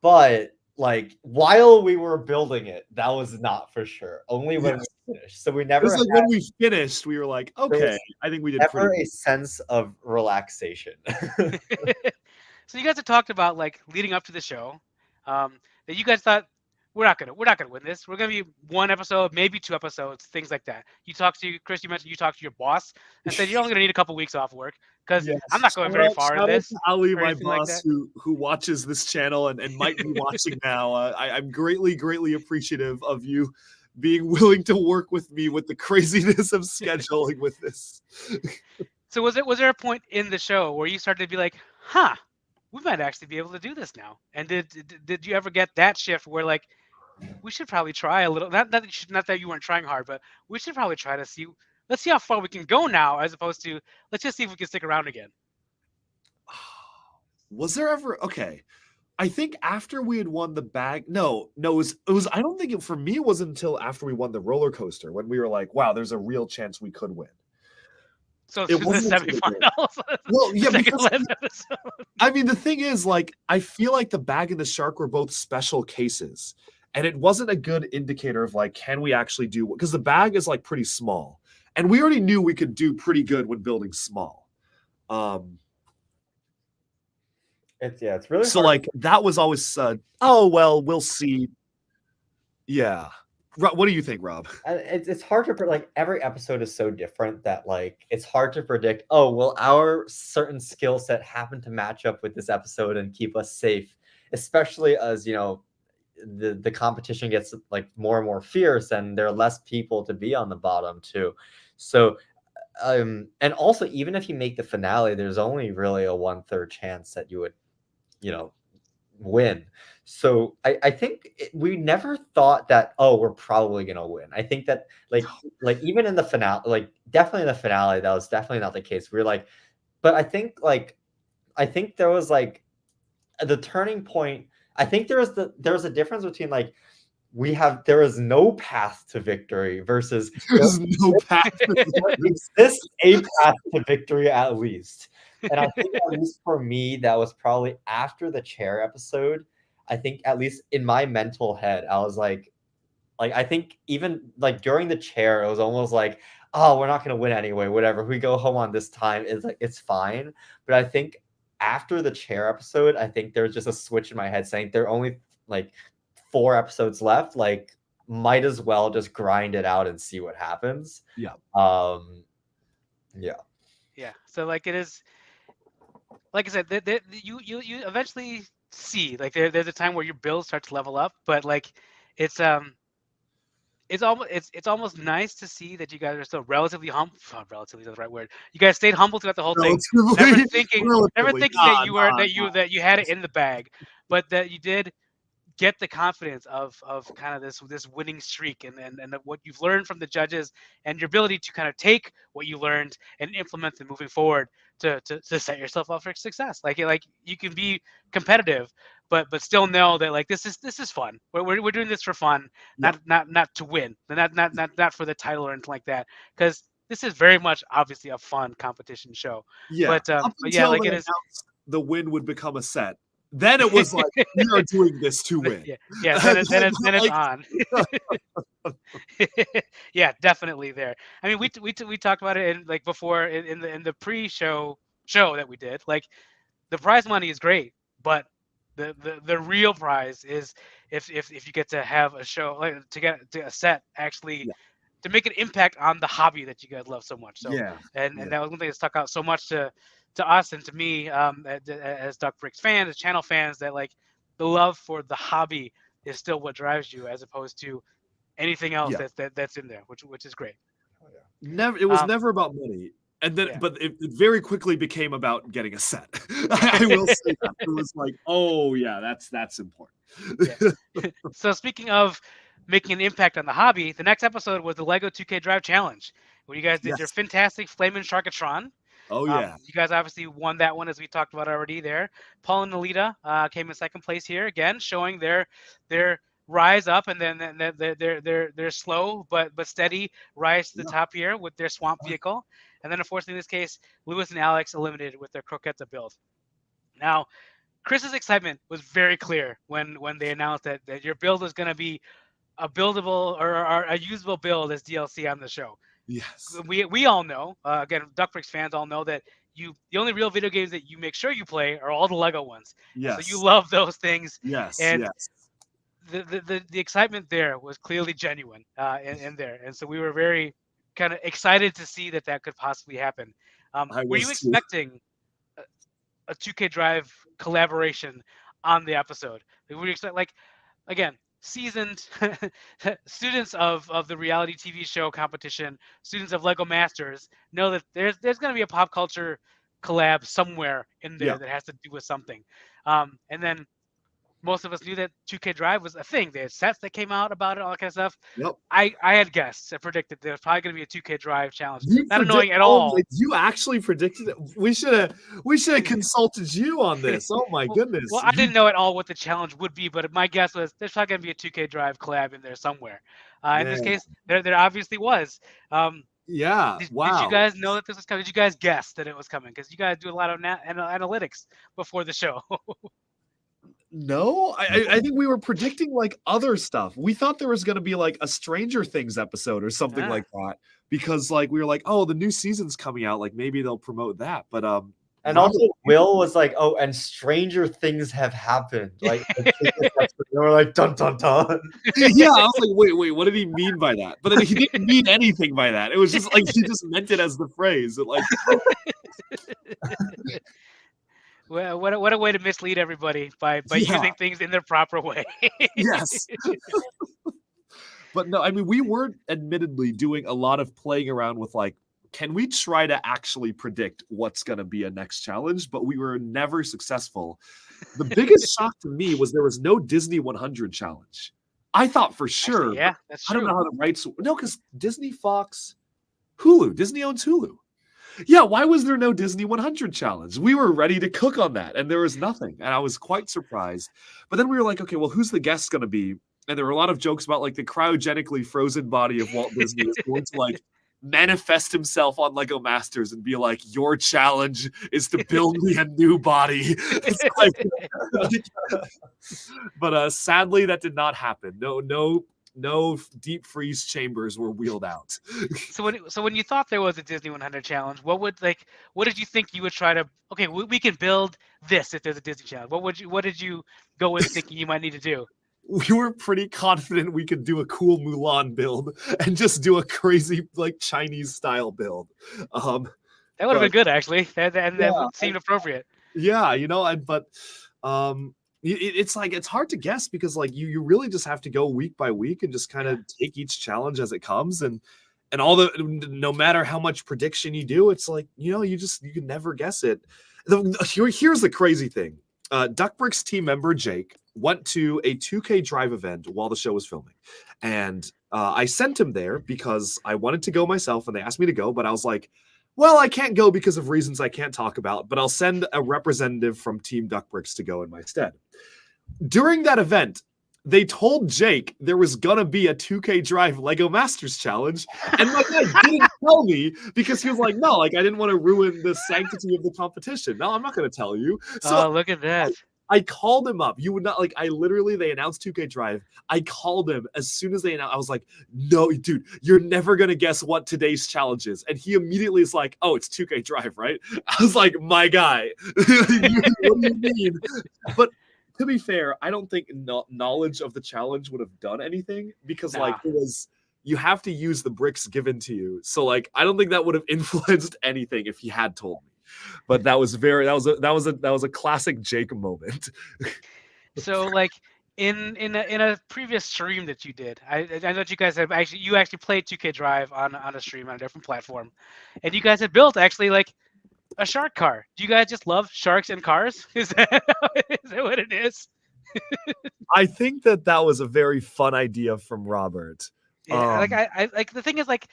but like while we were building it, that was not for sure. Only when we finished. So we never. It was like when we finished, we were like, okay, I think we did never pretty a sense of relaxation. So you guys have talked about like leading up to the show, that you guys thought we're not gonna win this. We're gonna be 1 episode, maybe 2 episodes, things like that. You talked to Chris. You mentioned you talked to your boss and said you're only gonna need a couple weeks off work because I'm not going very far in this. Ali, my boss, who watches this channel and might be watching now, I'm greatly appreciative of you being willing to work with me with the craziness of scheduling with this. So was there a point in the show where you started to be like, huh, we might actually be able to do this now? And did you ever get that shift where like, we should probably try a little, not that you weren't trying hard, but we should probably try to see, let's see how far we can go now, as opposed to let's just see if we can stick around again. Was there ever, okay, I think after we had won the bag, no, it was I don't think for me it wasn't until after we won the roller coaster when we were like, wow, there's a real chance we could win. So it was the semifinals. Well, yeah, because, I mean, the thing is, like, I feel like the bag and the shark were both special cases, and it wasn't a good indicator of like, can we actually do? Because the bag is like pretty small, and we already knew we could do pretty good when building small. It's really so like that was always oh well, we'll see. Yeah. What do you think, Rob? It's hard to like every episode is so different that like it's hard to predict. Oh, will our certain skill set happen to match up with this episode and keep us safe, especially as you know the competition gets like more and more fierce and there are less people to be on the bottom too. So and also even if you make the finale, there's only really a 1/3 chance that you would, you know, win. So I think we never thought that, oh, we're probably gonna win. I think that like even in the finale, like definitely in the finale, that was definitely not the case. We were like, but I think there was like the turning point. I think there was a difference between like there is no path to victory versus there's no path. Exists a path to victory at least. And I think at least for me, that was probably after the chair episode. I think at least in my mental head, I was like I think even like during the chair, it was almost like, oh, we're not gonna win anyway. Whatever, we go home on this time. It's like it's fine. But I think after the chair episode, I think there was just a switch in my head saying there are only like 4 episodes left. Like might as well just grind it out and see what happens. Yeah. Yeah. So like it is. Like I said, you eventually see like there's a time where your builds start to level up, but like it's almost nice to see that you guys are still relatively humble. Oh, relatively is not the right word. You guys stayed humble throughout the whole thing, never thinking that you had it in the bag, but that you did get the confidence of kind of this winning streak and what you've learned from the judges and your ability to kind of take what you learned and implement them moving forward to set yourself up for success. Like you can be competitive, but still know that like this is fun. We're doing this for fun, not to win, not for the title or anything like that. Because this is very much obviously a fun competition show. Yeah, but yeah, like it is. The win would become a set. Then it was like we are doing this to win. Yeah. Then it's on. Yeah, definitely there. I mean, we talked about it in like before in the pre-show show that we did. Like the prize money is great, but the real prize is if you get to have a show like to get to a set actually Yeah. to make an impact on the hobby that you guys love so much. So Yeah. and that was one thing that stuck out so much to us and to me as Duck Bricks fans, as channel fans, that like the love for the hobby is still what drives you as opposed to anything else Yeah. that's in there, which is great. Never. It was Um, never about money. And then, Yeah. but it very quickly became about getting a set. I will say that it was like, oh yeah, that's important. Yeah. So speaking of making an impact on the hobby, the next episode was the Lego 2K Drive Challenge, where you guys did your Yes. fantastic Flamin' Sharkatron. Oh yeah. You guys obviously won that one, as we talked about already there. Paul and Alita came in second place here, again, showing their rise up, and then their slow but steady rise to the top here with their swamp vehicle. And then, unfortunately, in this case, Lewis and Alex eliminated with their Croqueta build. Now, Chris's excitement was very clear when they announced that your build was going to be a buildable or a usable build as DLC on the show. Yes. We all know, again, Duckbricks fans all know that the only real video games that you make sure you play are all the Lego ones. Yes. So you love those things. Yes. And yes. the excitement there was clearly genuine in there. And so we were very kind of excited to see that could possibly happen. Were you expecting a 2K Drive collaboration on the episode? Were you expect, like, again, seasoned students of the reality TV show competition, students of Lego Masters know that there's going to be a pop culture collab somewhere in there that has to do with something. And then most of us knew that 2K Drive was a thing. They had sets that came out about it, all that kind of stuff. Yep. I had guessed, I predicted there was probably going to be a 2K Drive challenge. You Not annoying at all. You actually predicted it. We should have consulted you on this. Oh my goodness. Well, I didn't know at all what the challenge would be, but my guess was there's probably going to be a 2K Drive collab in there somewhere. In this case, there obviously was. Yeah. Did you guys know that this was coming? Did you guys guess that it was coming? Because you guys do a lot of analytics before the show. No, I think we were predicting like other stuff. We thought there was going to be like a Stranger Things episode or something like that, because like we were like, oh, the new season's coming out, like maybe they'll promote that. But and also Will was like, oh, and stranger things have happened. Like they were like, dun dun dun. Yeah, I was like, wait, what did he mean by that? But then he didn't mean anything by that. It was just like he just meant it as the phrase. It, like. Well, what a way to mislead everybody by using things in their proper way. Yes. But no, I mean, we were admittedly doing a lot of playing around with like, can we try to actually predict what's going to be a next challenge? But we were never successful. The biggest shock to me was there was no Disney 100 challenge. I thought for sure. Actually, yeah, that's true. I don't know how the rights. No, because Disney, Fox, Hulu. Disney owns Hulu. Yeah, why was there no Disney 100 challenge? We were ready to cook on that, and there was nothing. And I was quite surprised. But then we were like, okay, well, who's the guest going to be? And there were a lot of jokes about like the cryogenically frozen body of Walt Disney is going to like manifest himself on Lego Masters and be like, your challenge is to build me a new body. But sadly, that did not happen. No deep freeze chambers were wheeled out. So when you thought there was a Disney 100 challenge, what did you think you would try to? Okay, we can build this if there's a Disney challenge. What did you go in thinking you might need to do? We were pretty confident we could do a cool Mulan build and just do a crazy like Chinese style build. That would have been good actually. That seemed appropriate. Yeah, it's like it's hard to guess because like you really just have to go week by week and just kind of take each challenge as it comes, and no matter how much prediction you do, it's like you can never guess it. Here's the crazy thing. Duckbricks team member Jake went to a 2K Drive event while the show was filming, and I sent him there because I wanted to go myself, and they asked me to go, but I was like, well, I can't go because of reasons I can't talk about, but I'll send a representative from Team Duckbricks to go in my stead. During that event, they told Jake there was gonna be a 2K Drive Lego Masters challenge, and my guy didn't tell me because he was like, "No, like I didn't want to ruin the sanctity of the competition. No, I'm not gonna tell you." So look at that. I called him up. You would not like. I literally they announced 2K Drive. I called him as soon as they announced. I was like, "No, dude, you're never gonna guess what today's challenge is." And he immediately is like, "Oh, it's 2K Drive, right?" I was like, "My guy, what do you mean?" But to be fair, I don't think knowledge of the challenge would have done anything because like Nah. it was. You have to use the bricks given to you. So like I don't think that would have influenced anything if he had told me. But that was a classic Jake moment. So like in a previous stream that you did, I know that you guys have actually played 2K Drive on a stream on a different platform, and you guys had built actually like a shark car. Do you guys just love sharks and cars? Is that what it is? I think that was a very fun idea from Robert. Yeah, like I like the thing is like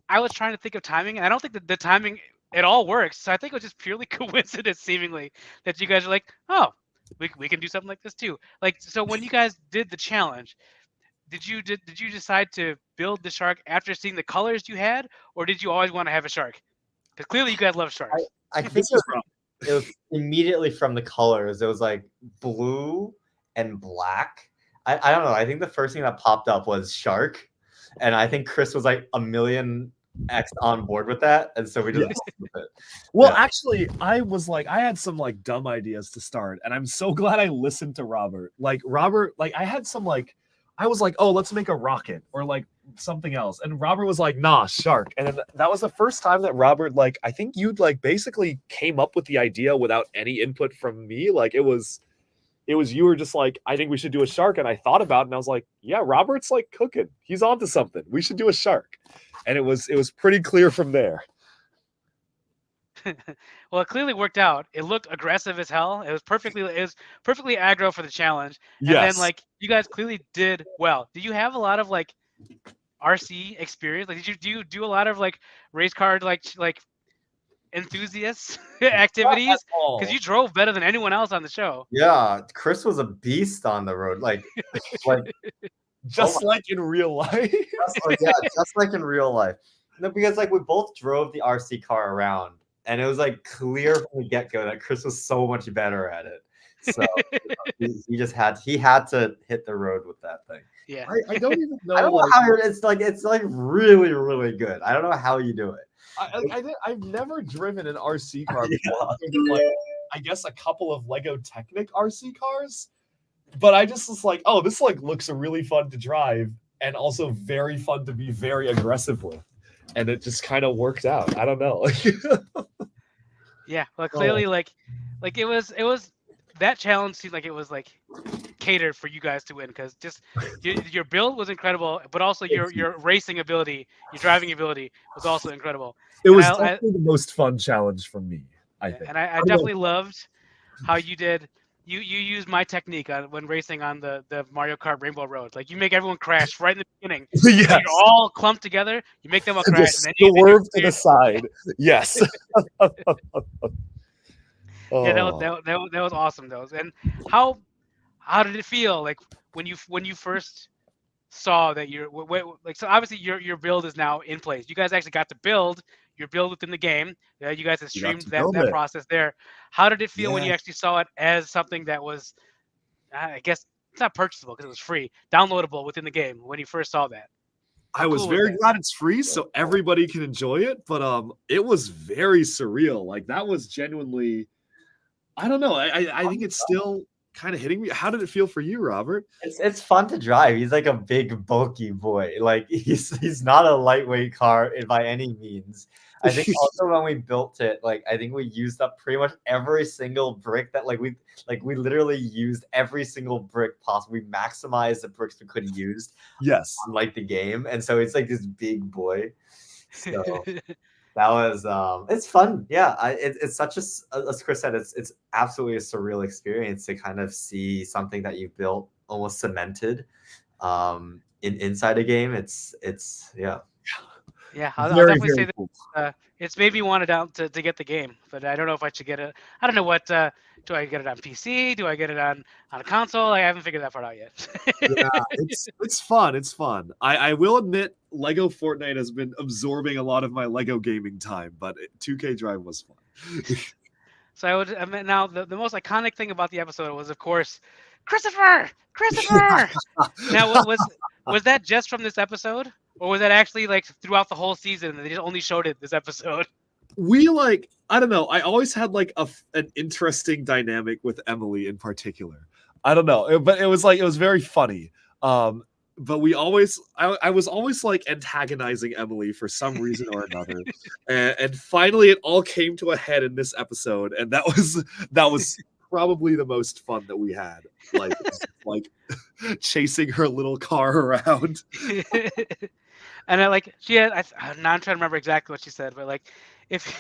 I was trying to think of timing, and I don't think that the timing at all works. So I think it was just purely coincidence, seemingly, that you guys are like, oh, we can do something like this too. Like, so when you guys did the challenge, did you decide to build the shark after seeing the colors you had, or did you always want to have a shark? Because clearly you guys love sharks. I think it was immediately from the colors. It was like blue and black. I don't know. I think the first thing that popped up was shark. And I think Chris was like a million X on board with that. And so we just rolled with it. Well, Yeah. actually, I had some like dumb ideas to start, and I'm so glad I listened to Robert. Like Robert, like I had some like I was like, oh, let's make a rocket or like something else. And Robert was like, nah, shark. And then that was the first time that Robert, like, I think you'd like basically came up with the idea without any input from me. Like it was you were just like, I think we should do a shark. And I thought about it and I was like, yeah, Robert's like cooking. He's onto something. We should do a shark. And it was pretty clear from there. Well, it clearly worked out. It looked aggressive as hell. It was perfectly aggro for the challenge. And Yes. then like you guys clearly did well. Did you have a lot of like RC experience? Like do you do a lot of like race car like enthusiasts activities? Because you drove better than anyone else on the show. Yeah, Chris was a beast on the road. Like just like in real life. just like in real life. No, because like we both drove the RC car around, and it was like clear from the get go that Chris was so much better at it. So he had to hit the road with that thing. Yeah, I don't even know. I don't know how it's like really really good. I don't know how you do it. I've never driven an RC car before. Yeah. Like, I guess a couple of Lego Technic RC cars, but I just was like, oh, this like looks really fun to drive and also very fun to be very aggressive with, and it just kind of worked out. I don't know. Yeah, well, clearly, like it was that challenge seemed like it was like catered for you guys to win because just your build was incredible, but also your racing ability, your driving ability was also incredible. It was definitely the most fun challenge for me, I think. And I definitely loved how you did. You used my technique when racing on the Mario Kart Rainbow Road. Like you make everyone crash right in the beginning. Yes. You're all clumped together. You make them all crash, and then you swerve to the side. Yes. Yeah, that was awesome. Those and how did it feel like when you first saw that like so obviously your build is now in place. You guys actually got to build your build within the game. You guys have streamed that process there. How did it feel when you actually saw it as something that was, I guess it's not purchasable because it was free, downloadable within the game when you first saw that? I was very glad it's free so everybody can enjoy it, but it was very surreal. Like that was genuinely, I don't know. I think it's still kind of hitting me. How did it feel for you, Robert? It's fun to drive. He's like a big bulky boy. Like he's not a lightweight car by any means. I think also when we built it, like I think we used up pretty much every single brick that we literally used every single brick possible. We maximized the bricks we could have used. Yes. On like the game. And so it's like this big boy. So that was it's fun. Yeah, it's such as Chris said, it's absolutely a surreal experience to kind of see something that you've built almost cemented inside a game. It's yeah. Yeah, I'll definitely say that it's made me want to get the game, but I don't know if I should get it. I don't know what do I get it on PC? Do I get it on a console? I haven't figured that part out yet. Yeah, it's fun. It's fun. I will admit, Lego Fortnite has been absorbing a lot of my Lego gaming time, but 2K Drive was fun. So I mean, now the most iconic thing about the episode was, of course, Christopher. Now, was that just from this episode, or was that actually like throughout the whole season and they just only showed it this episode? We like, I don't know. I always had like an interesting dynamic with Emily in particular. I don't know, but it was very funny. But I was always like antagonizing Emily for some reason or another, and finally it all came to a head in this episode, and that was probably the most fun that we had. Like chasing her little car around. And she had. Now I'm trying to remember exactly what she said, but like, if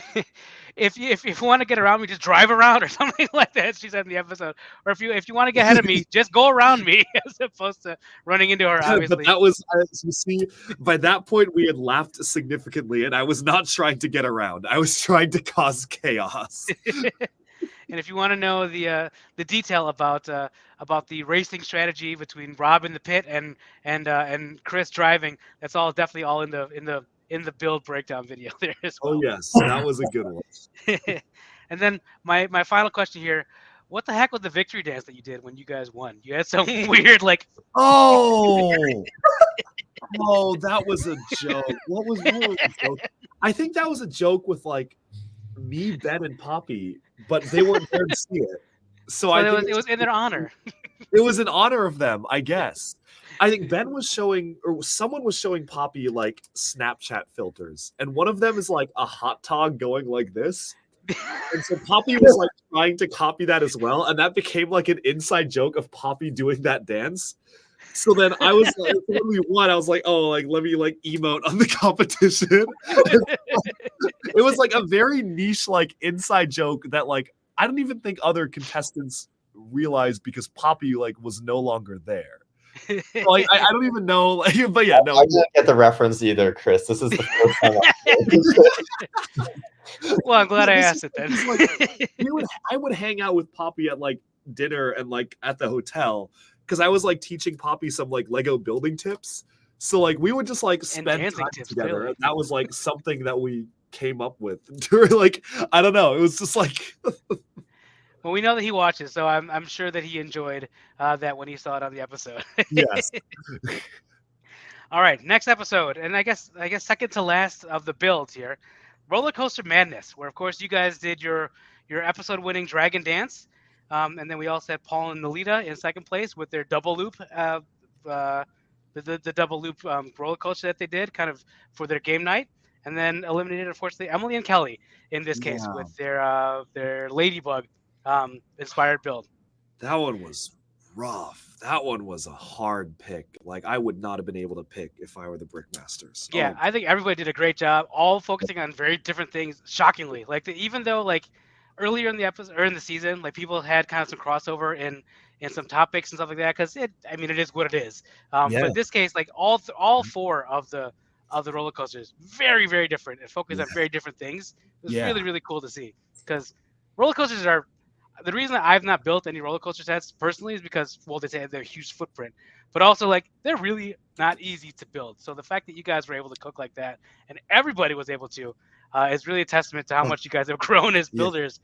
if you want to get around me, just drive around or something like that. She said in the episode, or if you want to get ahead of me, just go around me, as opposed to running into her. Obviously, but that was, you see, by that point we had laughed significantly, and I was not trying to get around. I was trying to cause chaos. And if you want to know the detail about the racing strategy between Rob in the pit and Chris driving, that's all definitely all in the build breakdown video there as well. Oh yes, that was a good one. And then my final question here: what the heck was the victory dance that you did when you guys won? You had some weird like. Oh, that was a joke. What was the joke? I think that was a joke with like me, Ben, and Poppy, but they weren't there to see it. So it was in their honor. It was in honor of them, I guess. I think Ben was showing, or someone was showing Poppy like Snapchat filters, and one of them is like a hot dog going like this. And so Poppy was like trying to copy that as well, and that became like an inside joke of Poppy doing that dance. So then I was like, when we won, I was like, oh, like let me like emote on the competition. It was like a very niche like inside joke that like I don't even think other contestants realized because Poppy like was no longer there. So, like I don't even know, like, but yeah, no. I didn't get the reference either, Chris. This is the first time. Well, I'm glad I asked it then. Like, I would hang out with Poppy at like dinner and like at the hotel because I was like teaching Poppy some like Lego building tips. So like we would just like spend time together. Clearly. And that was like something that we came up with during like I don't know. It was just like. Well, we know that he watches, so I'm sure that he enjoyed that when he saw it on the episode. Yes. All right, next episode, and I guess second to last of the builds here, Roller Coaster Madness, where of course you guys did your episode-winning Dragon Dance, and then we also had Paul and Nolita in second place with their double loop, the double loop roller coaster that they did, kind of for their game night, and then eliminated unfortunately Emily and Kelly in this case with their Ladybug inspired build. That one was rough. That one was a hard pick. Like I would not have been able to pick if I were the Brickmasters. Yeah, I think everybody did a great job, all focusing on very different things. Shockingly, like even though like earlier in the episode or in the season, like people had kind of some crossover in some topics and stuff like that, because it is what it is. But in this case, like all four of the roller coasters, very, very different and focused on very different things. It was really, really cool to see, because roller coasters are. The reason I've not built any roller coaster sets personally is because, well, they say they're a huge footprint, but also like they're really not easy to build. So the fact that you guys were able to cook like that and everybody was able to is really a testament to how much you guys have grown as builders.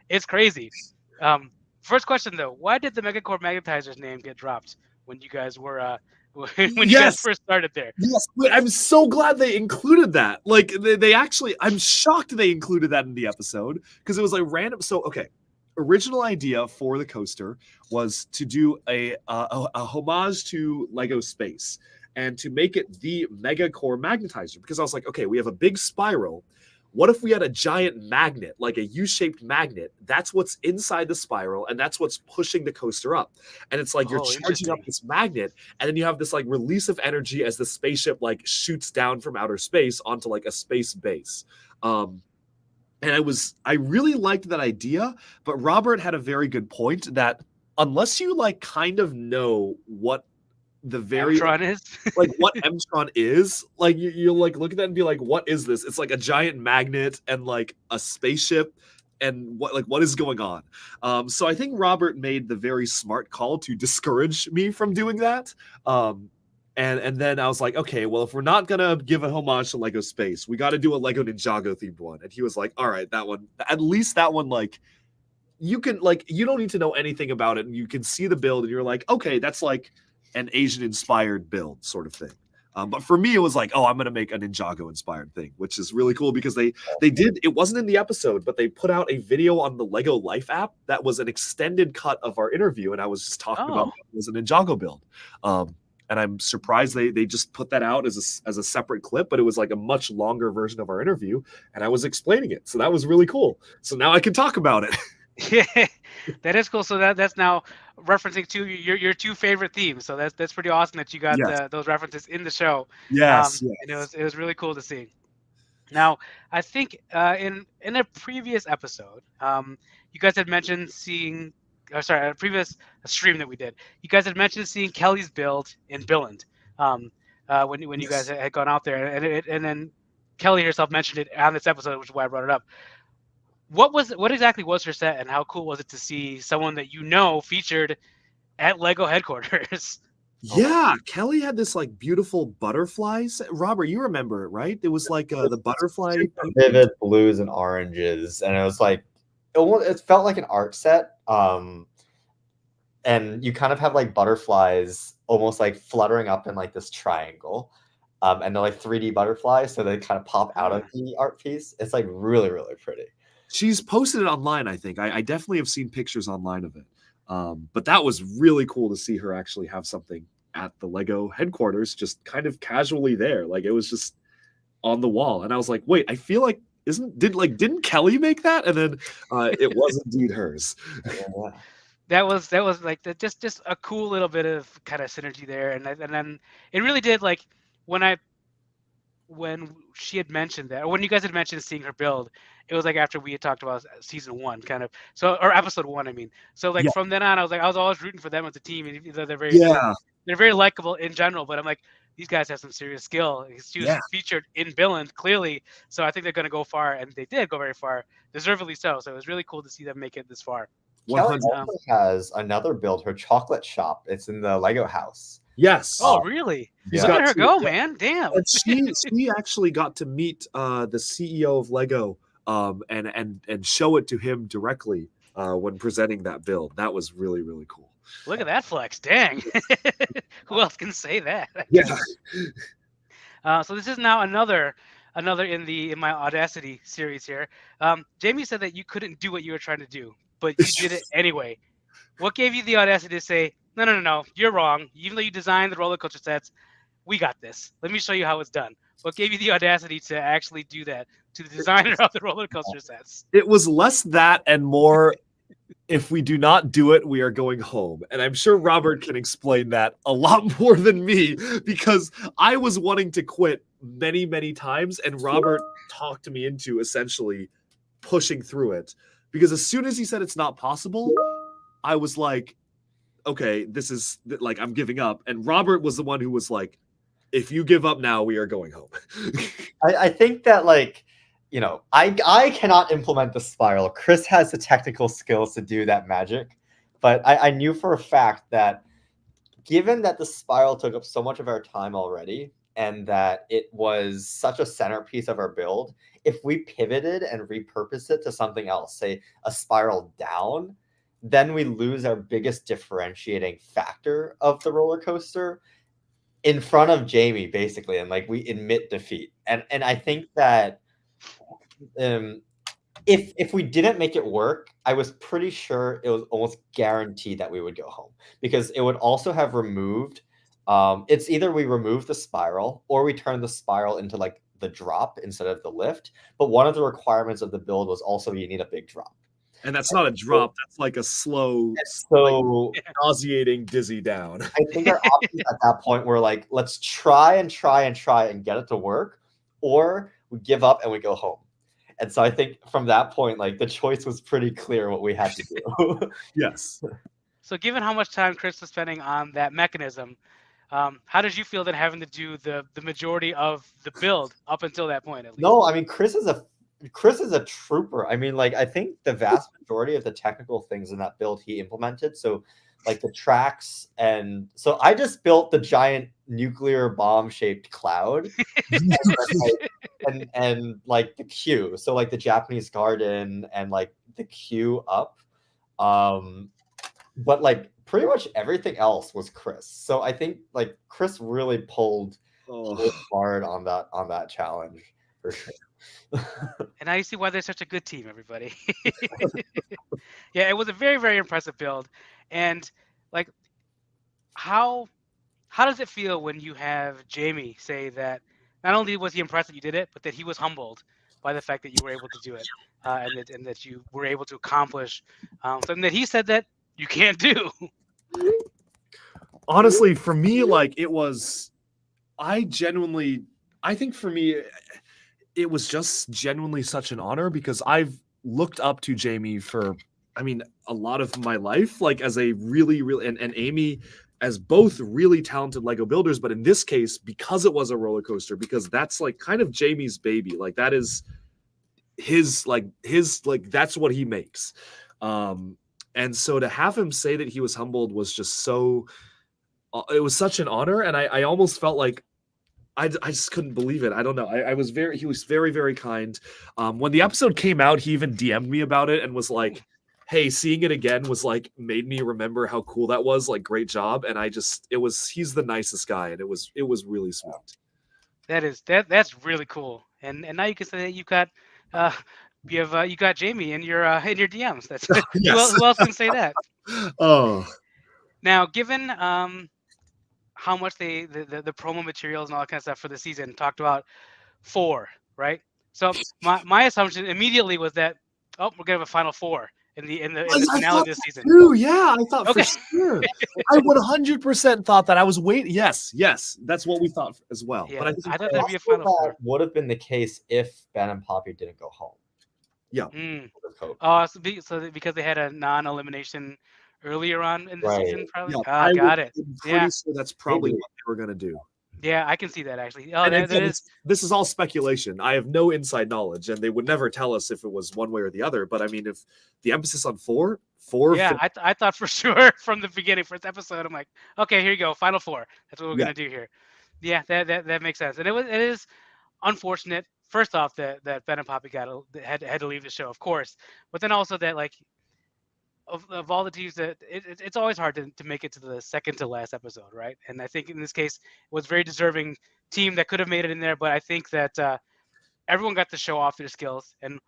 It's crazy. First question though, why did the Megacore Magnetizer's name get dropped when you guys were when you guys first started there? Yes, I'm so glad they included that. Like they actually, I'm shocked they included that in the episode because it was like random. So okay. Original idea for the coaster was to do a homage to Lego Space and to make it the Megacore Magnetizer, because I was like, okay, we have a big spiral. What if we had a giant magnet, like a U-shaped magnet? That's what's inside the spiral, and that's what's pushing the coaster up. And it's like you're charging up this magnet, and then you have this like release of energy as the spaceship like shoots down from outer space onto like a space base. And I really liked that idea, but Robert had a very good point that unless you like kind of know what the very Mtron is, like what Mtron is, like you'll like look at that and be like, what is this? It's like a giant magnet and like a spaceship, and what is going on? So I think Robert made the very smart call to discourage me from doing that. And then I was like, okay, well, if we're not gonna give a homage to Lego Space, we got to do a Lego Ninjago themed one. And he was like, all right, that one, at least that one, like, you can, like, you don't need to know anything about it, and you can see the build, and you're like, okay, that's like an Asian inspired build sort of thing. But for me, it was like, oh, I'm gonna make a Ninjago inspired thing, which is really cool because they did. It wasn't in the episode, but they put out a video on the Lego Life app that was an extended cut of our interview, and I was just talking about it was a Ninjago build. And I'm surprised they just put that out as a separate clip, but it was like a much longer version of our interview, and I was explaining it, so that was really cool. So now I can talk about it. Yeah, that is cool. So that's now referencing to your two favorite themes. So that's pretty awesome that you got those references in the show. Yes, and it was really cool to see. Now, I think in a previous episode, you guys had mentioned seeing, a previous stream that we did, you guys had mentioned seeing Kelly's build in Billund when you guys had gone out there, and then Kelly herself mentioned it on this episode, which is why I brought it up. What exactly was her set, and how cool was it to see someone that featured at Lego headquarters? Yeah, Kelly had this like beautiful butterflies. Robert, you remember it, right? It was like the butterfly vivid blues and oranges, and it was like it felt like an art set. And you kind of have like butterflies almost like fluttering up in like this triangle. And they're like 3D butterflies, so they kind of pop out of the art piece. It's like really, really pretty. She's posted it online, I think. I definitely have seen pictures online of it. But that was really cool to see her actually have something at the Lego headquarters, just kind of casually there. Like it was just on the wall. And I was like, wait, I feel like didn't Kelly make that? And then it was indeed hers. Yeah. That was like just a cool little bit of kind of synergy there, and then it really did, like when she had mentioned that, or when you guys had mentioned seeing her build, it was like after we had talked about season 1, kind of, so, or episode 1, I mean. So like from then on, I was always rooting for them as a team, and they're very likable in general. But I'm like, these guys have some serious skill. She was featured in Billund, clearly, so I think they're going to go far, and they did go very far, deservedly so. So it was really cool to see them make it this far. Kelly also has another build, her chocolate shop. It's in the Lego house. Yes. Oh, really? Look at her go, man. Damn. And she actually got to meet the CEO of Lego and show it to him directly when presenting that build. That was really, really cool. Look at that flex. Dang. Who else can say that? Yeah. So this is now another in my Audacity series here. Jamie said that you couldn't do what you were trying to do, but you did it anyway. What gave you the audacity to say, no, you're wrong. Even though you designed the roller coaster sets, we got this. Let me show you how it's done. What gave you the audacity to actually do that to the designer of the roller coaster sets? It was less that and more, if we do not do it, we are going home. And I'm sure Robert can explain that a lot more than me, because I was wanting to quit many, many times, and Robert talked me into essentially pushing through it. Because as soon as he said it's not possible, I was like, okay, this is like, I'm giving up. And Robert was the one who was like, if you give up now, we are going home. I think that, like, you know, I cannot implement the spiral. Chris has the technical skills to do that magic. But I knew for a fact that given that the spiral took up so much of our time already, and that it was such a centerpiece of our build, if we pivoted and repurposed it to something else, say a spiral down, then we lose our biggest differentiating factor of the roller coaster in front of Jamie, basically, and like we admit defeat. And I think that if we didn't make it work, I was pretty sure it was almost guaranteed that we would go home, because it would also have removed it's either we remove the spiral or we turn the spiral into like the drop instead of the lift. But one of the requirements of the build was also you need a big drop. And that's not a drop. That's like a slow, like, nauseating dizzy down. I think our options at that point were like, let's try and get it to work, or we give up and we go home. And so I think from that point, like, the choice was pretty clear what we had to do. Yes. So given how much time Chris was spending on that mechanism, how did you feel that having to do the majority of the build up until that point, at least? No, I mean, Chris is a trooper. I mean, like, I think the vast majority of the technical things in that build he implemented. So like the tracks, and so I just built the giant nuclear bomb shaped cloud, and like the queue, so like the Japanese garden and like the queue up, but like pretty much everything else was Chris. So I think like Chris really pulled hard on that challenge for sure. And now you see why they're such a good team, everybody. Yeah, it was a very, very impressive build. And like, how does it feel when you have Jamie say that not only was he impressed that you did it, but that he was humbled by the fact that you were able to do it, and that you were able to accomplish something that he said that you can't do. Honestly, for me, like it was, I think for me, it was just genuinely such an honor because I've looked up to Jamie for, I mean, a lot of my life, like as a really, and Amy as both really talented Lego builders, but in this case, because it was a roller coaster, because that's like kind of Jamie's baby, like that is his that's what he makes. And so to have him say that he was humbled was just so, it was such an honor, and I almost felt like I just couldn't believe it. I don't know. He was very, very kind. When the episode came out, he even DM'd me about it and was like, hey, seeing it again was like, made me remember how cool that was. Like, great job. And he's the nicest guy. And it was really sweet. That's really cool. And now you can say that you've got, you got Jamie in your DMs. That's Yes. who else can say that? Oh. Now, given how much the promo materials and all that kind of stuff for the season talked about 4, right? So my assumption immediately was that we're gonna have a final 4 in the finale of this season. Too, yeah, I thought for sure. I 100% thought that. I was waiting. Yes, that's what we thought as well. Yeah, but I thought there'd be a final 4. Would have been the case if Ben and Poppy didn't go home. Yeah. So because they had a non-elimination earlier on in the season, probably. Yeah, got it. I'm pretty sure that's probably what they were gonna do. Yeah, I can see that actually. Oh, this is all speculation. I have no inside knowledge, and they would never tell us if it was one way or the other. But I mean, if the emphasis on four. Yeah, I thought for sure from the beginning, first episode, I'm like, okay, here you go, final 4. That's what we're gonna do here. Yeah, that makes sense, and it is unfortunate. First off, that Ben and Poppy had to leave the show, of course, but then also that like. Of all the teams that it's always hard to make it to the second to last episode, right? And I think in this case it was a very deserving team that could have made it in there, but I think that everyone got to show off their skills, and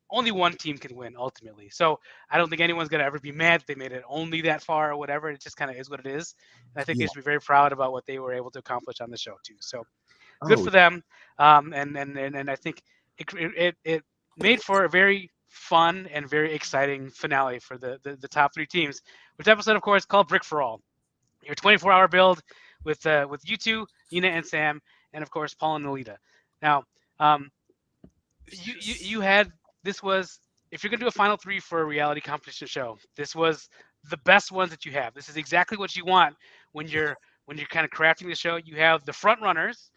only one team can win ultimately. So I don't think anyone's gonna ever be mad that they made it only that far or whatever. It just kind of is what it is. And I think they should be very proud about what they were able to accomplish on the show too. So good for them. And I think it made for a very fun and very exciting finale for the top 3 teams, which episode of course called Brick for All, your 24-hour build with you two, Nina and Sam, and of course Paul and Nolita. Now you had, this was, if you're gonna do a final 3 for a reality competition show, this was the best ones that you have. This is exactly what you want when you're kind of crafting the show. You have the front runners.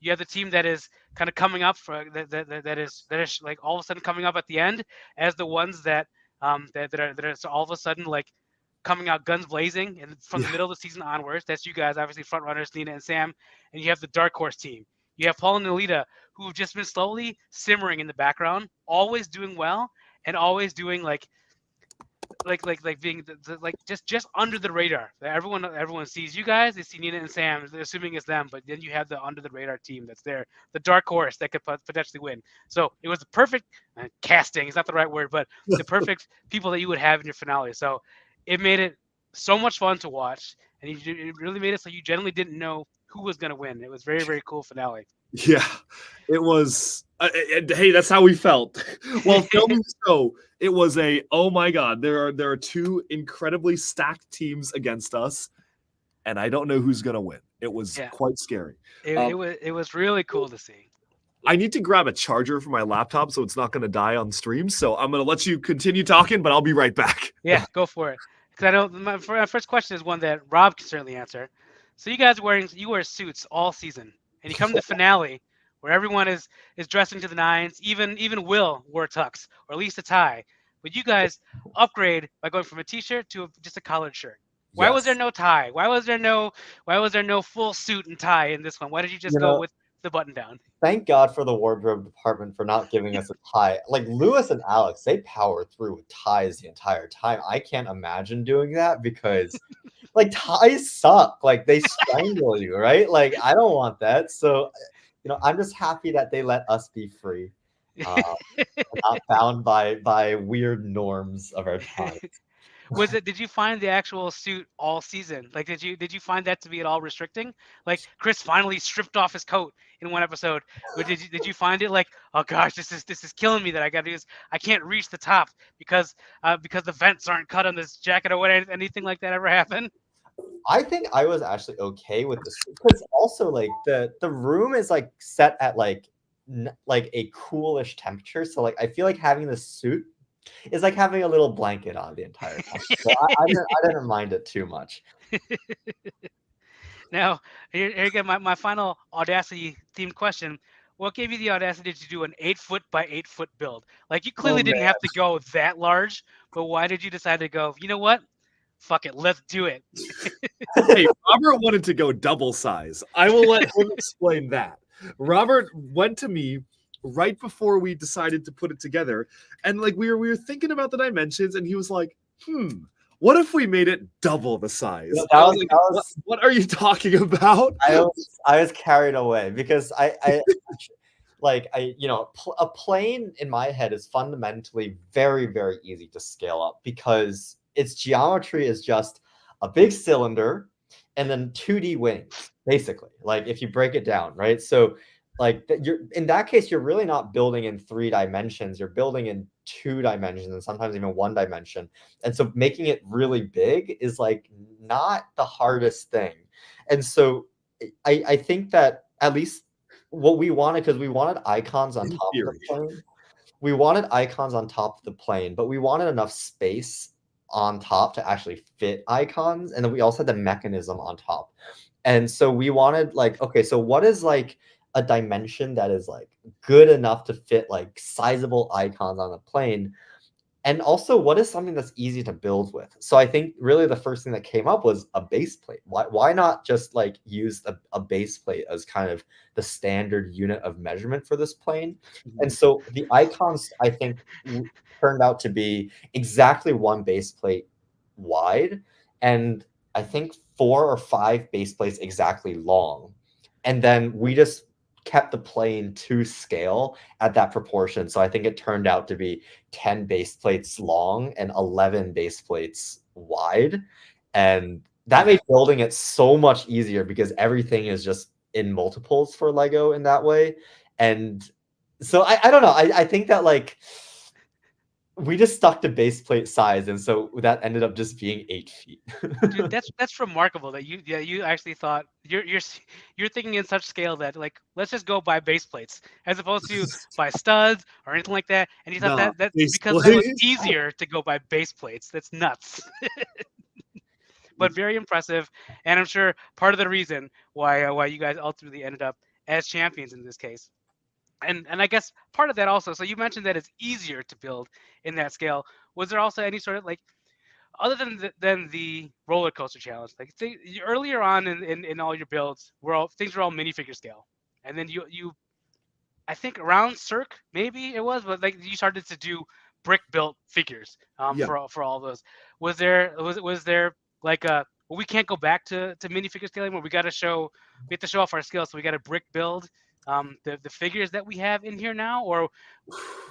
You have the team that is kind of coming up for that is like all of a sudden coming up at the end as the ones that that are all of a sudden like coming out guns blazing, and from the middle of the season onwards. That's you guys, obviously front runners, Nina and Sam, and you have the dark horse team. You have Paul and Nolita, who have just been slowly simmering in the background, always doing well and always doing like being like just under the radar. Everyone sees you guys. They see Nina and Sam. They're assuming it's them, but then you have the under the radar team that's there, the dark horse that could potentially win. So it was the perfect casting. Is not the right word, but the perfect people that you would have in your finale. So it made it so much fun to watch, and it really made it so you generally didn't know who was going to win. It was very, very cool finale. Yeah, it was. Hey, that's how we felt. Well, filming the show, it was oh my god, there are 2 incredibly stacked teams against us, and I don't know who's gonna win. It was quite scary. It was really cool to see. I need to grab a charger for my laptop so it's not gonna die on stream. So I'm gonna let you continue talking, but I'll be right back. Yeah, go for it. Because I know my first question is one that Rob can certainly answer. So you guys you wear suits all season, and you come to the finale where everyone is dressing to the nines. Even Will wore a tux, or at least a tie. But you guys upgrade by going from a t-shirt to just a collared shirt. Why was there Yes. no tie? Why was there no full suit and tie in this one? Why did you just You go know, with the button down? thank God for the wardrobe department for not giving us a tie. Like Lewis and Alex, they power through with ties the entire time. I can't imagine doing that because like ties suck. Like they strangle you, right? Like I don't want that. So, I'm just happy that they let us be free, uh, not bound by weird norms of our time. Did you find the actual suit all season? Like did you find that to be at all restricting? Like Chris finally stripped off his coat in one episode. But did you find it like, oh gosh, this is killing me that I got to use, I can't reach the top because the vents aren't cut on this jacket, or what, anything like that ever happen? I think I was actually okay with this because also like the room is like set at like like a coolish temperature. So like I feel like having the suit is like having a little blanket on the entire time. So I didn't mind it too much. Now, here again, my final Audacity themed question. What gave you the audacity to do an 8 foot by 8 foot build? Like, you Oh clearly didn't man. have to go that large, but why did you decide to go, you know what? Fuck it, let's do it. Hey, Robert wanted to go double size. I will let him explain that. Robert went to me right before we decided to put it together, and like we were thinking about the dimensions, and he was like, what if we made it double the size? Yeah, I was like, what are you talking about? I was carried away because I like a plane in my head is fundamentally very, very easy to scale up because its geometry is just a big cylinder and then 2D wings, basically. Like if you break it down, right? So like you're in that case, you're really not building in 3 dimensions. You're building in 2 dimensions and sometimes even 1 dimension. And so making it really big is like not the hardest thing. And so I think that at least what we wanted, because we wanted icons on top of the plane. We wanted icons on top of the plane, but we wanted enough space on top to actually fit icons. And then we also had the mechanism on top. And so we wanted like, okay, so what is like a dimension that is like good enough to fit like sizable icons on the plane? And also, what is something that's easy to build with? So I think really the first thing that came up was a base plate. Why not just like use a base plate as kind of the standard unit of measurement for this plane? And so the icons, I think, turned out to be exactly 1 base plate wide, and I think 4 or 5 base plates exactly long. And then we just kept the plane to scale at that proportion. So I think it turned out to be 10 base plates long and 11 base plates wide. And that made building it so much easier because everything is just in multiples for Lego in that way. And so I don't know. I think that like we just stuck to base plate size, and so that ended up just being 8 feet. Dude, that's remarkable that you actually thought you're thinking in such scale that like, let's just go by base plates as opposed to by studs or anything like that. And you thought Nah, that's base because that was plates. easier to go by base plates. That's nuts. But very impressive, and I'm sure part of the reason why you guys ultimately ended up as champions in this case. And I guess part of that also. So you mentioned that it's easier to build in that scale. Was there also any sort of like, other than the roller coaster challenge, like earlier on in all your builds, things were all minifigure scale, and then you I think around Cirque maybe it was, but like you started to do brick built figures Yeah. for all those. Was there like a, well, we can't go back to minifigure scale anymore. We have to show off our skills, so we got to brick build the figures that we have in here now, or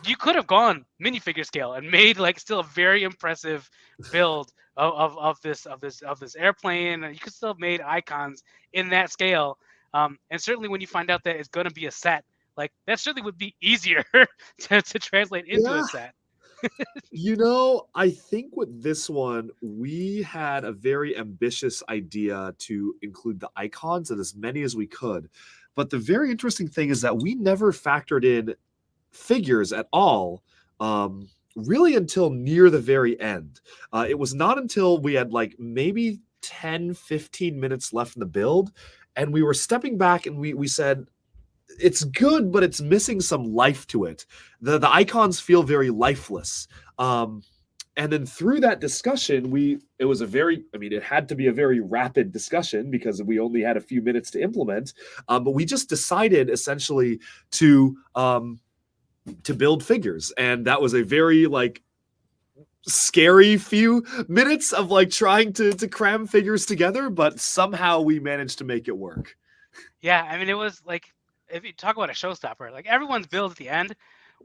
you could have gone minifigure scale and made like still a very impressive build of this airplane. You could still have made icons in that scale. And certainly when you find out that it's going to be a set, like that certainly would be easier to translate into a set. I think with this one, we had a very ambitious idea to include the icons and as many as we could. But the very interesting thing is that we never factored in figures at all, really until near the very end. It was not until we had like maybe 10, 15 minutes left in the build, and we were stepping back and we said, it's good, but it's missing some life to it. The icons feel very lifeless. And then through that discussion, it was a very, I mean, it had to be a very rapid discussion because we only had a few minutes to implement. But we just decided essentially to build figures. And that was a very like scary few minutes of like trying to cram figures together, but somehow we managed to make it work. Yeah, I mean, it was like, if you talk about a showstopper, like everyone's builds at the end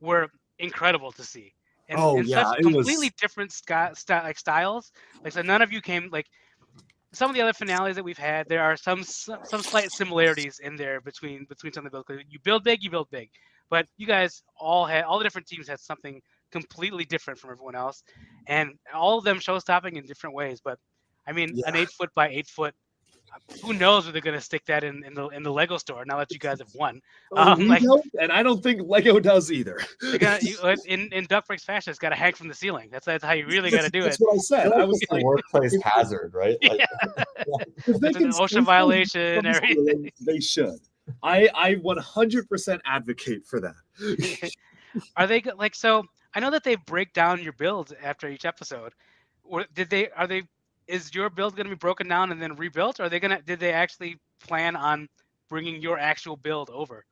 were incredible to see, and Oh in yeah, such it completely was. different styles. Like, so none of you came like some of the other finales that we've had. There are some slight similarities in there between some of the builds. 'Cause you build big, but you guys all the different teams had something completely different from everyone else, and all of them show stopping in different ways. But I mean, Yeah. an 8 foot by 8 foot, who knows where they're gonna stick that in the Lego store now that you guys have won. We Like, don't, and I don't think Lego does either. they're gonna in Duck Breaks fashion, it's got to hang from the ceiling. That's how you really got to do That's it. what I I said. feel I like was it's a like, workplace hazard, right? Like, if they It's an can OSHA safely violation, hang from the everything. ceiling, they should. I 100% advocate for that. Are they like so? I know that they break down your builds after each episode. Or did they? Are they? Is your build going to be broken down and then rebuilt? Or are they gonna? Did they actually plan on bringing your actual build over?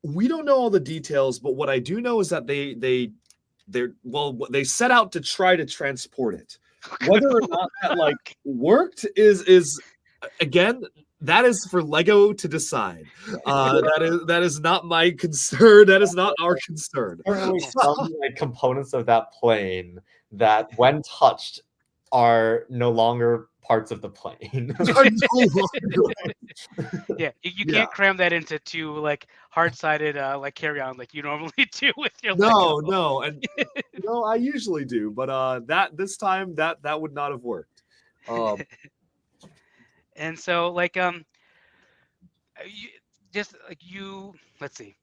We don't know all the details, but what I do know is that they set out to try to transport it. Whether or not that like worked is again, that is for Lego to decide. That is not my concern. That is not our concern. apparently some like components of that plane that, when touched, are no longer parts of the plane. Yeah, you Yeah. can't cram that into two like hard-sided like carry-on like you normally do with your No, Lego. no, and no, I usually do, but that this time that would not have worked. And so like you, just like you, let's see,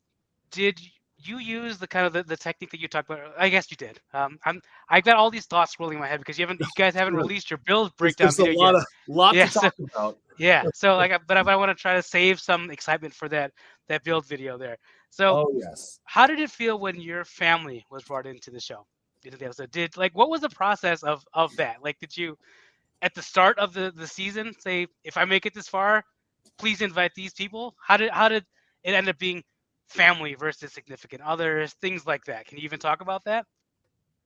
did you use the kind of the technique that you talked about? I guess you did. I've got all these thoughts swirling in my head because you guys haven't released your build breakdown There's a video yet. lot Yeah, to so talk about. yeah, so like, but I want to try to save some excitement for that build video there. So Oh yes. how did it feel when your family was brought into the show? Into the episode? What was the process of that? Like, did you at the start of the season say, if I make it this far, please invite these people? How did it end up being family versus significant others, things like that? Can you even talk about that?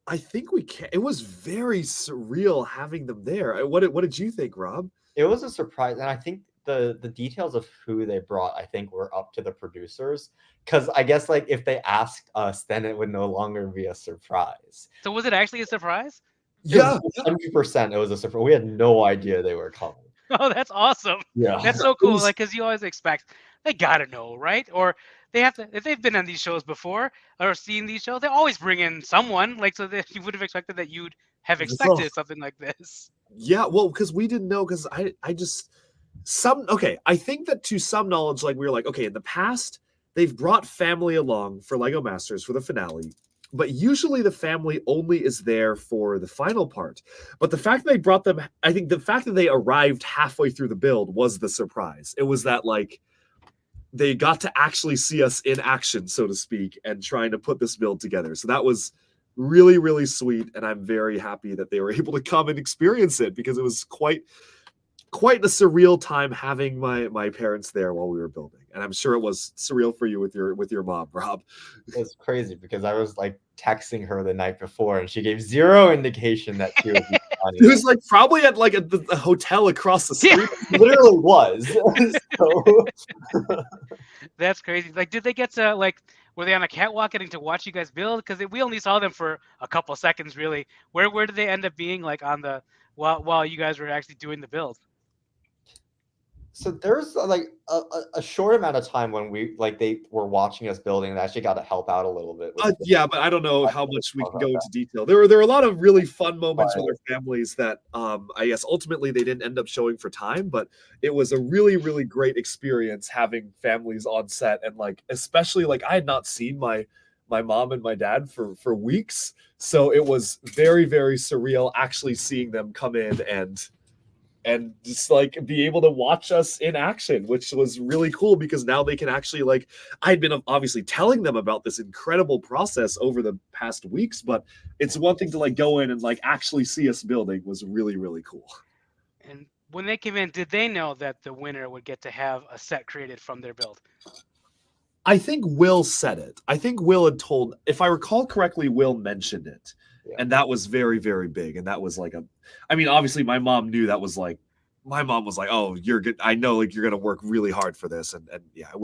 I think we can. It was very surreal having them there. What did you think, Rob? It was a surprise, and I think the details of who they brought, I think, were up to the producers, because I guess like if they asked us, then it would no longer be a surprise. So was it actually a surprise? Yeah, 100%, it was a surprise. We had no idea they were coming. Oh, that's awesome. Yeah, That's so cool. was- Like, because you always expect they gotta know, right? Or they have to, if they've been on these shows before or seen these shows, they always bring in someone. Like, so that you would have expected that you'd have expected something like this. yeah. Well, because we didn't know. Because I just okay. I think that to some knowledge, like we were like, okay, in the past they've brought family along for Lego Masters for the finale, but usually the family only is there for the final part. But the fact that they brought them, I think the fact that they arrived halfway through the build was the surprise. It was that like they got to actually see us in action, so to speak, and trying to put this build together. So that was really, really sweet. And I'm very happy that they were able to come and experience it because it was quite a surreal time having my parents there while we were building. And I'm sure it was surreal for you with your mom, Rob. it's crazy because I was like texting her the night before, and she gave zero indication that she would be on It was like probably at like a hotel across the street. It literally was. So, That's crazy. Like, did they get to like? Were they on a catwalk getting to watch you guys build? Because we only saw them for a couple seconds, really. Where did they end up being, like on the while you guys were actually doing the build? so there's like a short amount of time when they were watching us building, and actually got to help out a little bit. Yeah, but I don't know how much we can go into detail. There were a lot of really fun moments with our families that I guess ultimately they didn't end up showing for time, but it was a really, really great experience having families on set. And like especially like I had not seen my mom and my dad for weeks. So it was very, very surreal actually seeing them come in and and just like be able to watch us in action, which was really cool because now they can actually like, I'd been obviously telling them about this incredible process over the past weeks, but it's one thing to like go in and like actually see us building was really, really cool. And when they came in, did they know that the winner would get to have a set created from their build? I think Will said it. I think Will had told, if I recall correctly, Will mentioned it. Yeah. And that was very, very big. And that was like I mean, obviously my mom knew that was like, my mom was like, oh, you're good. I know like you're going to work really hard for this. And yeah, it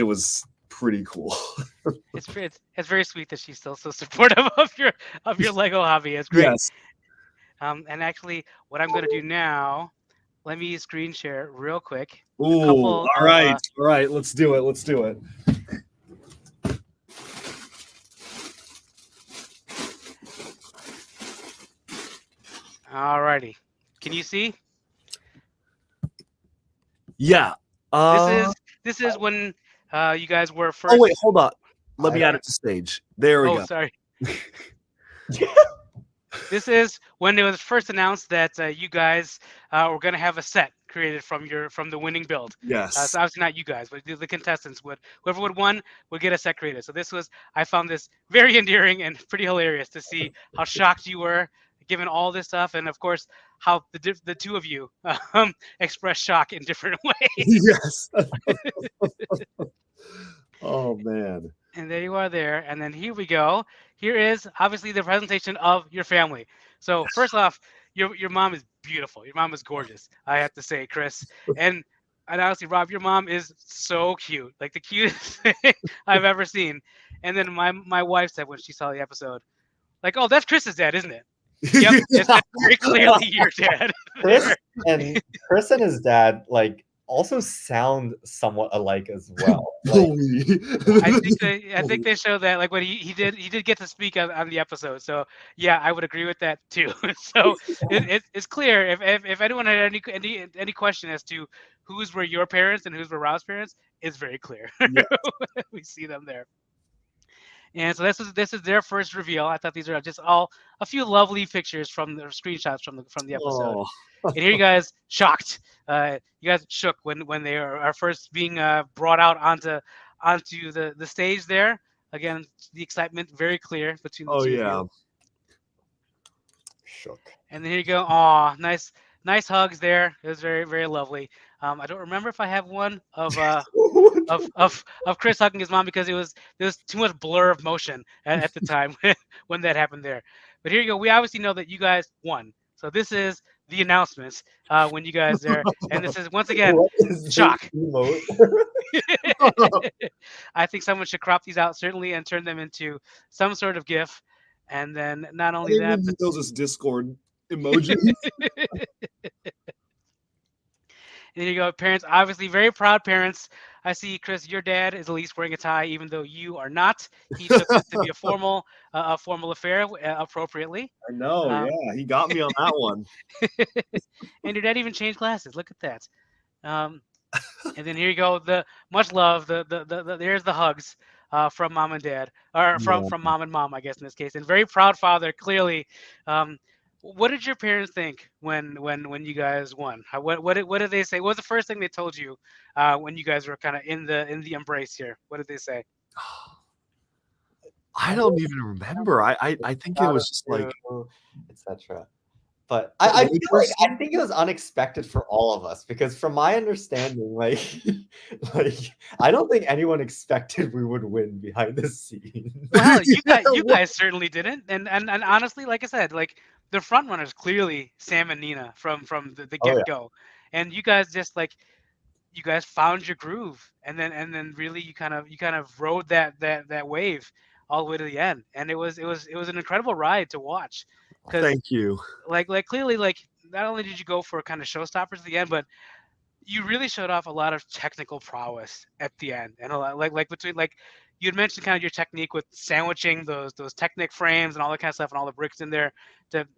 was pretty cool. It's very sweet that she's still so supportive of your Lego hobby. It's great. Yes. And actually what I'm going to do now, let me screen share real quick. Ooh, all right. Let's do it. Alrighty. Can you see? Yeah. This is when you guys were first. Oh wait, hold on. Let me add it to stage. There we go. Oh, sorry. This is when it was first announced that you guys were going to have a set created from the winning build. Yes. So obviously not you guys, but the contestants whoever would win would get a set created. So I found this very endearing and pretty hilarious to see how shocked you were given all this stuff, and of course how the two of you express shock in different ways. Yes. Oh man. And there you are there. And then here we go. Here is obviously the presentation of your family. So first off, your mom is beautiful. Your mom is gorgeous, I have to say, Chris. And honestly, Rob, your mom is so cute. Like the cutest thing I've ever seen. And then my wife said when she saw the episode, like, oh, that's Chris's dad, isn't it? Yep, it's very clearly your dad. Chris and his dad like also sound somewhat alike as well. Like, I think they showed that like when he did get to speak on the episode. So yeah, I would agree with that too. So it's clear if anyone had any question as to whose were your parents and whose were Rob's parents, it's very clear. Yeah. We see them there. And so this is their first reveal. I thought these are just all a few lovely pictures from the screenshots from the episode. Oh. And here you guys shocked. You guys shook when they are first being brought out onto the stage there. Again, the excitement very clear between the two of you. Shook. And then here you go. Aw, nice hugs there. It was very, very lovely. I don't remember if I have one of Chris hugging his mom because there was too much blur of motion at the time when that happened there. But here you go. We obviously know that you guys won. So this is the announcements when you guys there, and this is once again shock. I think someone should crop these out certainly and turn them into some sort of GIF, and then not only that, but those as Discord emojis. And there you go, parents. Obviously, very proud parents. I see, Chris, your dad is at least wearing a tie, even though you are not. He took this to be a formal affair appropriately. I know, yeah, he got me on that one. And your dad even changed glasses. Look at that. And then here you go. The much love. There's the hugs from mom and dad, or from mom and mom, I guess in this case. And very proud father, clearly. What did your parents think when you guys won? What did they say? What was the first thing they told you when you guys were kind of in the embrace here? What did they say? I don't even remember. I think it was just like etc. But I think it was unexpected for all of us because from my understanding, like I don't think anyone expected we would win behind the scenes. Well, you guys certainly didn't, and honestly, like I said, like the front runners clearly Sam and Nina from the get go, and you guys just like you guys found your groove, and then really you kind of rode that wave all the way to the end, and it was an incredible ride to watch. Thank you. Like clearly, like not only did you go for kind of showstoppers at the end, but you really showed off a lot of technical prowess at the end, and a lot like between like you had mentioned kind of your technique with sandwiching those Technic frames and all that kind of stuff and all the bricks in there.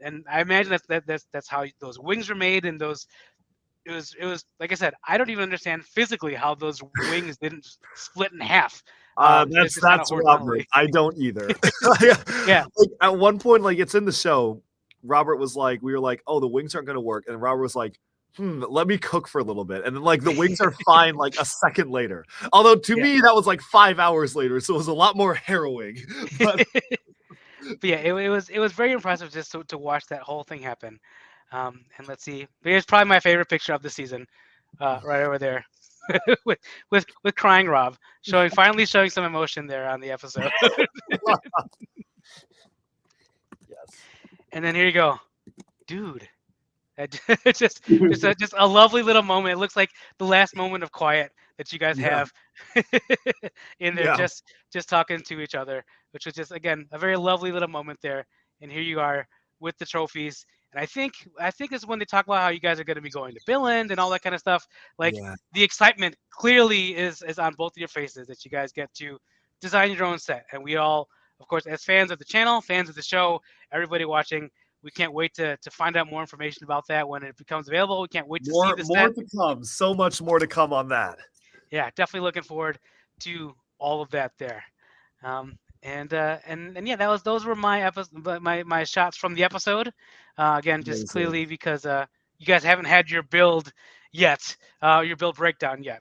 And I imagine that's how those wings were made, and those it was like I said, I don't even understand physically how those wings didn't split in half. That's what I don't either. Yeah. Like, at one point, like it's in the show, Robert was like, we were like, oh, the wings aren't gonna work, and Robert was like, let me cook for a little bit, and then like the wings are fine like a second later. Although to me that was like 5 hours later, so it was a lot more harrowing. But yeah, it was very impressive just to watch that whole thing happen. And let's see, here's probably my favorite picture of the season, right over there, with crying Rob, finally showing some emotion there on the episode. Yes. And then here you go, dude. Just a lovely little moment. It looks like the last moment of quiet that you guys have in there, just talking to each other, which was just, again, a very lovely little moment there. And here you are with the trophies. And I think it's when they talk about how you guys are going to be going to Billund and all that kind of stuff. Like the excitement clearly is on both of your faces that you guys get to design your own set. And we all, of course, as fans of the channel, fans of the show, everybody watching, we can't wait to find out more information about that when it becomes available. We can't wait to see the set. More to come. So much more to come on that. Yeah, definitely looking forward to all of that there. And yeah, those were my my shots from the episode. Again, just clearly because you guys haven't had your build yet, your build breakdown yet.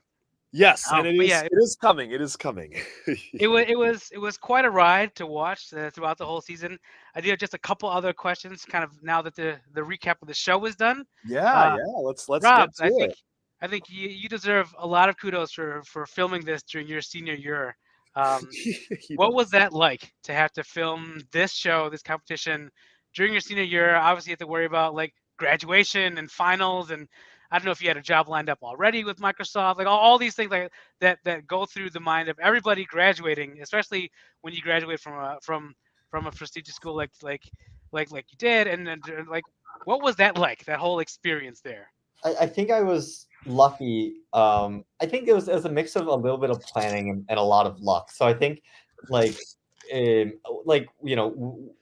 Yes, and it is coming. It is coming. It was quite a ride to watch throughout the whole season. I do have just a couple other questions, kind of now that the recap of the show is done. Let's Rob, get to it. I think you deserve a lot of kudos for filming this during your senior year. What was that like to have to film this show, this competition during your senior year? Obviously, you have to worry about like graduation and finals, and I don't know if you had a job lined up already with Microsoft, like all these things like that go through the mind of everybody graduating, especially when you graduate from a prestigious school like you did. And then like, what was that like? That whole experience there? I think I was lucky. I think it was a mix of a little bit of planning and a lot of luck. So I think like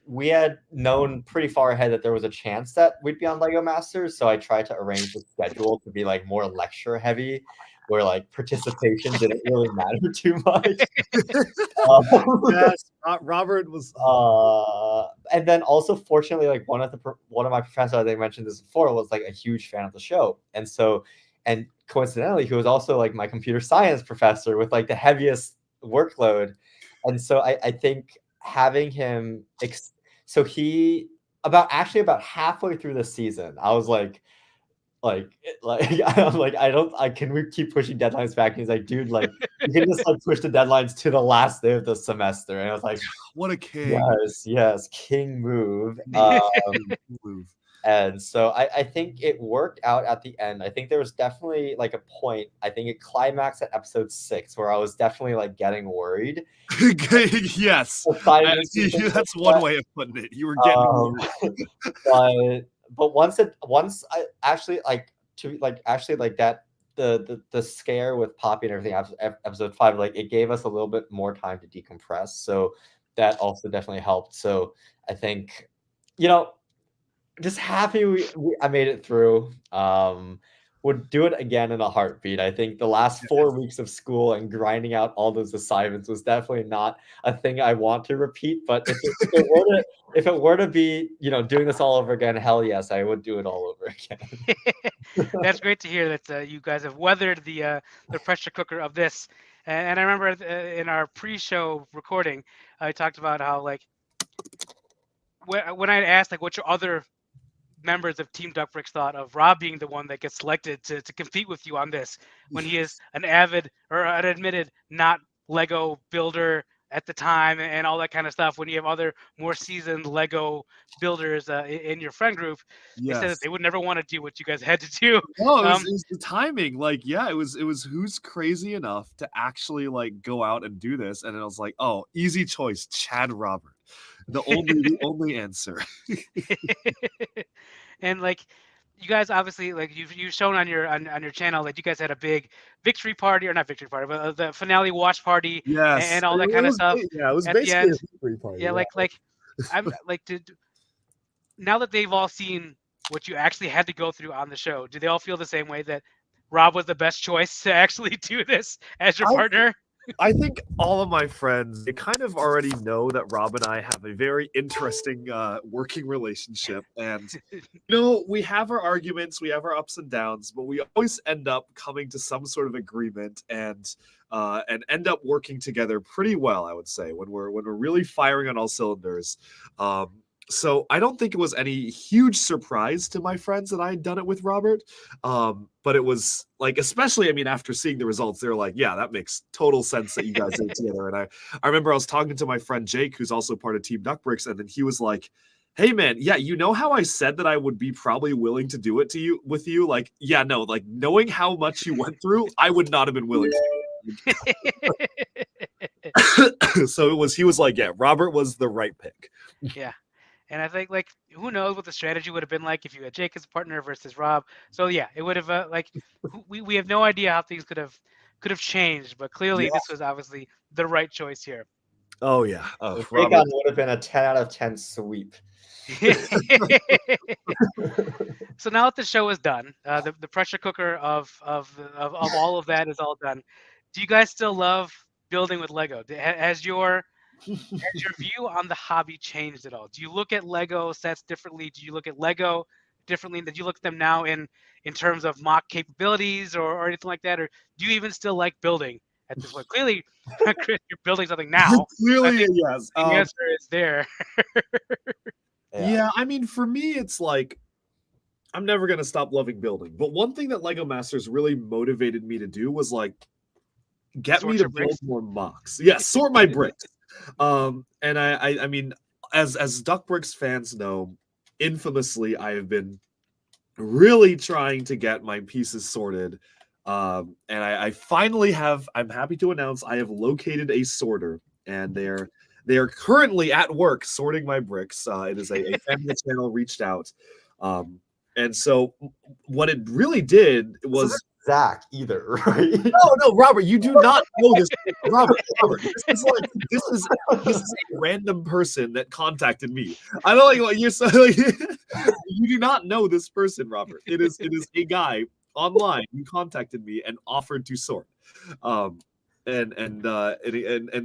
we had known pretty far ahead that there was a chance that we'd be on Lego Masters, so I tried to arrange the schedule to be like more lecture heavy, where like participation didn't really matter too much. Yes, Robert was. And then also, fortunately, like one of my professors, I think I mentioned this before, was like a huge fan of the show, and coincidentally, he was also like my computer science professor with like the heaviest workload. And so I think having him, so he about halfway through the season, I was like, I'm like, can we keep pushing deadlines back? And he's like, dude, like you can just like push the deadlines to the last day of the semester. And I was like, what a king! Yes, king move. And so I think it worked out at the end. I think there was definitely like a point. I think it climaxed at episode 6 where I was definitely like getting worried. Yes, that's one way of putting it. You were getting, but once I actually that the scare with Poppy and everything after episode 5, like it gave us a little bit more time to decompress. So that also definitely helped. So I think, just happy I made it through. Would do it again in a heartbeat. I think the last 4 weeks of school and grinding out all those assignments was definitely not a thing I want to repeat. But if it were to be, doing this all over again, hell yes, I would do it all over again. That's great to hear that you guys have weathered the pressure cooker of this. And I remember in our pre-show recording, I talked about how like when I asked like what your other members of Team Duck Bricks thought of Rob being the one that gets selected to compete with you on this, when he is an avid or an admitted not Lego builder at the time and all that kind of stuff, when you have other more seasoned Lego builders in your friend group, they said that they would never want to do what you guys had to do. No, it was the timing. Like, it was who's crazy enough to actually like go out and do this, and I was like, oh, easy choice, Chad Robert. The only answer. And like you guys obviously like you've shown on your channel that you guys had a big victory party, or not victory party, but the finale watch party, and all that kind of stuff. Yeah, it was basically a victory party. Yeah, like I'm like, now that they've all seen what you actually had to go through on the show, do they all feel the same way that Rob was the best choice to actually do this as your partner? I think all of my friends, they kind of already know that Rob and I have a very interesting working relationship. And, we have our arguments, we have our ups and downs, but we always end up coming to some sort of agreement and end up working together pretty well, I would say, when we're really firing on all cylinders. So I don't think it was any huge surprise to my friends that I had done it with Robert. But it was like, especially, I mean, after seeing the results, they're like, yeah, that makes total sense that you guys did it together. And I remember I was talking to my friend Jake, who's also part of Team Duckbricks, and then he was like, hey man, yeah, you know how I said that I would be probably willing to do it to you with you? Like, yeah, no, like knowing how much you went through, I would not have been willing to. So he was like, yeah, Robert was the right pick. Yeah. And I think, like, who knows what the strategy would have been like if you had Jake as a partner versus Rob. So yeah, it would have we have no idea how things could have changed, but clearly this was obviously the right choice here. Oh yeah, Take on would have been a 10 out of 10 sweep. So now that the show is done, the pressure cooker of all of that is all done. Do you guys still love building with Lego? Has your view on the hobby changed at all? Do you look at Lego sets differently? Do you look at Lego differently? Did you look at them now in terms of mock capabilities or anything like that? Or do you even still like building at this point? Clearly, Chris, you're building something now. Clearly, yes. The answer is there. Yeah, I mean, for me, it's like, I'm never going to stop loving building. But one thing that Lego Masters really motivated me to do was like, get me to build more mocks. Yeah, sort my bricks. And I mean, as Duckbricks fans know, infamously, I have been really trying to get my pieces sorted. And I finally have, I'm happy to announce, I have located a sorter, and they are currently at work sorting my bricks. It is a family channel reached out. And so what it really did was Zach either, right? No, Robert, you do not know this. Robert, this is a random person that contacted me. I don't like you're so like, you do not know this person, Robert. It is a guy online who contacted me and offered to sort. And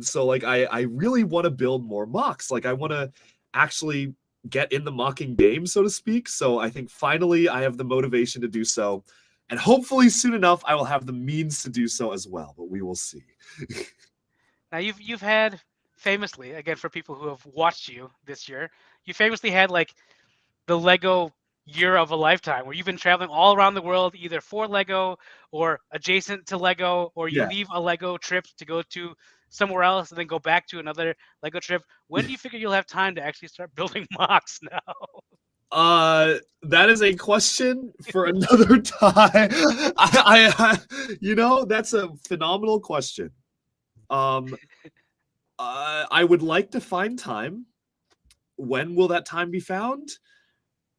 so like I really want to build more mocks. Like I want to actually get in the mocking game, so to speak. So I think finally I have the motivation to do so. And hopefully soon enough I will have the means to do so as well, but we will see. Now you've had famously, again for people who have watched you this year, you famously had like the Lego year of a lifetime where you've been traveling all around the world either for Lego or adjacent to Lego, or you leave a Lego trip to go to somewhere else and then go back to another Lego trip. When do you figure you'll have time to actually start building mocks now? That is a question for another time. I that's a phenomenal question. I would like to find time. When will that time be found?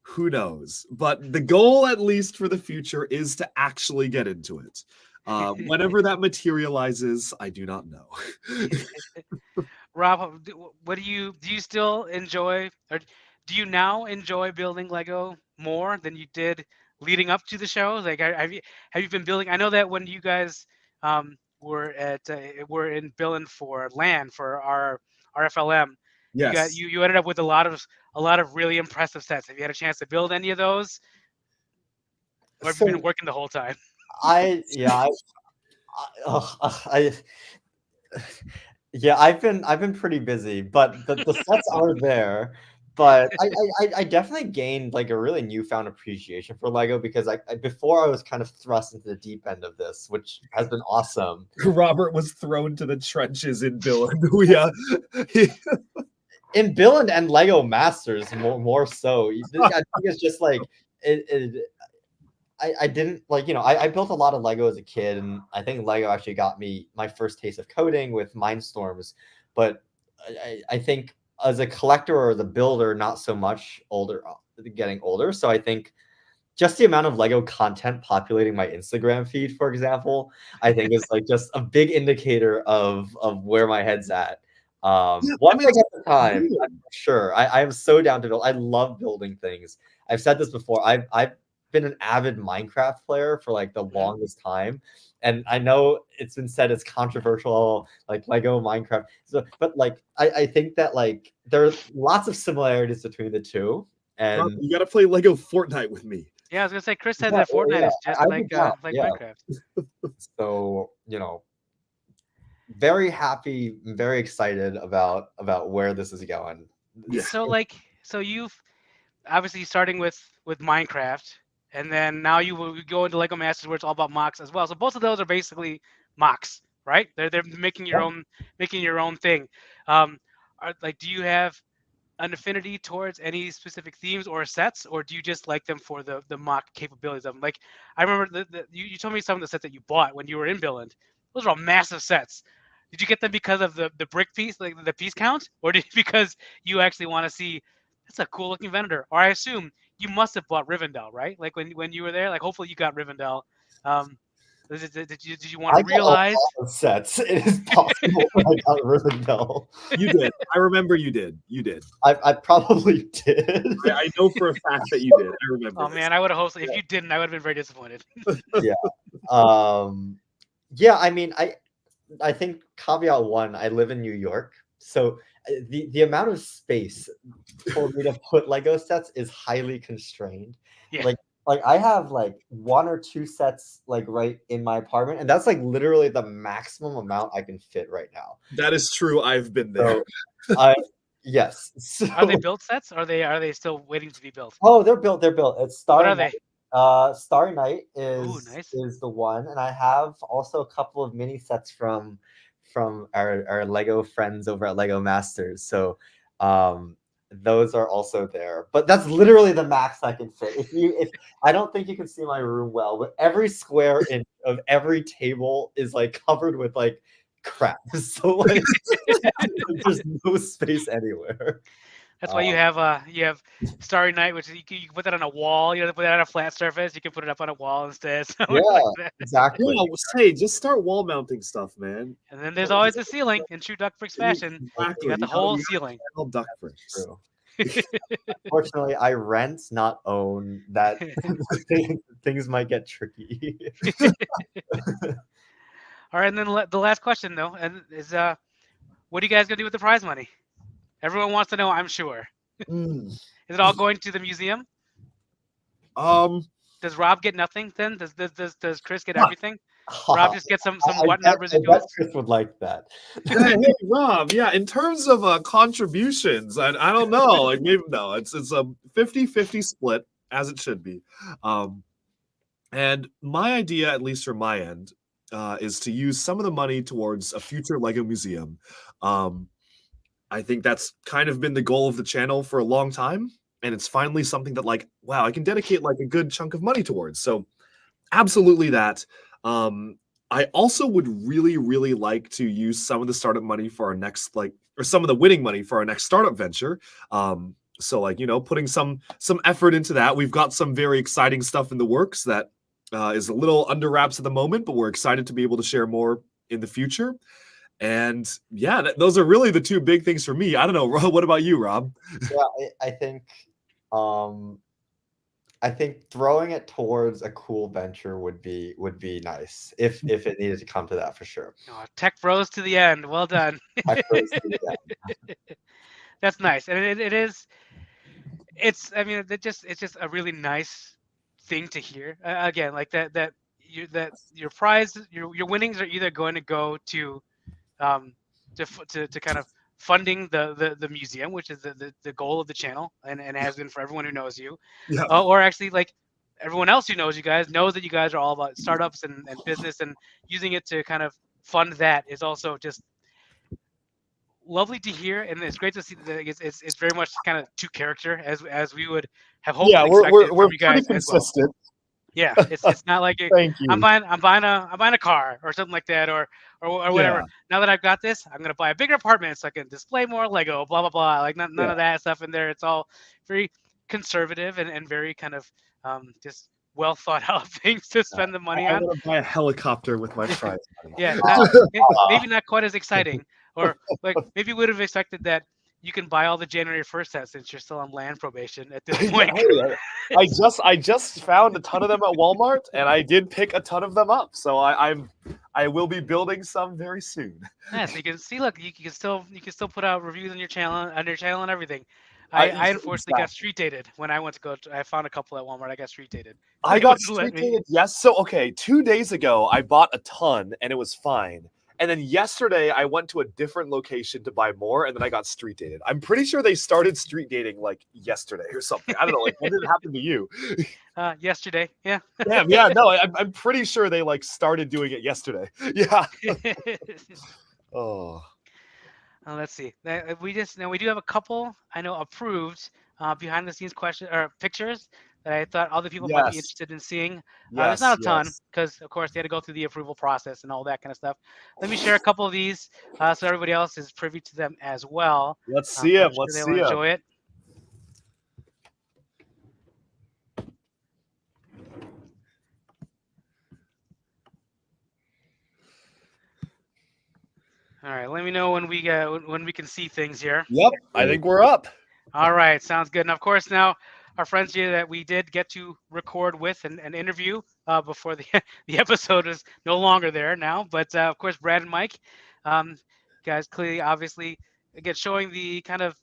Who knows? But the goal, at least for the future, is to actually get into it. Whenever that materializes, I do not know. Rob, what do you still enjoy, or do you now enjoy building Lego more than you did leading up to the show? Like, have you been building? I know that when you guys were in Billund for LAN for our FLM, yes, you ended up with a lot of really impressive sets. Have you had a chance to build any of those, or have you been working the whole time? I've been pretty busy, but the sets are there. But I definitely gained like a really newfound appreciation for Lego, because before I was kind of thrust into the deep end of this, which has been awesome. Robert was thrown to the trenches in Billund. In Billund and Lego Masters more so. I think it's just like I didn't like, I built a lot of Lego as a kid, and I think Lego actually got me my first taste of coding with Mindstorms. But I think as a collector or the builder, not so much getting older. So I think just the amount of Lego content populating my Instagram feed, for example, I think is like just a big indicator of where my head's at. One thing at a time, I'm sure. I am so down to build. I love building things. I've said this before. I've been an avid Minecraft player for like the longest time, and I know it's been said it's controversial, like Lego Minecraft. So, but like I think that like there are lots of similarities between the two, Rob, and you got to play Lego Fortnite with me. Yeah, I was gonna say Chris said Yeah, that Fortnite yeah, is just I like would not, like yeah. Minecraft. So very happy, very excited about where this is going. Yeah. So you've obviously starting with Minecraft, and then now you will go into Lego Masters where it's all about mocks as well. So both of those are basically mocks, right? They're making your own thing. Do you have an affinity towards any specific themes or sets, or do you just like them for the mock capabilities of them? Like I remember you told me some of the sets that you bought when you were in Billund. Those are all massive sets. Did you get them because of the brick piece, like the piece count, or because you actually want to see that's a cool looking vendor? Or I assume you must have bought Rivendell, right? Like when you were there, like hopefully you got Rivendell. Did you want to realize? I got a lot of sets. It is possible that I got Rivendell. You did. I remember you did. You did. I probably did. I know for a fact that you did. I remember. Oh man, I would have hoped. If you didn't, I would have been very disappointed. Yeah. I mean, I think caveat one. I live in New York, so the amount of space for me to put Lego sets is highly constrained. Yeah. Like I have like 1 or 2 sets like right in my apartment, and that's like literally the maximum amount I can fit right now. That is true. I've been there. So, yes. So, Are they built sets? Or are they still waiting to be built? Oh, they're built. They're built. It's Starry What are Night. they? Starry Night Nice. is the one, and I have also a couple of mini sets from our Lego friends over at Lego Masters. So those are also there. But that's literally the max I can fit. If I don't think you can see my room well, but every square inch of every table is like covered with like crap. So like there's no space anywhere. That's why you have Starry Night, which you can put that on a wall. You don't have to put that on a flat surface. You can put it up on a wall instead. So Yeah, exactly. Yeah, hey, just start wall mounting stuff, man. And then there's always the ceiling in true Duck Bricks fashion. Exactly. You got the whole ceiling. Duck bricks. True. Fortunately, I rent, not own. That things might get tricky. All right, and then the last question though, and is what are you guys gonna do with the prize money? Everyone wants to know, I'm sure. Is it all going to the museum? Does Rob get nothing then? Does Chris get everything? Rob just gets some whatnot residuals. Chris would like that. Hey, Rob, yeah, in terms of contributions, I don't know. Like maybe no, it's a 50-50 split, as it should be. And my idea, at least from my end, is to use some of the money towards a future Lego museum. I think that's kind of been the goal of the channel for a long time, and it's finally something that, like, wow, I can dedicate like a good chunk of money towards. So absolutely that. I also would really, really like to use some of the startup money for our next, or some of the winning money for our next startup venture. So like, putting some effort into that. We've got some very exciting stuff in the works that is a little under wraps at the moment, but we're excited to be able to share more in the future. And yeah, those are really the two big things for me. I don't know. What about you, Rob? Yeah, I think throwing it towards a cool venture would be nice if it needed to come to that, for sure. Oh, tech bros to the end. Well done. That's nice, and it is. It's just a really nice thing to hear. Again, like that your prize, your winnings are either going to go to kind of funding the museum, which is the goal of the channel, and has been for everyone who knows you, or actually like everyone else who knows you guys knows that you guys are all about startups and business, and using it to kind of fund that is also just lovely to hear, and it's great to see that it's very much kind of to character as we would have hoped. Yeah, we're from you guys pretty consistent. Well. Yeah, it's not like Thank you. I'm buying a car or something like that or whatever. Yeah. Now that I've got this, I'm gonna buy a bigger apartment so I can display more Lego. Blah blah blah. Like none of that stuff in there. It's all very conservative and very kind of just well thought out things to spend the money on. I'm gonna buy a helicopter with my prize money. Yeah, maybe not quite as exciting, or like maybe we would have expected that you can buy all the January 1st sets since you're still on land probation at this point. I just found a ton of them at Walmart, and I did pick a ton of them up. So I will be building some very soon. Yeah, so you can see. Look, you can still put out reviews on your channel and everything. I unfortunately got street dated when I went to go. I found a couple at Walmart. I got street dated. I got street dated. Yes. So okay, 2 days ago I bought a ton and it was fine. And then yesterday I went to a different location to buy more, and then I got street dated. I'm pretty sure they started street dating like yesterday or something. I don't know. Like, when did it happen to you? Yesterday. Yeah. Damn. Yeah. No, I'm pretty sure they like started doing it yesterday. Yeah. Oh. Let's see. We do have a couple I know approved behind the scenes question or pictures that I thought other people might be interested in seeing. There's not a ton because of course they had to go through the approval process and all that kind of stuff. Let me share a couple of these so everybody else is privy to them as well. Let's see them. Let's see them. Enjoy it. All right, let me know when we can see things here. Yep, I think we're up. All right, sounds good. And of course, now our friends here that we did get to record with and interview before the episode is no longer there now. But of course, Brad and Mike, guys, clearly, obviously, again, showing the kind of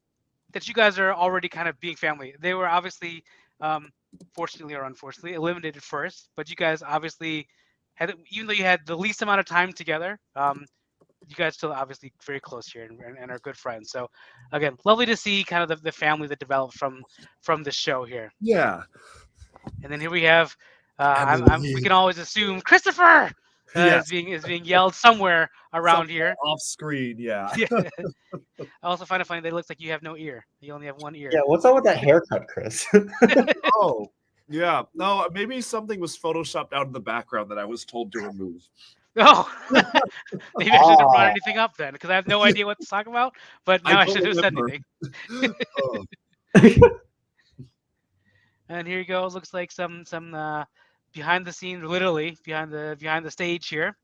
that you guys are already kind of being family. They were obviously, fortunately or unfortunately, eliminated first. But you guys obviously had, even though you had the least amount of time together, you guys still obviously very close here and are good friends. So again, lovely to see kind of the family that developed from the show here. Yeah. And then here we have we can always assume Christopher is being yelled somewhere around here. Off screen, yeah. I also find it funny that it looks like you have no ear. You only have one ear. Yeah, what's up with that haircut, Chris? Oh, yeah. No, maybe something was photoshopped out in the background that I was told to remove. Oh, maybe I shouldn't have brought anything up then, because I have no idea what to talk about. But now I should have said anything. And here you go. It looks like some behind the scenes, literally behind the stage here.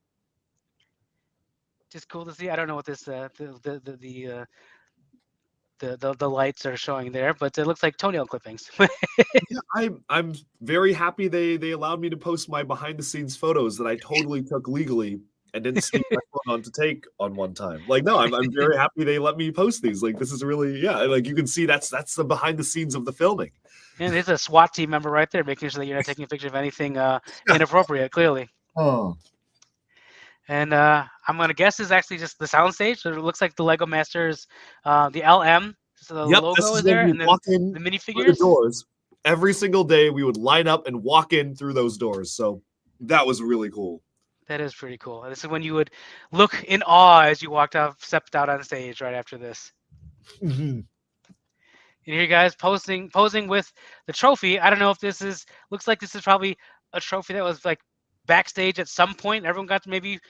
Just cool to see. I don't know what this the lights are showing there, but it looks like toenail clippings. Yeah, I'm very happy they allowed me to post my behind the scenes photos that I totally took legally and didn't sneak my phone on to take on one time. Like, no, I'm very happy they let me post these. Like, this is really, yeah, like you can see that's the behind the scenes of the filming. And there's a SWAT team member right there making sure that you're not taking a picture of anything inappropriate, clearly. Oh. And I'm going to guess this is actually just the soundstage. So it looks like the Lego Masters, the LM. So the logo is there, and then the minifigures. The doors. Every single day we would line up and walk in through those doors. So that was really cool. That is pretty cool. This is when you would look in awe as you stepped out on stage right after this. Mm-hmm. And here you guys posing with the trophy. I don't know if looks like this is probably a trophy that was like backstage at some point. Everyone got to maybe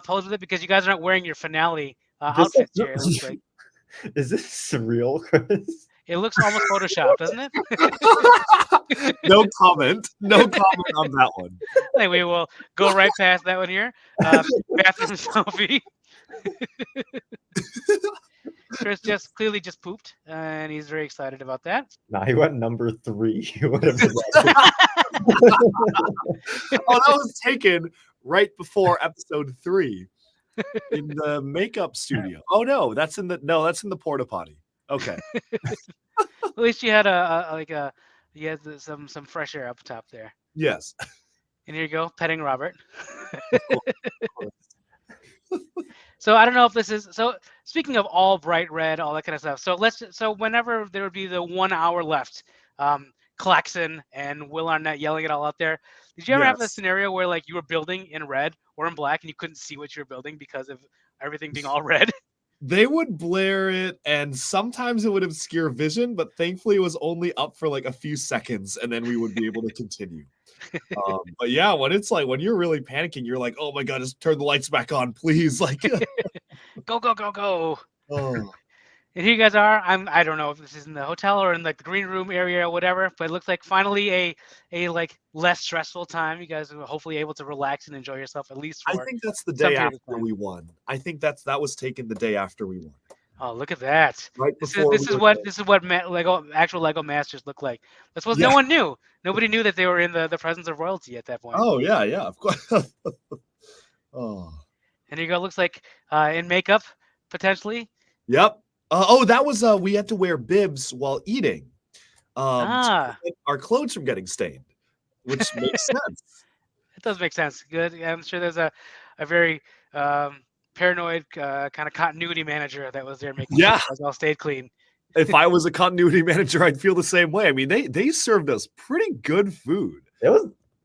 pose with it because you guys are not wearing your finale outfits here. It looks like. Is this surreal, Chris? It looks almost Photoshop, doesn't it? No comment. No comment on that one. Anyway, we'll go right past that one here. Bathroom selfie. Chris clearly just pooped, and he's very excited about that. Nah, he went number 3. Whatever. That was taken right before episode 3 in the makeup studio. Oh no, that's in the porta potty. Okay. At least you had some fresh air up top there. Yes. And here you go, petting Robert. So I don't know if this is speaking of all bright red, all that kind of stuff. So whenever there would be the 1 hour left, Klaxon and Will Arnett yelling it all out there. Did you ever have a scenario where like you were building in red or in black and you couldn't see what you were building because of everything being all red? They would blare it, and sometimes it would obscure vision, but thankfully it was only up for like a few seconds, and then we would be able to continue. But yeah, when you're really panicking, you're like, oh my god, just turn the lights back on, please. Like, go. Oh. And here you guys are. I don't know if this is in the hotel or in like the green room area or whatever, but it looks like finally a like less stressful time. You guys are hopefully able to relax and enjoy yourself at least. I think that's the day after we won. I think that was taken the day after we won. Oh, look at that! Right This is before this we is were what done. this is what actual Lego Masters look like. That's what Yeah. no one knew. Nobody knew that they were in the presence of royalty at that point. Oh yeah, yeah, of course. Oh. And here you go. Looks like in makeup potentially. Yep. Oh, that was we had to wear bibs while eating. To Ah, prevent our clothes from getting stained, which makes sense. it does make sense. Good. I'm sure there's a very paranoid kind of continuity manager that was there making sure Yeah. you guys all stayed clean. If I was a continuity manager, I'd feel the same way. I mean, they served us pretty good food.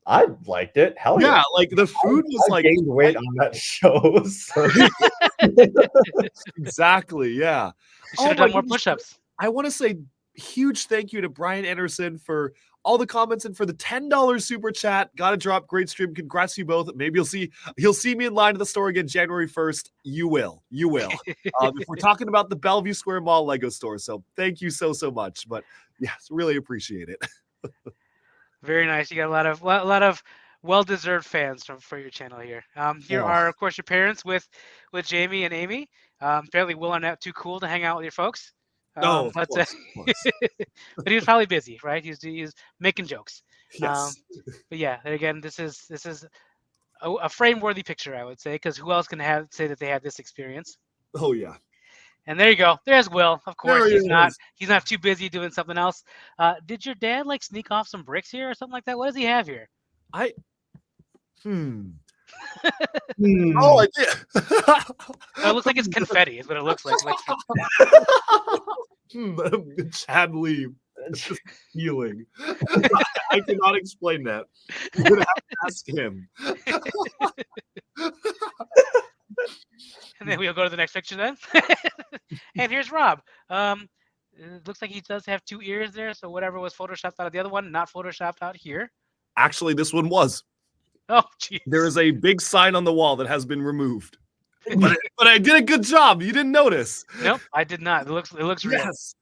I liked it. Hell yeah. Yeah, like the food was I like gained weight on that show. So. exactly, yeah. You should have done more push-ups. I want to say huge thank you to Brian Anderson for all the comments and for the $10 super chat. Gotta drop, great stream. Congrats to you both. Maybe he'll see me in line at the store again January 1st. You will. If we're talking about the Bellevue Square Mall Lego store. So thank you so much. But yes, really appreciate it. Very nice. You got a lot of well-deserved fans for your channel here. Here are, of course, your parents with Jamie and Amy. Apparently, Will are not too cool to hang out with your folks. Of But course. but he was probably busy, right? He's making jokes. Yes. But yeah, again, this is a frame-worthy picture, I would say, because who else can say that they had this experience? Oh yeah. And there you go. There's Will. Of course, There he is. he's not too busy doing something else. Did your dad like sneak off some bricks here or something like that? What does he have here? Oh, I did. It looks like it's confetti. Is what it looks like. Chad Lee. Just healing. I cannot explain that. You're gonna have to ask him. And then we'll go to the next picture then. And here's Rob. It looks like he does have 2 ears there. So whatever was photoshopped out of the other one, not photoshopped out here. Actually, this one was. Oh, geez. There is a big sign on the wall that has been removed. But I did a good job. You didn't notice. Nope, I did not. It looks real. Yes.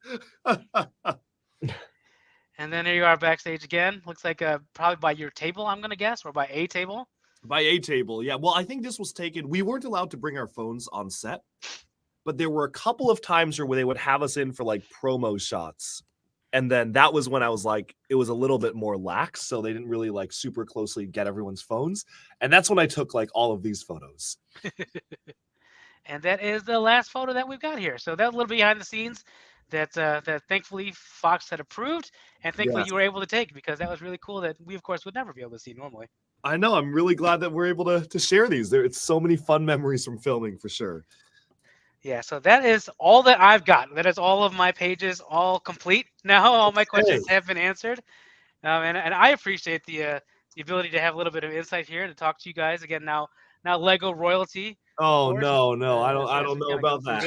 And then there you are backstage again. Looks like probably by your table, I'm gonna guess, or by a table. By a table, yeah. Well, I think this was taken. We weren't allowed to bring our phones on set, but there were a couple of times where they would have us in for like promo shots. And then that was when I was like, it was a little bit more lax. So they didn't really like super closely get everyone's phones. And that's when I took like all of these photos. And that is the last photo that we've got here. So that little behind the scenes that thankfully Fox had approved, and thankfully you were able to take, because that was really cool that we, of course, would never be able to see normally. I know. I'm really glad that we're able to share these. It's so many fun memories from filming, for sure. Yeah, so that is all that I've got. That is all of my pages, all complete. Now all my questions have been answered, and I appreciate the ability to have a little bit of insight here to talk to you guys again. Now Lego royalty. Oh no, I don't know about that.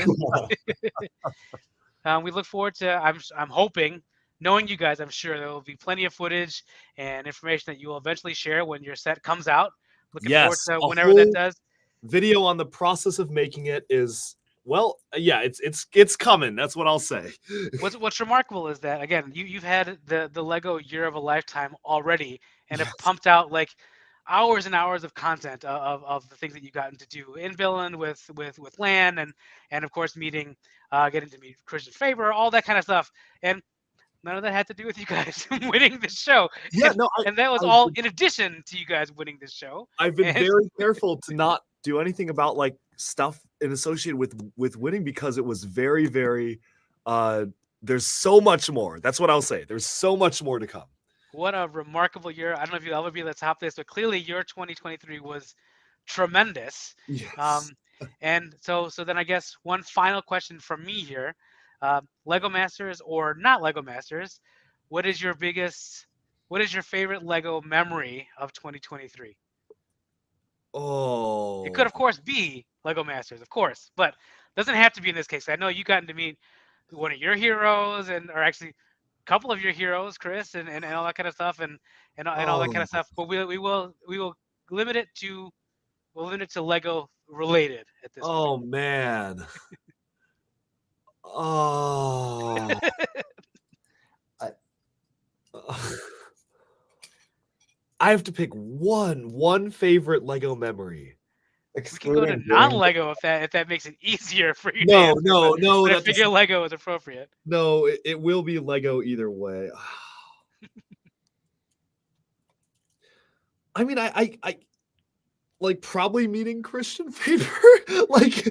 We look forward to. I'm hoping, knowing you guys, I'm sure there will be plenty of footage and information that you will eventually share when your set comes out. Looking forward to whenever that does. Video on the process of making it is. Well, yeah, it's coming. That's what I'll say. What's remarkable is that, again, you've had the Lego year of a lifetime already, and have pumped out like hours and hours of content of the things that you've gotten to do in Billund with Lan, and of course getting to meet Christian Faber, all that kind of stuff, and none of that had to do with you guys winning this show. Yeah, and that was all in addition to you guys winning this show. I've been very careful to not do anything about like stuff associated with winning, because it was very, very there's so much more. That's what I'll say. There's so much more to come. What a remarkable year. I don't know if you'll ever be at the top of this, but clearly your 2023 was tremendous. Yes. And so then I guess one final question from me here. Lego Masters or not Lego Masters, what is your favorite Lego memory of 2023? Oh. It could, of course, be Lego Masters, of course, but doesn't have to be in this case. I know you gotten to meet one of your heroes, or actually a couple of your heroes, Chris, and all that kind of stuff, and all that kind of stuff. But we will limit it to Lego related at this point. Oh man. Oh. I have to pick one favorite Lego memory. We can go to Excluding gaming. non-Lego if that makes it easier for you to No, answer. no, But I that figure doesn't. Lego is appropriate. No, it will be Lego either way. I mean, I like probably meeting Christian Faber. Like,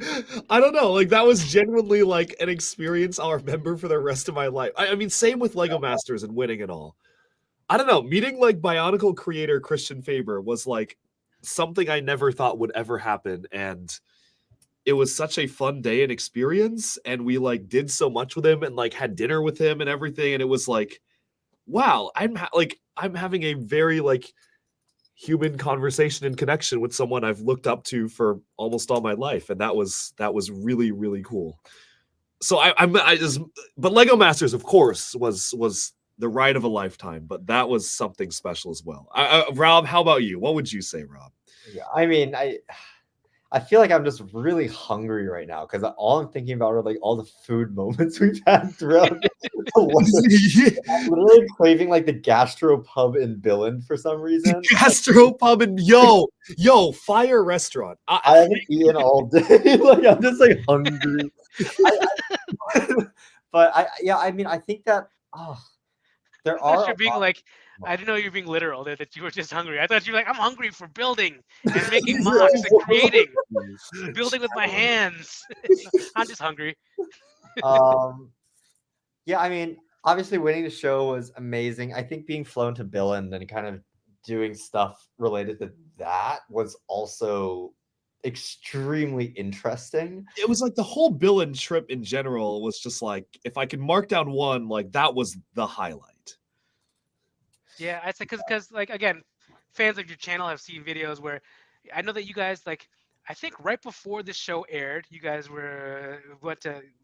I don't know. Like that was genuinely like an experience I'll remember for the rest of my life. I mean, same with Lego Masters and winning and all. I don't know. Meeting like Bionicle creator Christian Faber was like something I never thought would ever happen, and it was such a fun day and experience. And we like did so much with him and like had dinner with him and everything. And it was like, wow, I'm having a very like human conversation and connection with someone I've looked up to for almost all my life, and that was really really cool. So I just, but Lego Masters, of course, was the ride of a lifetime. But that was something special as well. Rob, how about you? What would you say, Rob? Yeah, I mean, I feel like I'm just really hungry right now because all I'm thinking about are like all the food moments we've had throughout. I'm literally craving like the gastro pub in Billund for some reason. Gastro pub and yo fire restaurant. I haven't eaten all day. Like I'm just like hungry. But I mean, I think that there I thought are you're a being lot. like, I didn't know you were being literal there, that you were just hungry. I thought you were like, I'm hungry for building and making mocks and creating, building with my hands. I'm just hungry. Yeah, I mean, obviously winning the show was amazing. I think being flown to Billund and kind of doing stuff related to that was also extremely interesting. It was like the whole Billund trip in general was just like, if I could mark down one, like that was the highlight. Yeah, I say because like again, fans of your channel have seen videos where I know that you guys like. I think right before this show aired, you guys were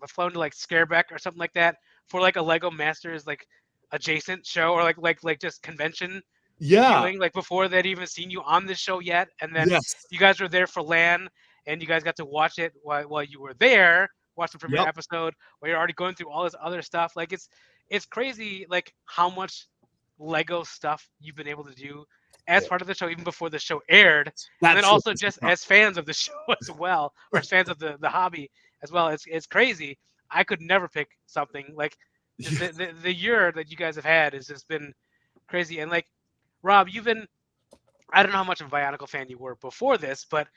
flown to like Scareback or something like that for like a Lego Masters like adjacent show or like just convention Yeah. viewing like before they'd even seen you on this show yet, and then Yes. you guys were there for LAN and you guys got to watch it while you were there, watch the premiere Yep. episode where you're already going through all this other stuff. Like it's crazy like how much Lego stuff you've been able to do as part of the show even before the show aired, and then also just as fans of the show as well, or as fans of the hobby as well. It's crazy. I could never pick something like just the year that you guys have had has just been crazy. And like Rob, you've been, I don't know how much of a Bionicle fan you were before this, but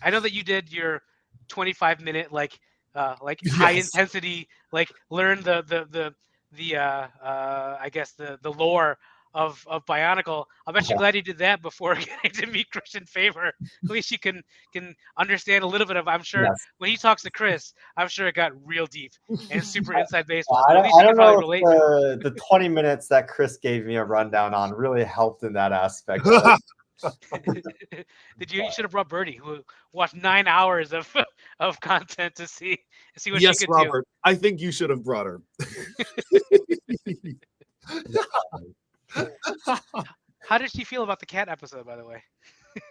I know that you did your 25-minute like high intensity like learn the I guess the lore of Bionicle. I bet you're glad you did that before getting to meet Christian Faber. At least you can understand a little bit of. I'm sure when he talks to Chris, I'm sure it got real deep and super inside baseball. But at least you can probably relate. The 20 minutes that Chris gave me a rundown on really helped in that aspect. Did you? You should have brought Birdie, who watched 9 hours of content to see what Yes, she could Robert. I think you should have brought her. How did she feel about the cat episode, by the way?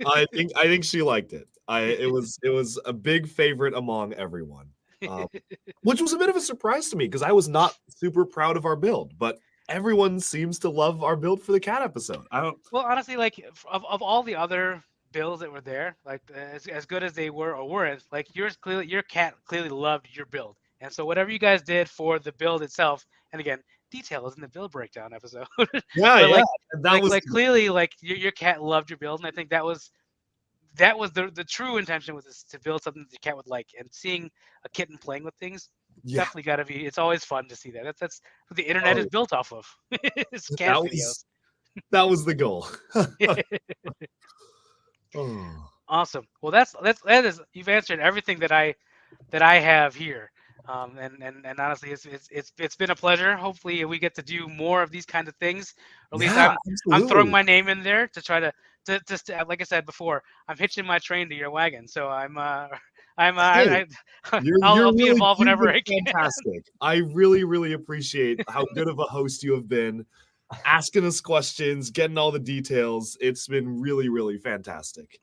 I think she liked it. It was a big favorite among everyone, which was a bit of a surprise to me because I was not super proud of our build, but everyone seems to love our build for the cat episode. I don't. Well, honestly, like of all the other builds that were there, like as good as they were or weren't, like your cat clearly loved your build, and so whatever you guys did for the build itself, and again, detail is in the build breakdown episode. Yeah, but yeah. Clearly like your cat loved your build, and I think that was the true intention was to build something that the cat would like, and seeing a kitten playing with things. Yeah. Definitely got to be. It's always fun to see that. That's what the internet is built off of. It's cat videos. That was the goal. Oh. Awesome. Well, that is you've answered everything that I have here. And honestly, it's been a pleasure. Hopefully, we get to do more of these kinds of things. Or at least I'm throwing my name in there to try to just like I said before, I'm hitching my train to your wagon. So I'll be involved whenever I can. Fantastic. I really, really appreciate how good of a host you have been, asking us questions, getting all the details. It's been really, really fantastic.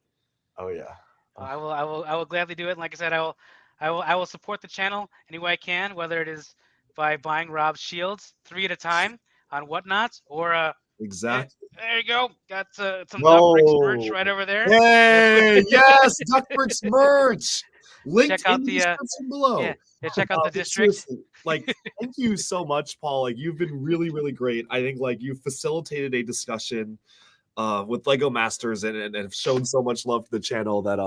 Oh yeah. I will gladly do it. And like I said, I will support the channel any way I can, whether it is by buying Rob's shields 3 at a time on Whatnot, or Exactly. There you go. Got some Duck Bricks merch right over there. Hey, yes, Duck Bricks merch. Linked Check out in the the description below. yeah, check out the But district. seriously, like, thank you so much, Paul. Like, you've been really, really great. I think like you facilitated a discussion with Lego Masters and have shown so much love to the channel that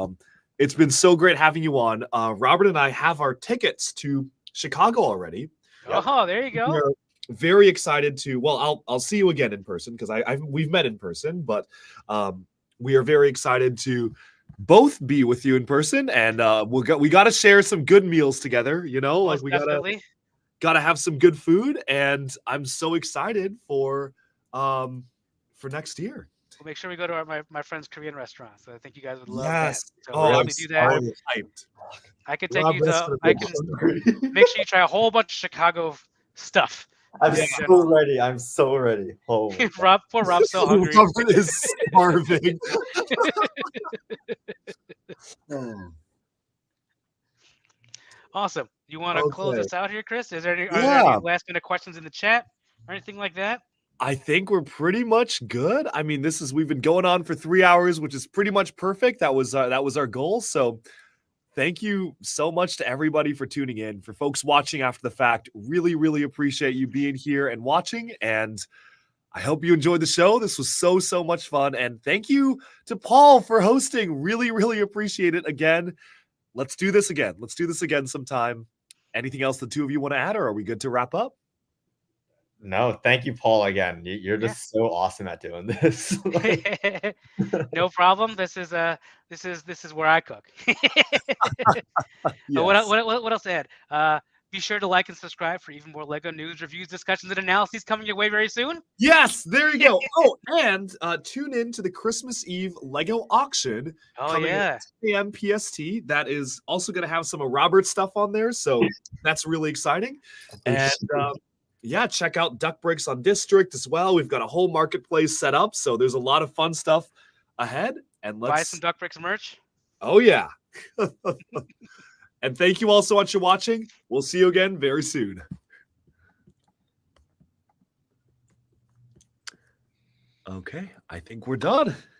it's been so great having you on. Robert and I have our tickets to Chicago already. Oh, there you go. We're very excited to. Well, I'll see you again in person because we've met in person, but we are very excited to both be with you in person, and we got to share some good meals together. You know, like Most we definitely. gotta have some good food, and I'm so excited for next year. We'll make sure we go to my friend's Korean restaurant. So I think you guys would love Yes. that. So Oh, we'll I'm definitely do that. hyped. I could take Rob, you that's to. gonna I be can awesome. make sure you try a whole bunch of Chicago stuff. I'm Yeah. so ready. I'm so ready. Oh, my God. Poor Rob's so hungry. Robert is starving. Awesome. You want to close Okay. us out here, Chris? Are there Yeah. any last minute questions in the chat or anything like that? I think we're pretty much good. I mean, we've been going on for 3 hours, which is pretty much perfect. That was our goal. So thank you so much to everybody for tuning in. For folks watching after the fact, really, really appreciate you being here and watching. And I hope you enjoyed the show. This was so much fun. And thank you to Paul for hosting. Really, really appreciate it. Again, let's do this again. Let's do this again sometime. Anything else the two of you want to add, or are we good to wrap up? No, thank you, Paul. Again, you're just so awesome at doing this. No problem. This is where I cook. Yes. What else to add? Be sure to like and subscribe for even more Lego news, reviews, discussions, and analyses coming your way very soon. Yes, there you go. Oh, and tune in to the Christmas Eve Lego auction coming at 10 a.m. PST. That is also going to have some of Robert's stuff on there, so that's really exciting. And yeah, check out Duck Bricks on District as well. We've got a whole marketplace set up, so there's a lot of fun stuff ahead. And Buy some Duck Bricks merch. Oh yeah. And thank you all so much for watching. We'll see you again very soon. Okay, I think we're done.